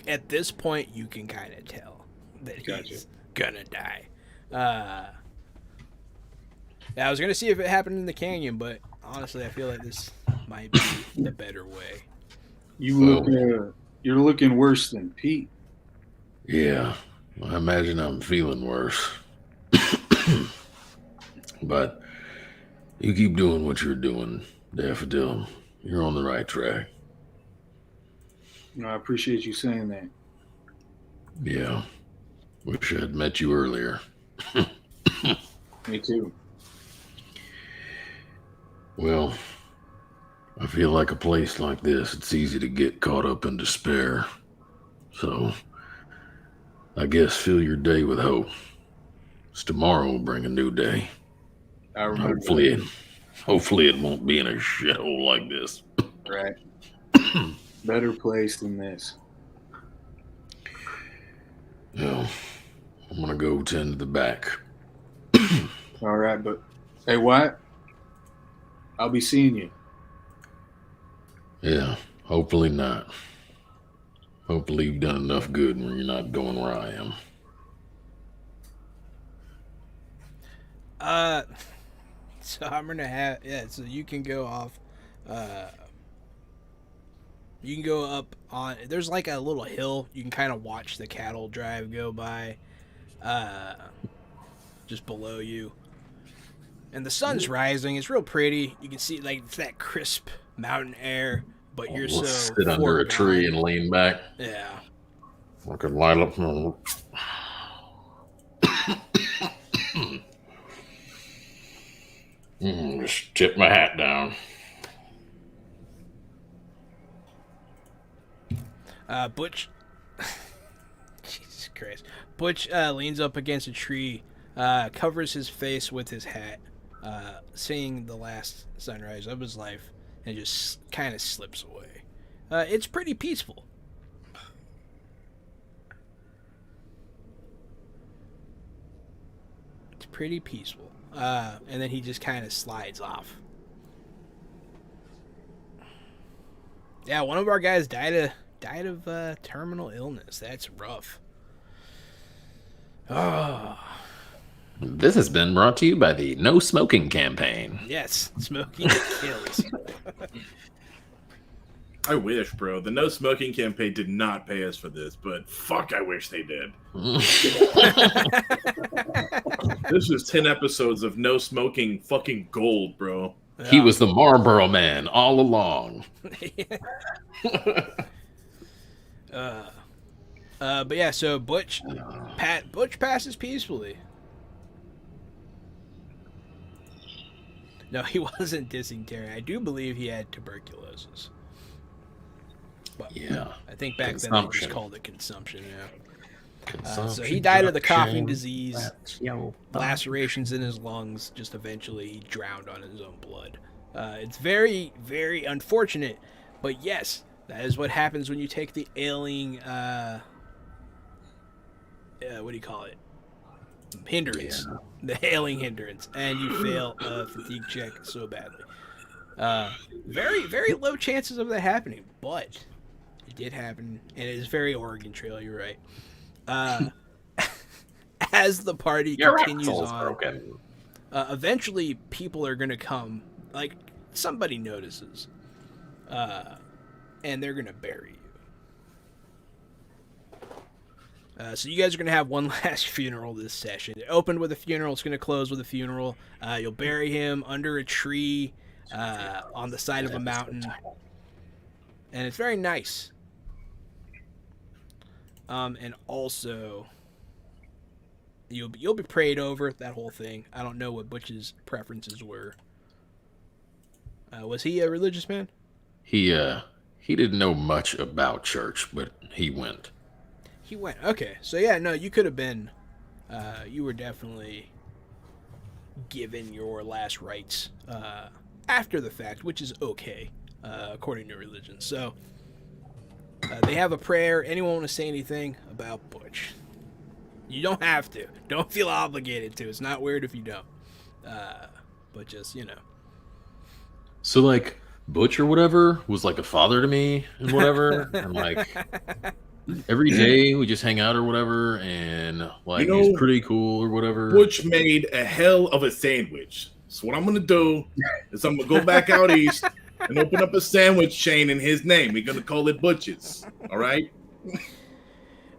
At this point, you can kind of tell that he's gonna die. I was gonna see if it happened in the canyon, but honestly, I feel like this might be the better way. You're looking worse than Pete. Yeah, I imagine I'm feeling worse. But you keep doing what you're doing, Daffodil. You're on the right track. I appreciate you saying that. Yeah. Wish I had met you earlier. Me too. Well, I feel like a place like this, it's easy to get caught up in despair. So, I guess fill your day with hope. 'Cause tomorrow will bring a new day. I remember. Hopefully it won't be in a shithole like this. Right. Better place than this. Well, I'm gonna go tend to the back. All right, but hey, Wyatt, I'll be seeing you. Yeah, hopefully not. Hopefully you've done enough good when you're not going where I am. So I'm gonna have so you can go off. You can go up on. There's like a little hill. You can kind of watch the cattle drive go by, just below you. And the sun's rising. It's real pretty. You can see like it's that crisp mountain air, but you're Let's so sit under a tree and lean back. Yeah. I could light up. Just tip my hat down. Butch. Jesus Christ. Butch leans up against a tree, covers his face with his hat, seeing the last sunrise of his life, and just kind of slips away. It's pretty peaceful. It's pretty peaceful. And then he just kind of slides off. Yeah, one of our guys died of terminal illness. That's rough. Oh. This has been brought to you by the No Smoking campaign. Yes, smoking kills. I wish, bro. The no smoking campaign did not pay us for this, but fuck, I wish they did. This is 10 episodes of no smoking fucking gold, bro. He was the Marlboro man all along. But yeah, so Butch passes peacefully. No, he wasn't dysentery. I do believe he had tuberculosis. But Yeah. I think back then they just called it consumption, yeah. So he Consumption, died of the coughing production. disease, lacerations in his lungs, just eventually he drowned on his own blood. It's very, very unfortunate, but yes, that is what happens when you take the ailing, what do you call it? Hindrance. Yeah. The ailing hindrance, and you fail a fatigue check so badly. Very, very low chances of that happening, but it did happen, and it is very Oregon Trail, you're right. As the party continues on, eventually people are going to come, like, somebody notices, and they're going to bury you. So you guys are going to have one last funeral this session. It opened with a funeral. It's going to close with a funeral. You'll bury him under a tree on the side of a mountain. And it's very nice. And also, you'll be prayed over, that whole thing. I don't know what Butch's preferences were. Was he a religious man? He didn't know much about church, but he went. He went. Okay. So, yeah, no, you could have been... you were definitely given your last rites after the fact, which is okay, according to religion. So, they have a prayer. Anyone want to say anything about Butch? You don't have to. Don't feel obligated to. It's not weird if you don't. But just, you know. So, like, Butch or whatever was like a father to me and whatever. And, like... Every day we just hang out or whatever, and like he's pretty cool or whatever. Butch made a hell of a sandwich. So what I'm gonna do is I'm gonna go back out east and open up a sandwich chain in his name. We're gonna call it Butch's. All right.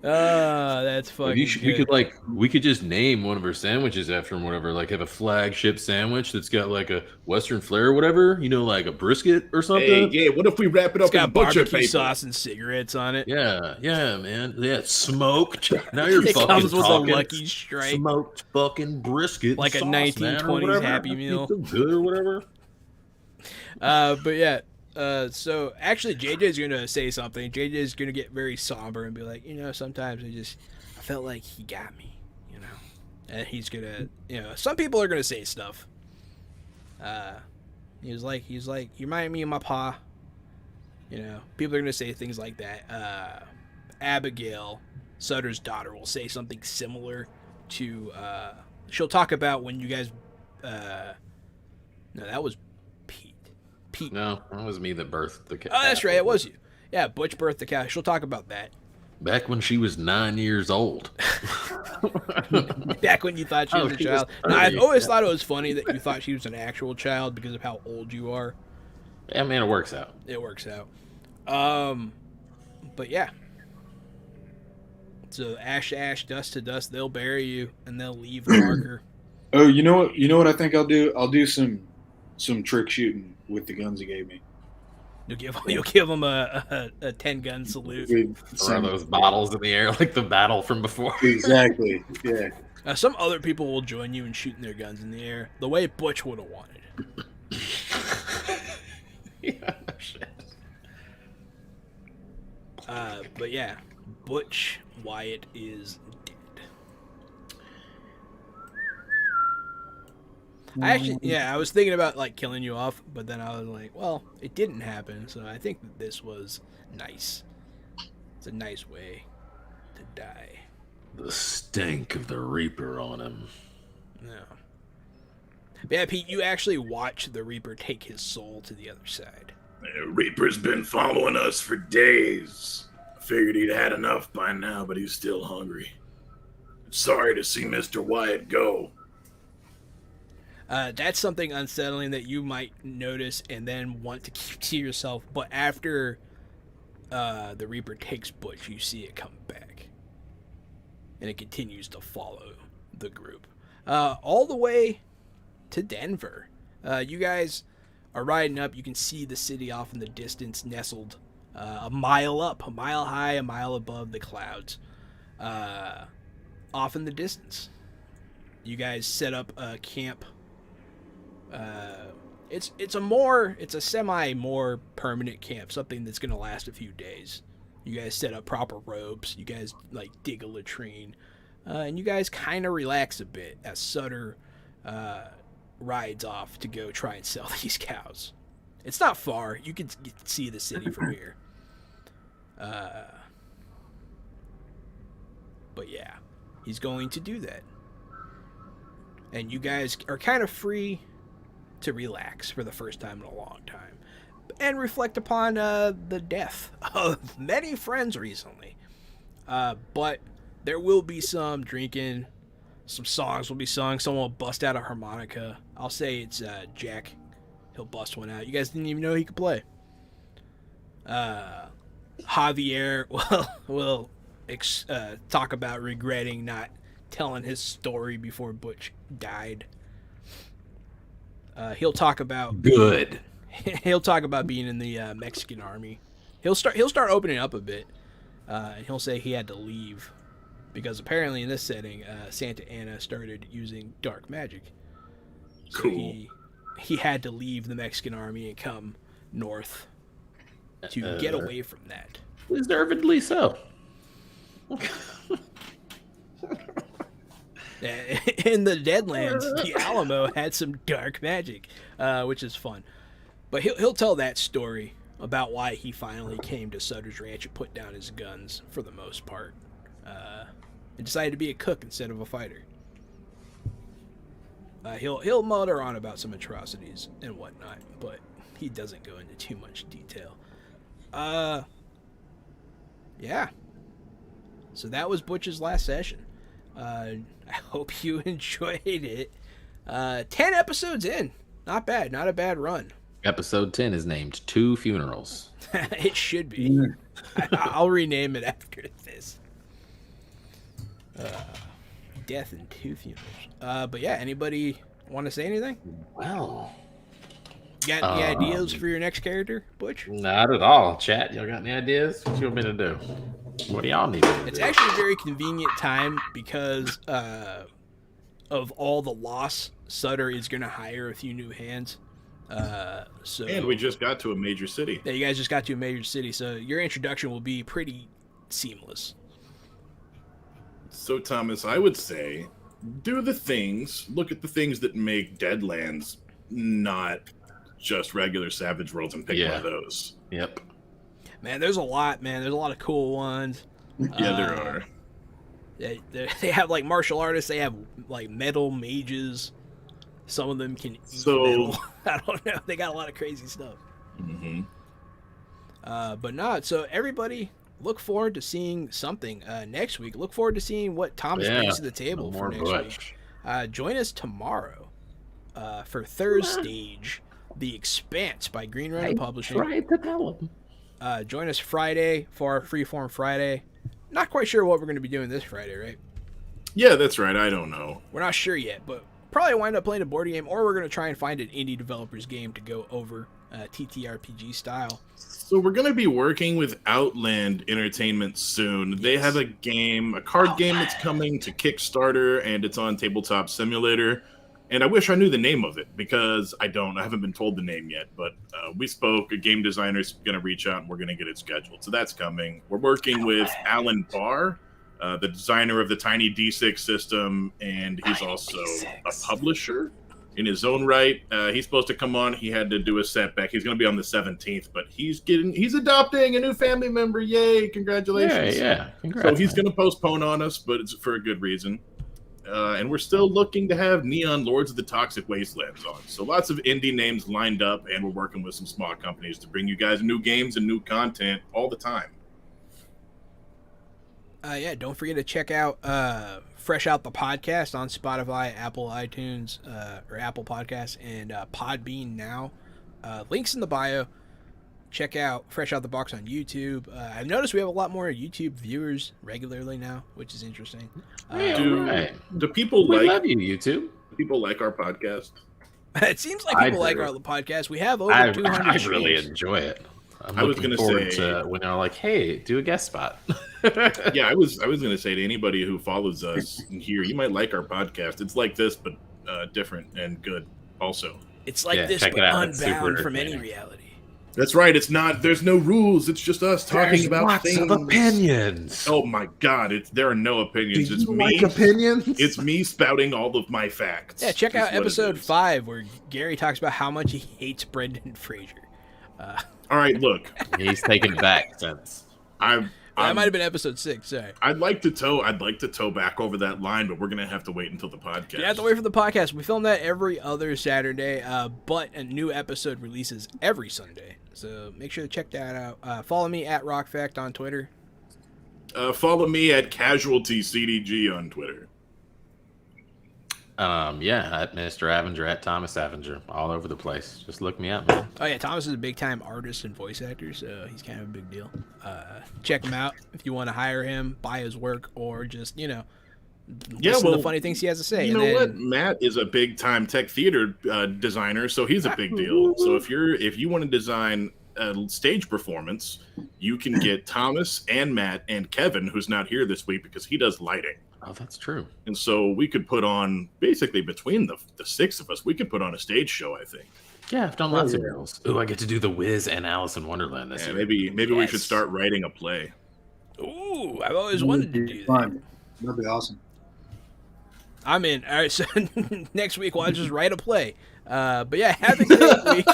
That's fucking good. We could just name one of our sandwiches after him, whatever. Like have a flagship sandwich that's got like a Western flair or whatever. You know, like a brisket or something. Hey, yeah. What if we wrap it It's up in got butcher barbecue paper? sauce and cigarettes on it. Yeah, man. Yeah, it's smoked. Now you're It fucking comes with talking. a Lucky Strike. Smoked fucking brisket, Like a sauce, man, or 1920s whatever. Happy Meal. It's so good or whatever. But yeah. So actually, JJ's gonna say something. JJ's gonna get very somber and be like, sometimes I felt like he got me, and he's gonna, some people are gonna say stuff. He's like, you remind me of my pa. People are gonna say things like that. Abigail, Sutter's daughter, will say something similar to. She'll talk about when you guys. No, that was Pete. No, that was me that birthed the cat. Oh, that's right. It was you. Yeah, Butch birthed the cow. She'll talk about that. Back when she was 9 years old. Back when you thought she was a child. Now, I've always thought it was funny that you thought she was an actual child because of how old you are. Yeah, man, it works out. It works out. But yeah. So ash to ash, dust to dust, they'll bury you and they'll leave the marker. Oh, you know what? You know what I think I'll do? I'll do some trick shooting with the guns he gave me. You'll give them a 10-gun salute. Throw those bottles in the air like the battle from before. Exactly. Yeah. Some other people will join you in shooting their guns in the air, the way Butch would have wanted. Yeah, shit. But yeah, Butch Wyatt is dead. I was thinking about like killing you off, but then I was like, well, it didn't happen, so I think that this was nice. It's a nice way to die. The stink of the Reaper on him. No. But yeah, Pete, you actually watch the Reaper take his soul to the other side. Reaper's been following us for days. I figured he'd had enough by now, but he's still hungry. Sorry to see Mr. Wyatt go. That's something unsettling that you might notice and then want to keep to yourself. But after the Reaper takes Butch, you see it come back. And it continues to follow the group. All the way to Denver. You guys are riding up. You can see the city off in the distance, nestled a mile up, a mile high, a mile above the clouds. Off in the distance. You guys set up a camp. It's a semi more permanent camp, something that's gonna last a few days. You guys set up proper ropes. You guys like dig a latrine, and you guys kind of relax a bit as Sutter rides off to go try and sell these cows. It's not far. You can see the city from here. But yeah, he's going to do that, and you guys are kind of free to relax for the first time in a long time and reflect upon the death of many friends recently. But there will be some drinking, some songs will be sung, someone will bust out a harmonica. I'll say it's Jack. He'll bust one out. You guys didn't even know he could play. Javier will talk about regretting not telling his story before Butch died. He'll talk about Good. He'll talk about being in the Mexican army. He'll start opening up a bit, and he'll say he had to leave because apparently in this setting, Santa Anna started using dark magic. So Cool. He had to leave the Mexican army and come north to get away from that. Deservedly so. In the Deadlands, the Alamo had some dark magic, which is fun. But he'll tell that story about why he finally came to Sutter's Ranch and put down his guns for the most part, and decided to be a cook instead of a fighter. He'll mutter on about some atrocities and whatnot, but he doesn't go into too much detail. Yeah. So that was Butch's last session. I hope you enjoyed it. 10 episodes in. Not bad. Not a bad run. Episode 10 is named Two Funerals. It should be. I'll rename it after this. death and two funerals. But yeah, anybody want to say anything? Well, You got any ideas for your next character, Butch? not at all. Chat, y'all got any ideas? What you want me to do? What do y'all need to do? It's actually a very convenient time because of all the loss. Sutter is going to hire a few new hands. And we just got to a major city. Yeah, you guys just got to a major city, so your introduction will be pretty seamless. So, Thomas, I would say do the things, look at the things that make Deadlands not just regular Savage Worlds and pick one of those. Yep. Man, there's a lot, man. There's a lot of cool ones. Yeah, there are. They have, like, martial artists. They have, like, metal mages. Some of them can eat metal. I don't know. They got a lot of crazy stuff. Mm-hmm. But no, so everybody look forward to seeing something next week. Look forward to seeing what Thomas brings to the table for next week. Join us tomorrow for Third Stage, The Expanse by Green Runner Publishing. Try to tell them. Join us Friday for our Freeform Friday. Not quite sure what we're going to be doing this Friday, right? Yeah, that's right. I don't know. We're not sure yet, but probably wind up playing a board game, or we're going to try and find an indie developer's game to go over ttrpg style. So we're going to be working with Outland Entertainment soon. They have a card game that's coming to Kickstarter, and it's on Tabletop Simulator. And I wish I knew the name of it, because I don't. I haven't been told the name yet, but we spoke. A game designer's going to reach out, and we're going to get it scheduled. So that's coming. We're working with Alan Barr, the designer of the Tiny D6 system, and he's also a publisher in his own right. He's supposed to come on. He had to do a setback. He's going to be on the 17th, but he's adopting a new family member. Yay, congratulations. Yeah, congrats. So he's going to postpone on us, but it's for a good reason. And we're still looking to have Neon Lords of the Toxic Wastelands on. So lots of indie names lined up, and we're working with some small companies to bring you guys new games and new content all the time. Yeah, don't forget to check out Fresh Out the Podcast on Spotify, Apple iTunes, or Apple Podcasts, and Podbean now. Links in the bio. Check out Fresh Out the Box on YouTube. I've noticed we have a lot more YouTube viewers regularly now, which is interesting. Do people We like love you, YouTube. people like our podcast? It seems like people like our podcast. We have over 200 I streams. really enjoy it. I was going to say to when they're like, "Hey, do a guest spot." Yeah, I was going to say to anybody who follows us here, you might like our podcast. It's like this, but different and good. Also, It's like this, check but it out. It's unbound super from any entertaining. reality. that's right. It's not. There's no rules. It's just us talking about lots things. of opinions. Oh my God! There are no opinions. Do It's you me. like opinions? It's me spouting all of my facts. Yeah, check is out what it episode is. 5 where Gary talks about how much he hates Brendan Fraser. All right, look, He's taken it back since. That might have been episode 6. Sorry. I'd like to toe back over that line, but we're gonna have to wait until the podcast. You have to wait for the podcast. We film that every other Saturday, but a new episode releases every Sunday. So make sure to check that out. Follow me at RockFact on Twitter. Follow me at CasualtyCDG on Twitter. At Mr. Avenger, at Thomas Avenger, all over the place. Just look me up, man. Oh yeah, Thomas is a big time artist and voice actor, so he's kind of a big deal. Check him out if you want to hire him, buy his work, or just listen to the funny things he has to say. You know what? Matt is a big time tech theater designer, so he's a big deal. So if you want to design a stage performance, you can get Thomas and Matt and Kevin, who's not here this week because he does lighting. Oh, that's true. And so we could put on, basically between the 6 of us, we could put on a stage show, I think. Yeah, I've done lots of roles. Ooh, I get to do The Wiz and Alice in Wonderland this Yeah, year. maybe we should start writing a play. Ooh, I've always wanted to do that. Fun. That'd be awesome. I'm in. All right, so next week we'll just write a play. But yeah, have a great week.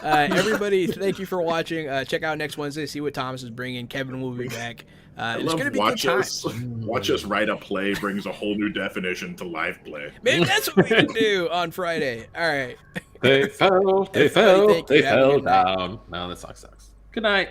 Everybody, thank you for watching. Check out next Wednesday, see what Thomas is bringing. Kevin will be back. It's going to be a good time. Watch us write a play brings a whole new definition to live play. Maybe that's what we can do on Friday. All right. They fell Everybody, thank you. Have a good night. down. No, that sucks. Good night.